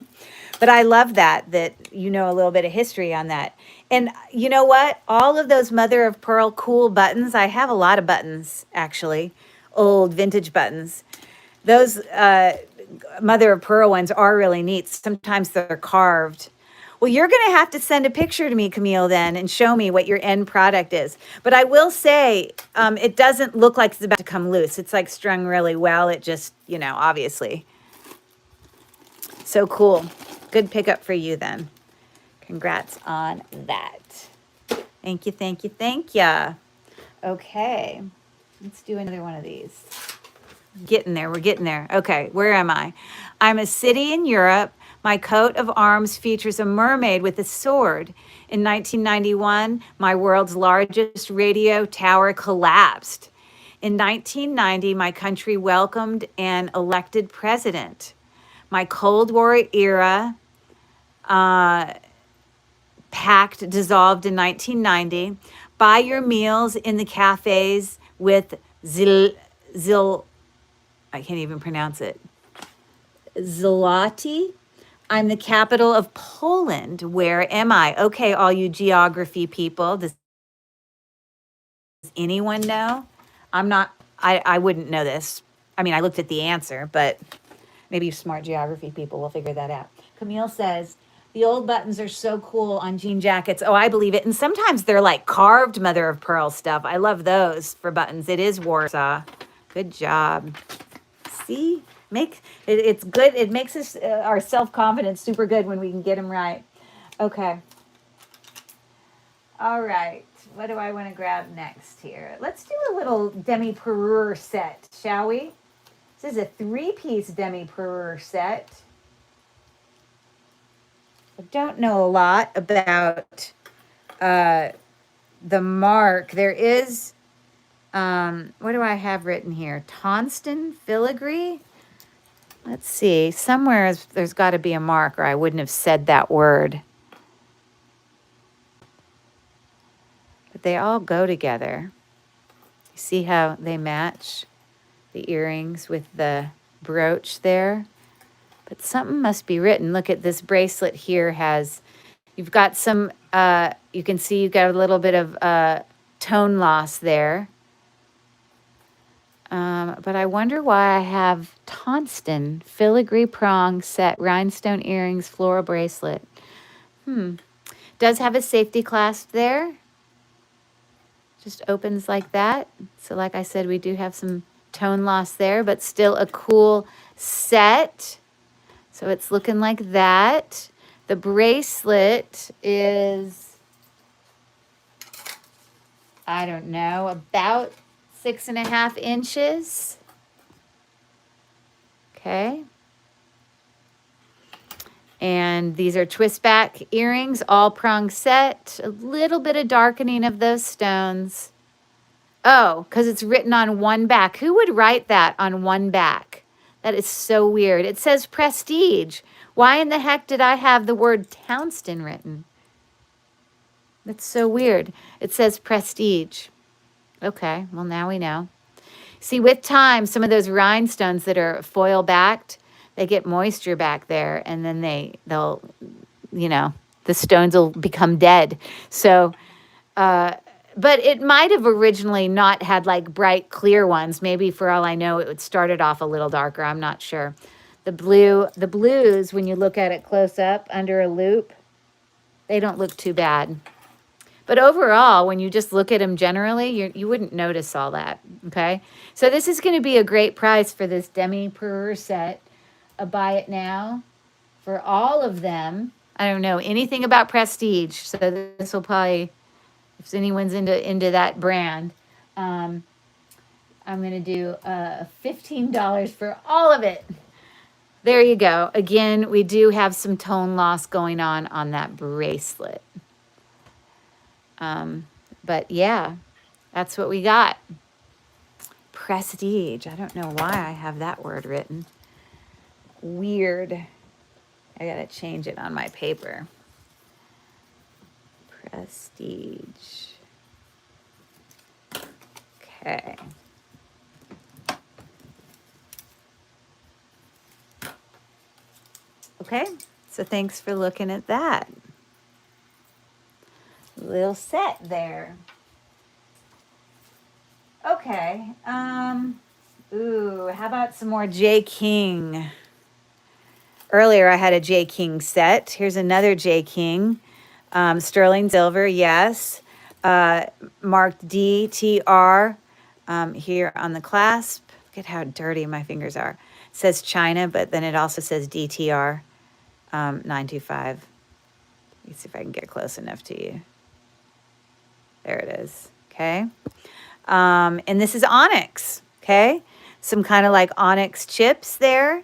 But I love that you know a little bit of history on that. And you know what? All of those mother of pearl cool buttons, I have a lot of buttons, actually, old vintage buttons. Those mother of pearl ones are really neat. Sometimes they're carved. Well, you're going to have to send a picture to me, Camille, then, and show me what your end product is. But I will say, it doesn't look like it's about to come loose. It's like strung really well. It just, you know, obviously. So cool. Good pickup for you then. Congrats on that. Thank you, thank you, thank you. Okay, let's do another one of these. Getting there, we're getting there. Okay, where am I? I'm a city in Europe. My coat of arms features a mermaid with a sword. In 1991, my world's largest radio tower collapsed. In 1990, my country welcomed an elected president. My Cold War era pact dissolved in 1990. Buy your meals in the cafes with I can't even pronounce it. Zloty. I'm the capital of Poland. Where am I? Okay, all you geography people. Does anyone know? I wouldn't know this. I mean, I looked at the answer, but maybe you smart geography people will figure that out. Camille says, the old buttons are so cool on jean jackets. Oh, I believe it. And sometimes they're like carved mother of pearl stuff. I love those for buttons. It is Warsaw. Good job. See? It's good. It makes us our self-confidence super good when we can get them right. Okay. All right. What do I want to grab next here? Let's do a little demi-parure set, shall we? This is a 3-piece demi-parure set. I don't know a lot about the mark. There is, what do I have written here? Tonston filigree? Let's see. Somewhere there's got to be a mark, or I wouldn't have said that word. But they all go together. You see how they match? the earrings with the brooch there. But something must be written. Look at this bracelet here has, you've got some, you can see you've got a little bit of tone loss there. But I wonder why I have tungsten filigree prong set rhinestone earrings floral bracelet. Does have a safety clasp there. Just opens like that. So like I said, we do have some tone loss there, but still a cool set. So it's looking like that. The bracelet is, I don't know, about 6.5 inches. Okay. And these are twist back earrings, all prong set. A little bit of darkening of those stones. Oh, because it's written on one back. Who would write that on one back? That is so weird. It says prestige. Why in the heck did I have the word Townsend written? That's so weird. It says prestige. Okay, well now we know. See, with time, some of those rhinestones that are foil backed, they get moisture back there, and then they'll, you know, the stones will become dead. So, but it might have originally not had like bright clear ones. Maybe for all I know, it started off a little darker. I'm not sure. The blues, when you look at it close up under a loop, they don't look too bad. But overall, when you just look at them generally, you wouldn't notice all that, okay? So this is going to be a great price for this demi-per set. Buy it now for all of them. I don't know anything about prestige, so this will probably, if anyone's into that brand, I'm going to do $15 for all of it. There you go. Again, we do have some tone loss going on that bracelet. But yeah, that's what we got. Prestige. I don't know why I have that word written. Weird. I gotta change it on my paper. Prestige. Okay. Okay, so thanks for looking at that. Little set there. Okay. Ooh, how about some more J. King? Earlier I had a J. King set. Here's another J. King. Sterling silver, yes. Marked DTR here on the clasp. Look at how dirty my fingers are. It says China, but then it also says DTR 925. Let me see if I can get close enough to you. There it is. Okay. And this is onyx. Okay. Some kind of like onyx chips there.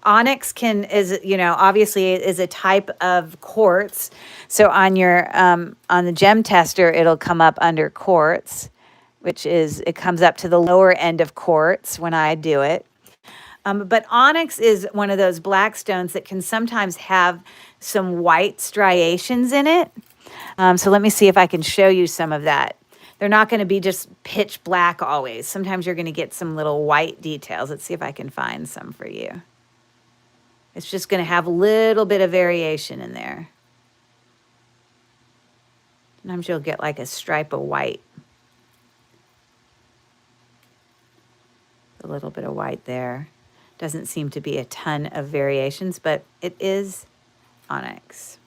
Onyx is, you know, obviously is a type of quartz. So on your, on the gem tester, it'll come up under quartz, which is, it comes up to the lower end of quartz when I do it. But onyx is one of those black stones that can sometimes have some white striations in it. So let me see if I can show you some of that. They're not going to be just pitch black always. Sometimes you're going to get some little white details. Let's see if I can find some for you. It's just going to have a little bit of variation in there. Sometimes you'll get like a stripe of white. A little bit of white there. Doesn't seem to be a ton of variations, but it is onyx.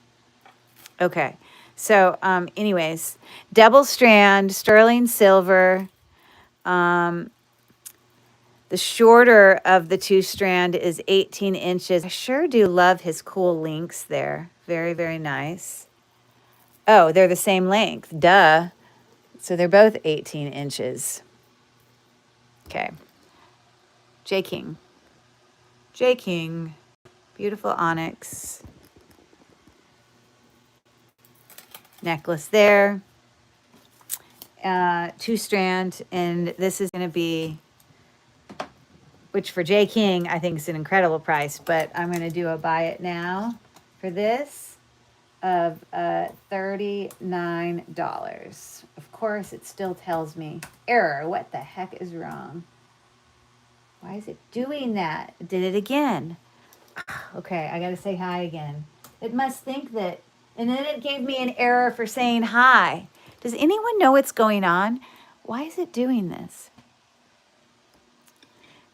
Okay, so anyways, double strand, sterling silver. The shorter of the two strand is 18 inches. I sure do love his cool links there. Very, very nice. Oh, they're the same length. Duh. So they're both 18 inches. Okay. J. King. J. King. Beautiful onyx. Necklace there. 2 strand. And this is going to be, which for J. King, I think is an incredible price, but I'm going to do a buy it now for this of $39. Of course, it still tells me error. What the heck is wrong? Why is it doing that? It did it again. Okay, I got to say hi again. It must think that, and then it gave me an error for saying hi. Does anyone know what's going on? Why is it doing this?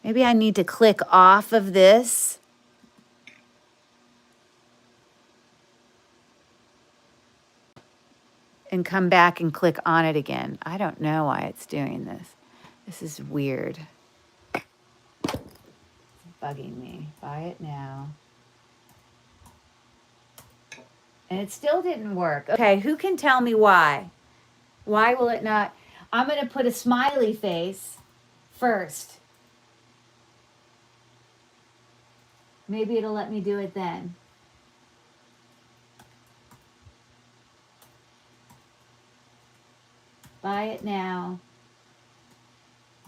Maybe I need to click off of this. And come back and click on it again. I don't know why it's doing this. This is weird. It's bugging me. Buy it now. And it still didn't work. Okay, who can tell me why? Why will it not? I'm going to put a smiley face first. Maybe it'll let me do it then. Buy it now.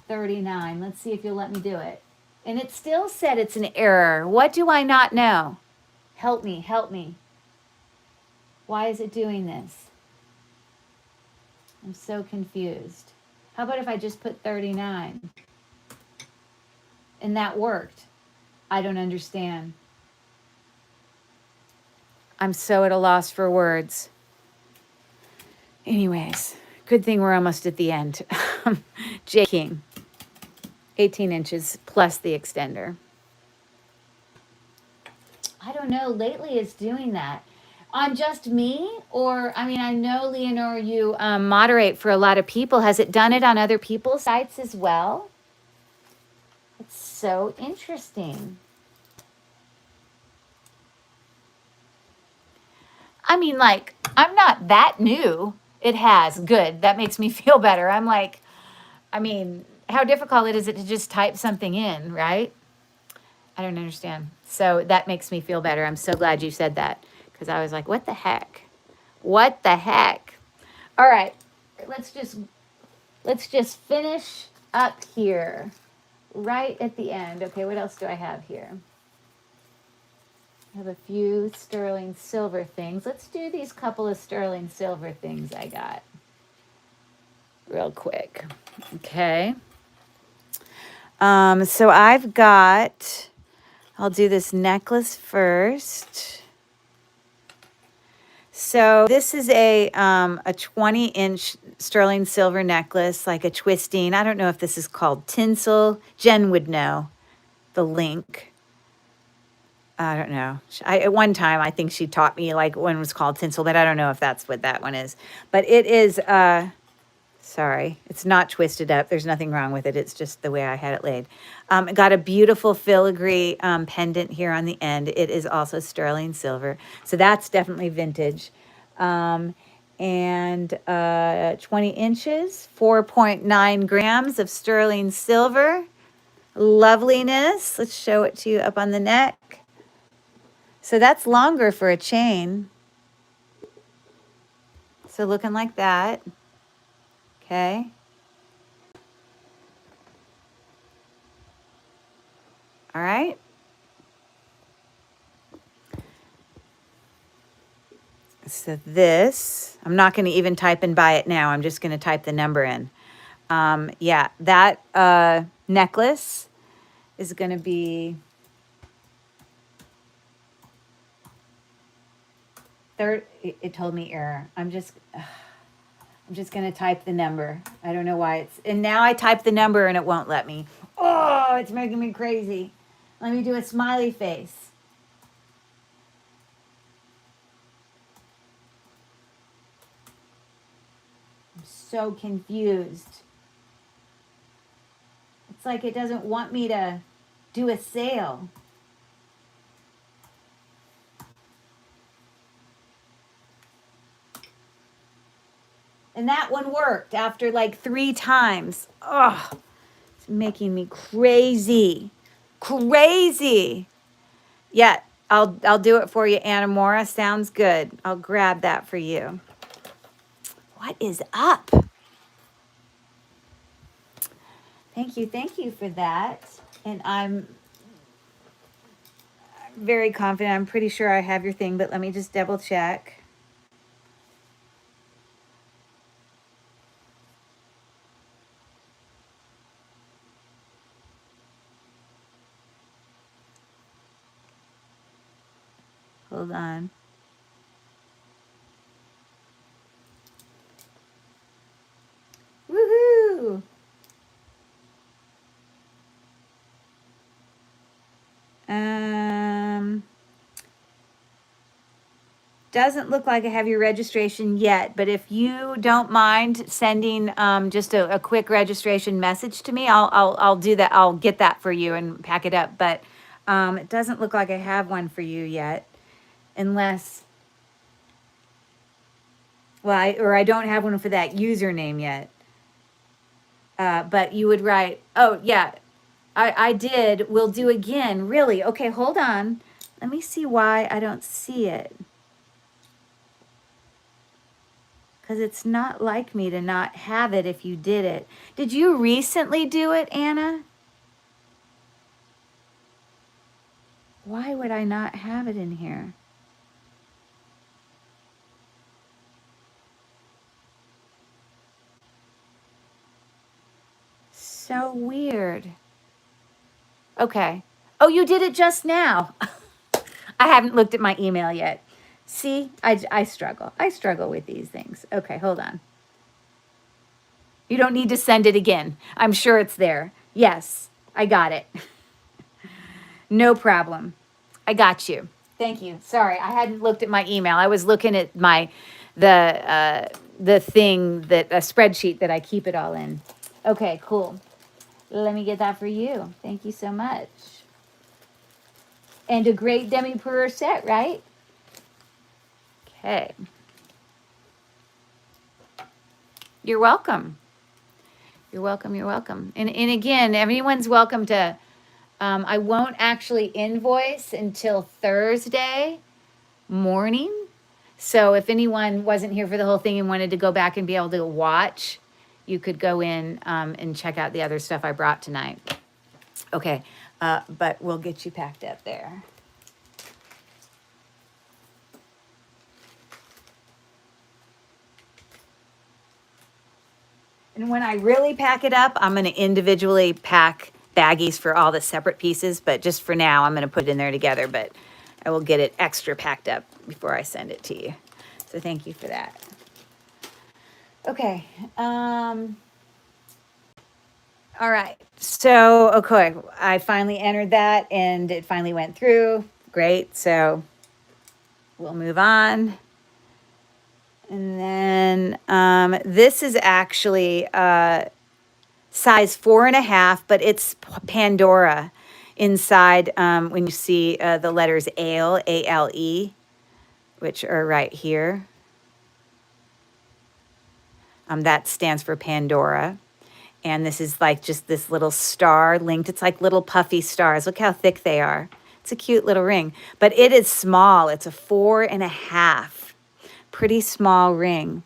39. Let's see if you'll let me do it. And it still said it's an error. What do I not know? Help me, help me. Why is it doing this? I'm so confused. How about if I just put 39? And that worked. I don't understand. I'm so at a loss for words. Anyways, good thing we're almost at the end. J King. 18 inches plus the extender. I don't know. Lately it's doing that. On just me? Or, I mean, I know, Leonore, you moderate for a lot of people. Has it done it on other people's sites as well? It's so interesting. I mean, like, I'm not that new. It has. Good. That makes me feel better. I'm like, I mean, how difficult is it to just type something in, right? I don't understand. So that makes me feel better. I'm so glad you said that, because I was like, what the heck? What the heck? All right. Let's just finish up here right at the end. Okay, what else do I have here? I have a few sterling silver things. Let's do these couple of sterling silver things I got real quick. Okay. So I've got, I'll do this necklace first. So this is a 20-inch sterling silver necklace, like a twisting. I don't know if this is called tinsel. Jen would know the link. I don't know. At one time, I think she taught me like one was called tinsel, but I don't know if that's what that one is. But it is, sorry, it's not twisted up. There's nothing wrong with it. It's just the way I had it laid. It got a beautiful filigree pendant here on the end. It is also sterling silver. So that's definitely vintage. And 20 inches, 4.9 grams of sterling silver. Loveliness. Let's show it to you up on the neck. So that's longer for a chain. So looking like that. Okay. All right. So this, I'm not going to even type and buy it now. I'm just going to type the number in. Yeah, that necklace is going to be it told me error. I'm just going to type the number. I don't know why and now I type the number and it won't let me. Oh, it's making me crazy. Let me do a smiley face. I'm so confused. It's like it doesn't want me to do a sale. And that one worked after like 3 times. Oh, it's making me crazy. Crazy. Yeah, I'll do it for you, Anna Mora. Sounds good. I'll grab that for you. What is up? Thank you for that. And I'm very confident. I'm pretty sure I have your thing, but let me just double check. Hold on. Woohoo! Doesn't look like I have your registration yet, but if you don't mind sending just a quick registration message to me, I'll do that. I'll get that for you and pack it up. But it doesn't look like I have one for you yet, unless, well, I don't have one for that username yet. But you would write, oh yeah, I did. We'll do again. Really? Okay, hold on. Let me see why I don't see it. Because it's not like me to not have it if you did it. Did you recently do it, Anna? Why would I not have it in here? So weird. Okay. Oh, you did it just now. I haven't looked at my email yet. See, I struggle. I struggle with these things. Okay, hold on. You don't need to send it again. I'm sure it's there. Yes, I got it. No problem. I got you. Thank you. Sorry, I hadn't looked at my email. I was looking at the thing that a spreadsheet that I keep it all in. Okay, cool. Let me get that for you. Thank you so much. And a great demi-purr set, right? Okay. You're welcome. You're welcome. You're welcome. And again, everyone's welcome to. I won't actually invoice until Thursday morning. So if anyone wasn't here for the whole thing and wanted to go back and be able to watch, you could go in and check out the other stuff I brought tonight. Okay, but we'll get you packed up there. And when I really pack it up, I'm going to individually pack baggies for all the separate pieces. But just for now, I'm going to put it in there together. But I will get it extra packed up before I send it to you. So thank you for that. Okay. All right. So, okay, I finally entered that and it finally went through. Great. So we'll move on. And then this is actually size 4.5, but it's Pandora inside when you see the letters Ale, A-L-E, which are right here. That stands for Pandora. And this is like just this little star linked. It's like little puffy stars. Look how thick they are. It's a cute little ring. But it is small. It's a 4.5. Pretty small ring.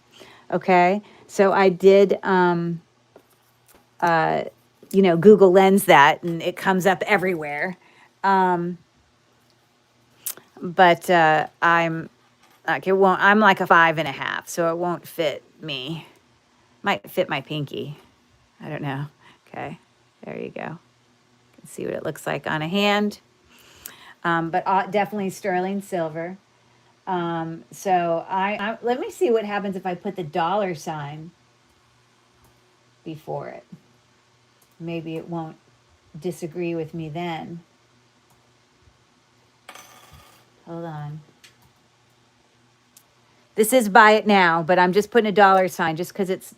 Okay. So I did, Google Lens that, and it comes up everywhere. But I'm like, it won't, I'm like a 5.5, so it won't fit me. Might fit my pinky. I don't know. Okay, there you go. You can see what it looks like on a hand. But definitely sterling silver. So I let me see what happens if I put the $sign before it. Maybe it won't disagree with me then. Hold on. This is buy it now, but I'm just putting a $sign just because it's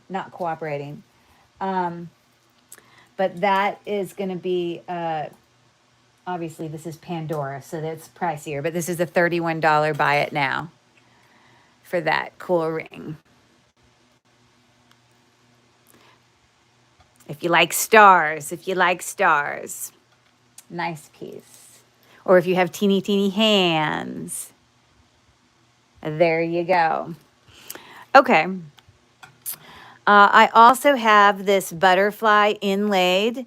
not cooperating. But that is going to be, obviously this is Pandora, so that's pricier. But this is a $31 buy it now for that cool ring. If you like stars, nice piece. Or if you have teeny hands, there you go. Okay. I also have this butterfly inlaid.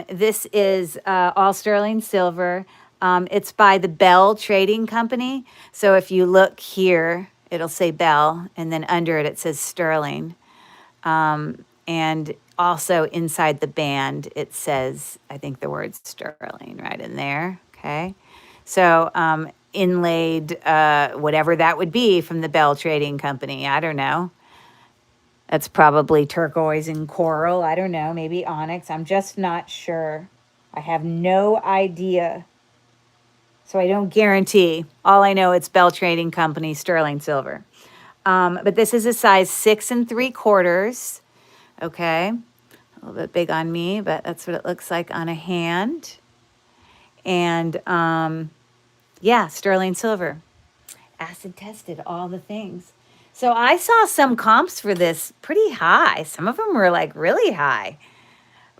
This is all sterling silver. It's by the Bell Trading Company. So if you look here, it'll say Bell, and then under it, it says sterling. And also inside the band, it says, I think the word sterling right in there. Okay. So inlaid, whatever that would be from the Bell Trading Company. I don't know. That's probably turquoise and coral. I don't know, maybe onyx. I'm just not sure. I have no idea. So I don't guarantee. All I know, it's Bell Trading Company, sterling silver. But this is a size 6 3/4. Okay. A little bit big on me, but that's what it looks like on a hand. And yeah, sterling silver. Acid tested, all the things. So I saw some comps for this pretty high. Some of them were like really high.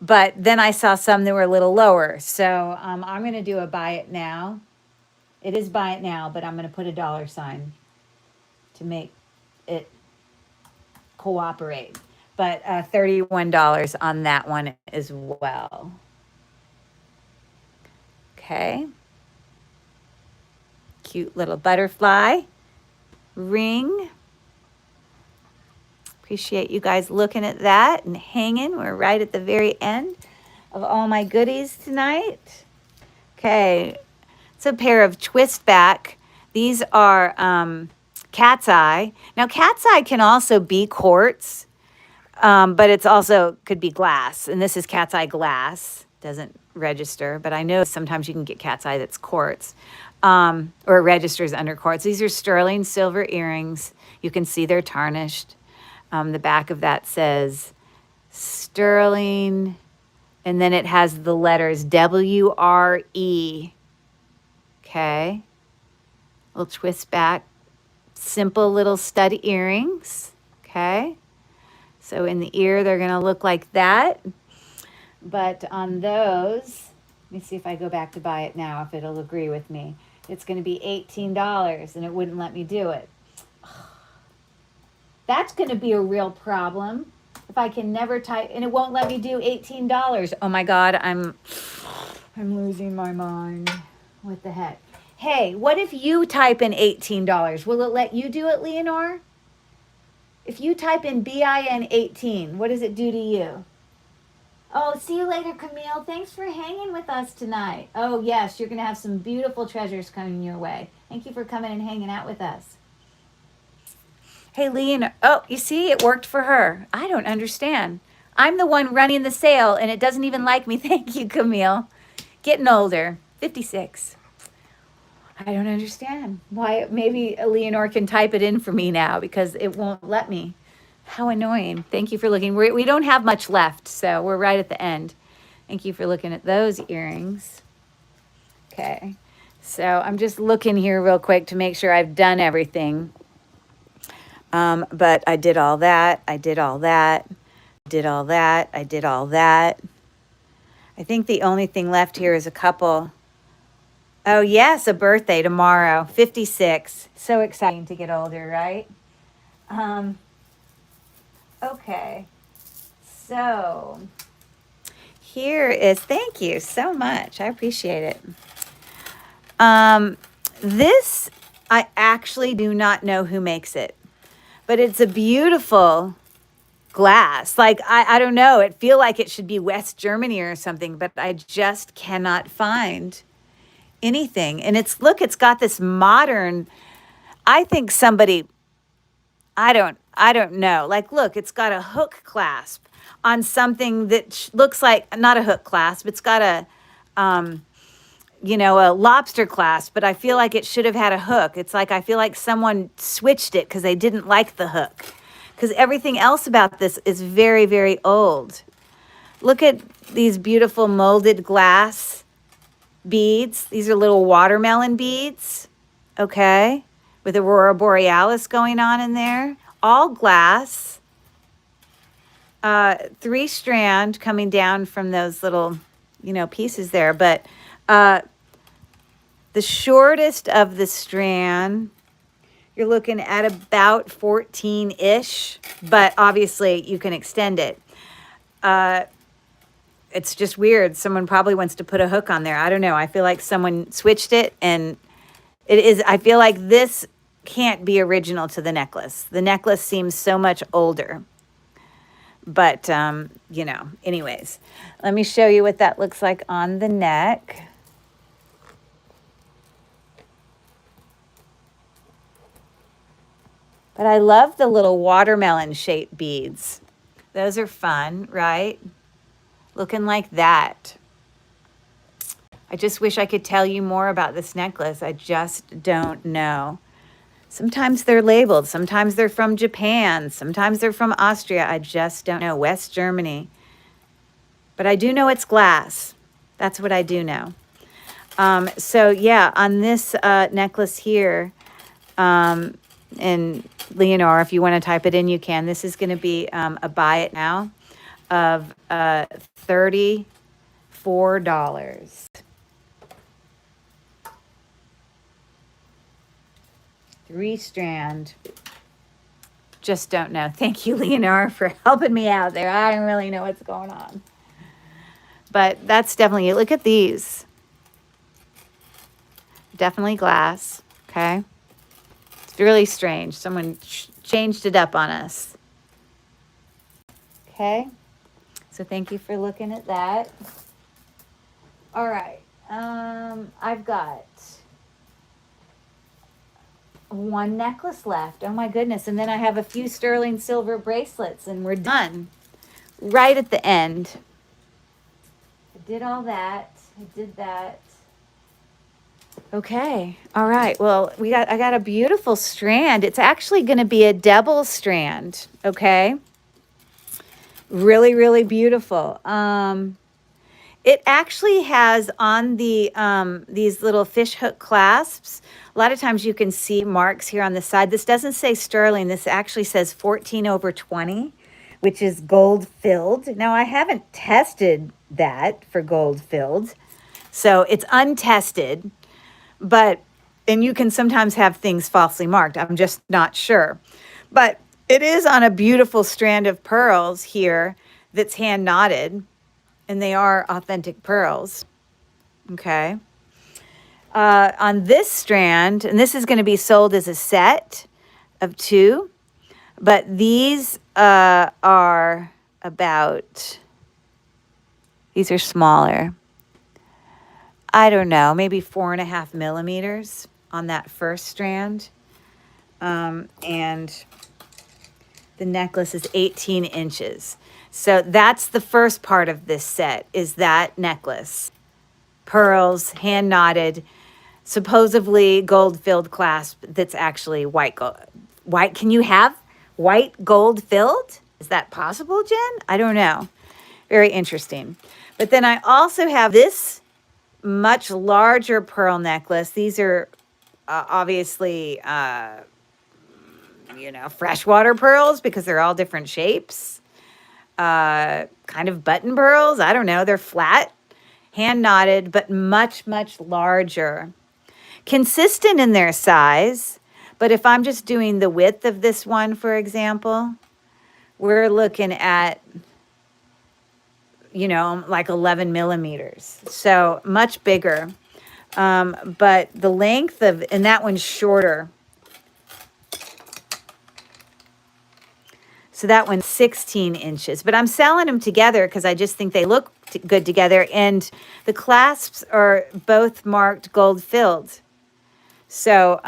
But then I saw some that were a little lower. So I'm going to do a buy it now. It is buy it now, but I'm going to put a $sign to make it cooperate. But $31 on that one as well. Okay. Cute little butterfly ring. Appreciate you guys looking at that and hanging. We're right at the very end of all my goodies tonight. Okay. It's a pair of twist back. These are cat's eye. Now, cat's eye can also be quartz, but it's also could be glass. And this is cat's eye glass. Doesn't register, but I know sometimes you can get cat's eye that's quartz, or it registers under quartz. These are sterling silver earrings. You can see they're tarnished. The back of that says sterling, and then it has the letters WRE. Okay. Little twist back, simple little stud earrings. Okay. So in the ear, they're going to look like that. But on those, let me see if I go back to buy it now, if it'll agree with me. It's going to be $18, and it wouldn't let me do it. That's going to be a real problem if I can never type, and it won't let me do $18. Oh my God, I'm losing my mind. What the heck? Hey, what if you type in $18? Will it let you do it, Leonore? If you type in BIN 18, what does it do to you? Oh, see you later, Camille. Thanks for hanging with us tonight. Oh, yes, you're going to have some beautiful treasures coming your way. Thank you for coming and hanging out with us. Hey, Leonore. Oh, you see, it worked for her. I don't understand. I'm the one running the sale, and it doesn't even like me. Thank you, Camille. Getting older. 56. I don't understand why. Maybe Leonore can type it in for me now because it won't let me. How annoying. Thank you for looking. We don't have much left, so we're right at the end. Thank you for looking at those earrings. Okay. So I'm just looking here real quick to make sure I've done everything. But I did all that. I did all that. Did all that. I did all that. I think the only thing left here is a couple. Oh, yes, a birthday tomorrow, 56. So exciting to get older, right? Okay. So here is, thank you so much. I appreciate it. This, I actually do not know who makes it, but it's a beautiful glass. Like, I don't know. It feel like it should be West Germany or something, but I just cannot find anything. And it's, look, it's got this modern, I think somebody, I don't know. Like, look, it's got a hook clasp on something that looks like, not a hook clasp. It's got a, a lobster clasp, but I feel like it should have had a hook. It's like, I feel like someone switched it because they didn't like the hook. Because everything else about this is very, very old. Look at these beautiful molded glass beads. These are little watermelon beads, okay, with Aurora Borealis going on in there. All glass, 3-strand coming down from those little, pieces there. But the shortest of the strand, you're looking at about 14-ish, but obviously you can extend it. It's just weird. Someone probably wants to put a hook on there. I don't know. I feel like someone switched it, and it is, I feel like this can't be original to the necklace. The necklace seems so much older. But, anyways, let me show you what that looks like on the neck. But I love the little watermelon shaped beads. Those are fun, right? Looking like that. I just wish I could tell you more about this necklace. I just don't know. Sometimes they're labeled. Sometimes they're from Japan. Sometimes they're from Austria. I just don't know. West Germany. But I do know it's glass. That's what I do know. So yeah, on this necklace here, and Leonora, if you want to type it in, you can. This is going to be a buy it now of $34. 3-strand. Just don't know. Thank you, Leonora, for helping me out there. I don't really know what's going on. But that's definitely, look at these. Definitely glass, okay? It's really strange. Someone changed it up on us. Okay? So thank you for looking at that. All right. I've got one necklace left. Oh my goodness. And then I have a few sterling silver bracelets and we're done. Right at the end. I did all that. I did that. Okay. All right. Well, I got a beautiful strand. It's actually going to be a double strand. Okay. Really, really beautiful. It actually has on the these little fish hook clasps. A lot of times you can see marks here on the side. This doesn't say sterling. This actually says 14/20, which is gold filled. Now I haven't tested that for gold filled, so it's untested. But and you can sometimes have things falsely marked. I'm just not sure. But it is on a beautiful strand of pearls here that's hand knotted. And they are authentic pearls, okay? On this strand, and this is going to be sold as a set of 2, but these are about, these are smaller. I don't know, maybe 4.5 millimeters on that first strand. And the necklace is 18 inches. So that's the first part of this set, is that necklace. Pearls, hand knotted, supposedly gold filled clasp that's actually white gold. White, can you have white gold filled? Is that possible, Jen? I don't know. Very interesting. But then I also have this much larger pearl necklace. These are obviously, freshwater pearls because they're all different shapes. Kind of button pearls. I don't know. They're flat, hand knotted, but much, much larger. Consistent in their size. But if I'm just doing the width of this one, for example, we're looking at, like 11 millimeters. So much bigger. But the length of, and that one's shorter. So that one's 16 inches. But I'm selling them together because I just think they look good together. And the clasps are both marked gold filled. So,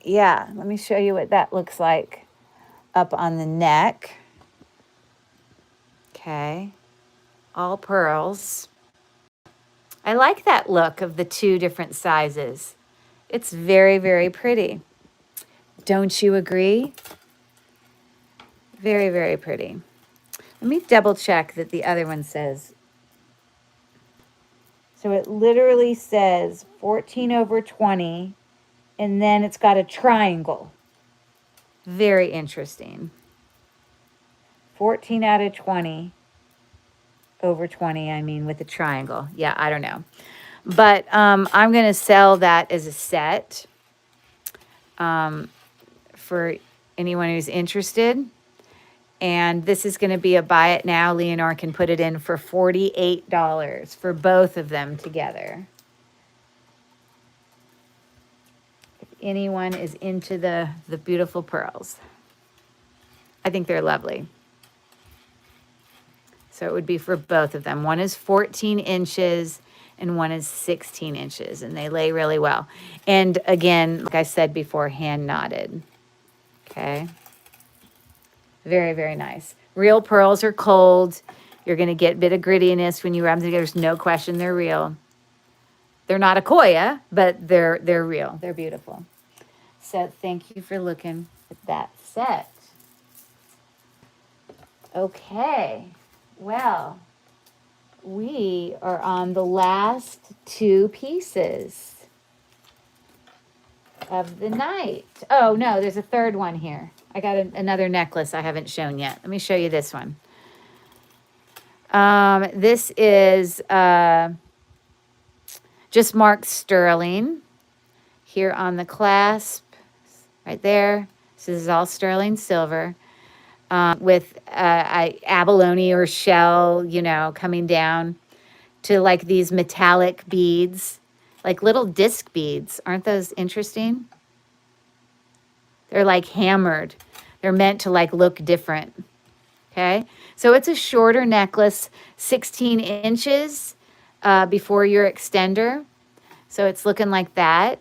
yeah, let me show you what that looks like up on the neck. Okay. All pearls. I like that look of the 2 different sizes. It's very, very pretty. Don't you agree? Very, very pretty. Let me double check that the other one says. So it literally says 14/20, and then it's got a triangle. Very interesting. 14/20 over 20, I mean, with a triangle. Yeah, I don't know. But I'm going to sell that as a set for anyone who's interested. And this is going to be a buy it now. Leonore can put it in for $48 for both of them together. If anyone is into the beautiful pearls. I think they're lovely. So it would be for both of them. One is 14 inches and one is 16 inches. And they lay really well. And again, like I said before, hand knotted. Okay. Very, very nice. Real pearls are cold. You're going to get a bit of grittiness when you rub them together. There's no question they're real. They're not a Koya, but they're real. They're beautiful. So thank you for looking at that set. Okay. Well, we are on the last two pieces of the night. Oh, no, there's a third one here. I got another necklace I haven't shown yet. Let me show you this one. This is just marked sterling here on the clasp, right there. So this is all sterling silver with abalone or shell, you know, coming down to like these metallic beads, like little disc beads. Aren't those interesting? They're like hammered. They're meant to like look different. Okay, so it's a shorter necklace, 16 inches before your extender. So it's looking like that.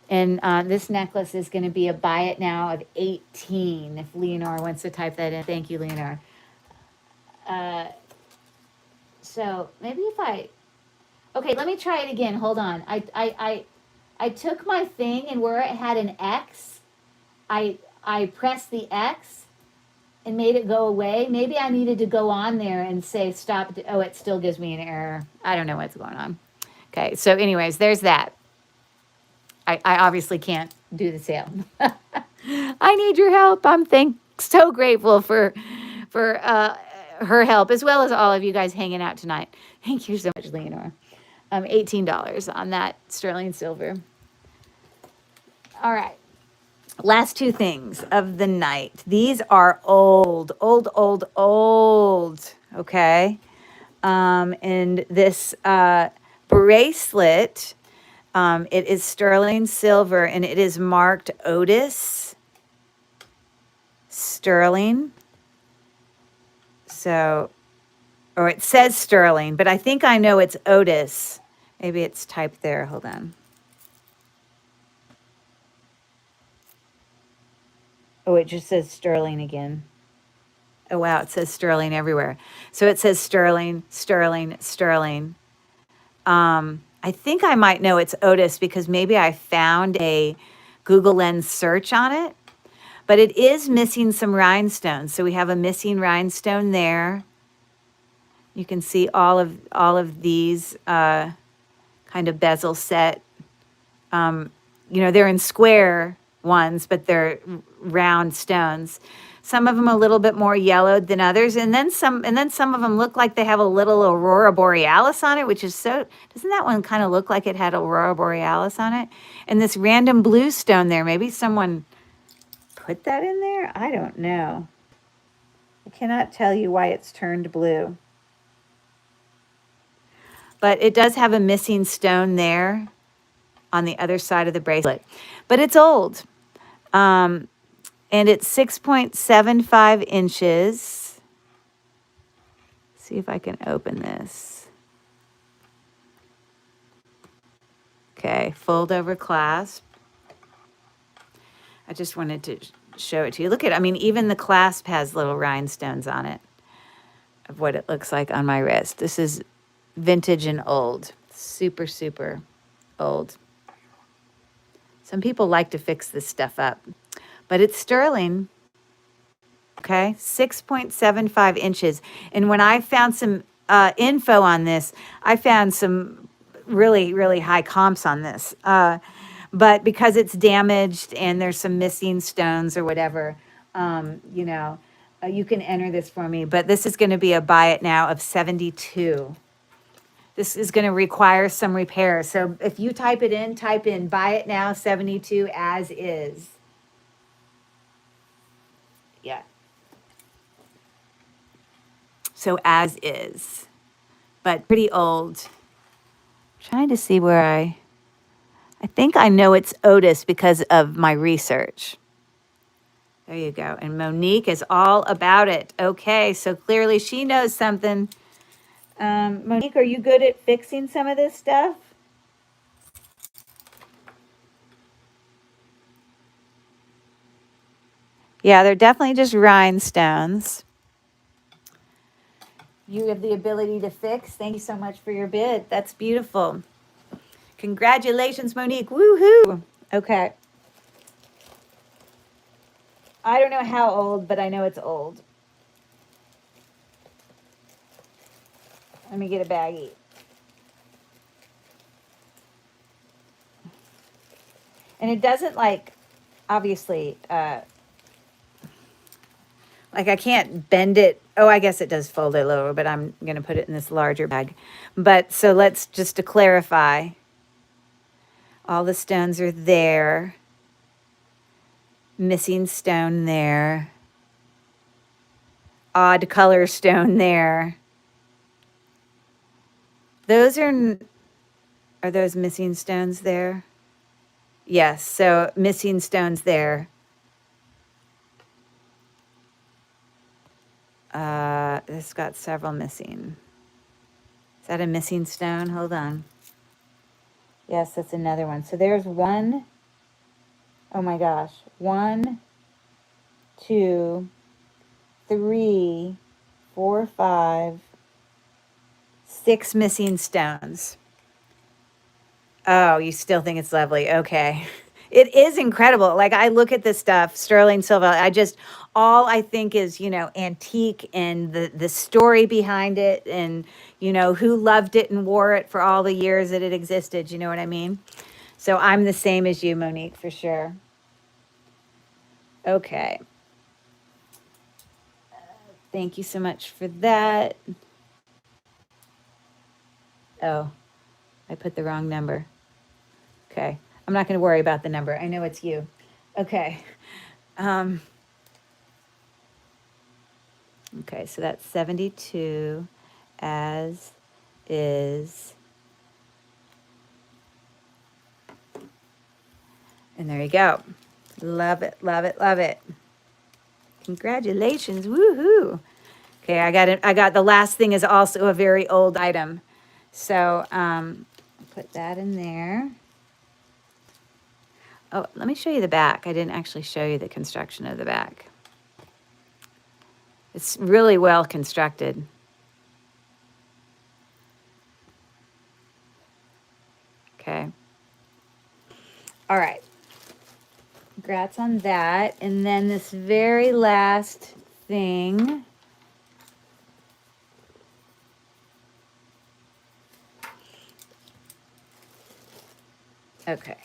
And this necklace is going to be a buy it now of 18. If Leonor wants to type that in. Thank you, Leonor. So maybe if okay, let me try it again. Hold on. I took my thing and where it had an X, I pressed the X and made it go away. Maybe I needed to go on there and say stop. Oh, it still gives me an error. I don't know what's going on. Okay, so anyways, there's that. I obviously can't do the sale. I need your help. I'm so grateful for her help, as well as all of you guys hanging out tonight. Thank you so much, Leonor. $18 on that sterling silver. All right. Last two things of the night. These are old. Okay. And this bracelet, it is sterling silver and it is marked Otis sterling. So, or it says sterling, but I think I know it's Otis. Maybe it's typed there. Hold on. Oh, it just says sterling again. Oh, wow. It says sterling everywhere. So it says sterling, sterling, sterling. I think I might know it's Otis because maybe I found a Google Lens search on it. But it is missing some rhinestones. So we have a missing rhinestone there. You can see all of these kind of bezel set. You know, they're in square ones, but they're round stones. Some of them a little bit more yellowed than others, and then some of them look like they have a little aurora borealis on it, which is so. Doesn't that one kind of look like it had aurora borealis on it? And this random blue stone there, maybe someone put that in there? I don't know. I cannot tell you why it's turned blue. But it does have a missing stone there on the other side of the bracelet. But it's old. And it's 6.75 inches. See if I can open this. Okay, fold over clasp. I just wanted to show it to you. Look at, I mean, even the clasp has little rhinestones on it of what it looks like on my wrist. This is vintage and old. Super, super old. Some people like to fix this stuff up. But it's sterling. Okay, 6.75 inches. And when I found some info on this, I found some really, really high comps on this. But because it's damaged and there's some missing stones or whatever, you know, you can enter this for me. But this is going to be a buy it now of 72. This is going to require some repair. So if you type in buy it now 72 as is. Yeah. So as is, but pretty old. I'm trying to see where I think I know it's Otis because of my research. There you go. And Monique is all about it. Okay, so clearly she knows something. Monique, are you good at fixing some of this stuff? Yeah, they're definitely just rhinestones. You have the ability to fix. Thank you so much for your bid. That's beautiful. Congratulations, Monique. Woohoo. Okay. I don't know how old, but I know it's old. Let me get a baggie. And it doesn't like, obviously, like I can't bend it. Oh, I guess it does fold it lower, but I'm going to put it in this larger bag. But so let's just to clarify, all the stones are there. Missing stone there. Odd color stone there. Those are those missing stones there? Yes, so missing stones there. This got several missing. Is that a missing stone? Hold on. Yes, that's another one. So there's one. Oh my gosh. 1, 2, 3, 4, 5, 6 missing stones. Oh, you still think it's lovely. Okay. It is incredible. Like I look at this stuff, sterling silver, all I think is, antique and the story behind it and, who loved it and wore it for all the years that it existed. You know what I mean? So I'm the same as you, Monique, for sure. Okay. Thank you so much for that. Oh, I put the wrong number. Okay. I'm not going to worry about the number. I know it's you. Okay. Okay, so that's 72 as is. And there you go. Love it, love it, love it. Congratulations. Woohoo. Okay, I got the last thing is also a very old item. So put that in there. Oh, let me show you the back. I didn't actually show you the construction of the back. It's really well constructed. Okay. All right. Congrats on that. And then this very last thing. Okay.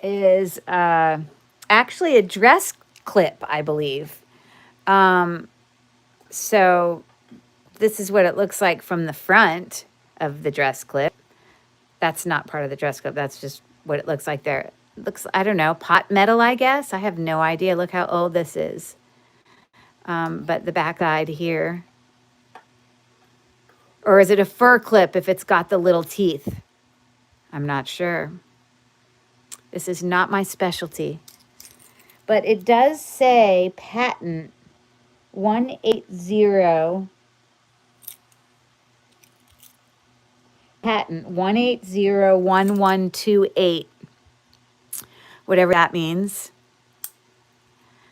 Is actually a dress clip, I believe. So this is what it looks like from the front of the dress clip. That's not part of the dress clip. That's just what it looks like there. It looks, I don't know, pot metal, I guess. I have no idea. Look how old this is. But the back side here. Or is it a fur clip if it's got the little teeth? I'm not sure. This is not my specialty. But it does say patent 180. Patent 1801128. Whatever that means.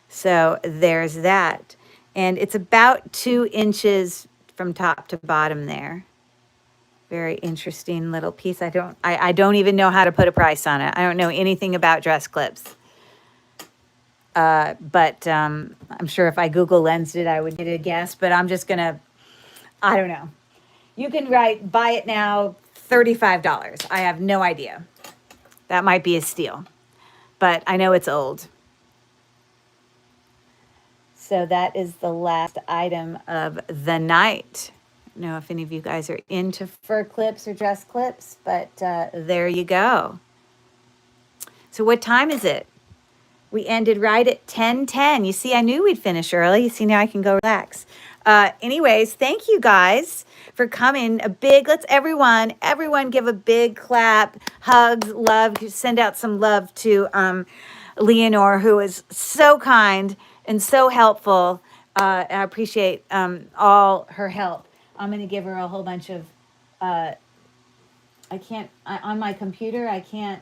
So there's that. And it's about 2 inches from top to bottom there. Very interesting little piece. I don't even know how to put a price on it. I don't know anything about dress clips. But I'm sure if I Google lensed it, I would get a guess. But I'm just going to, I don't know. You can write, buy it now, $35. I have no idea. That might be a steal. But I know it's old. So that is the last item of the night. I don't know if any of you guys are into fur clips or dress clips, but there you go. So what time is it? We ended right at 10:10. You see, I knew we'd finish early. You see, now I can go relax. Anyways, thank you guys for coming. Let's everyone give a big clap, hugs, love, send out some love to Leonore, who is so kind and so helpful I appreciate all her help. I'm going to give her a whole bunch of, on my computer, I can't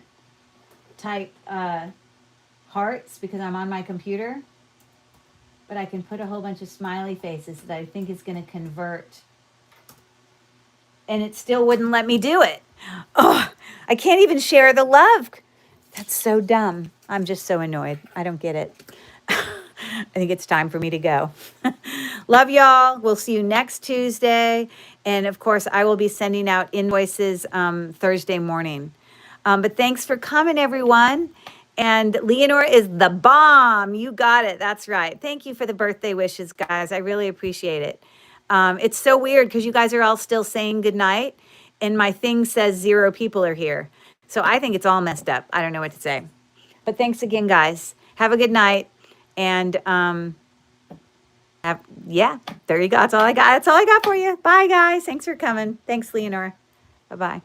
type hearts because I'm on my computer, but I can put a whole bunch of smiley faces that I think is going to convert. And it still wouldn't let me do it. Oh, I can't even share the love. That's so dumb. I'm just so annoyed. I don't get it. I think it's time for me to go. Love y'all. We'll see you next Tuesday. And of course, I will be sending out invoices Thursday morning. But thanks for coming, everyone. And Leonore is the bomb. You got it. That's right. Thank you for the birthday wishes, guys. I really appreciate it. It's so weird because you guys are all still saying goodnight, and my thing says 0 people are here. So I think it's all messed up. I don't know what to say. But thanks again, guys. Have a good night. And yeah, there you go. That's all I got. That's all I got for you. Bye, guys. Thanks for coming. Thanks, Leonore. Bye-bye.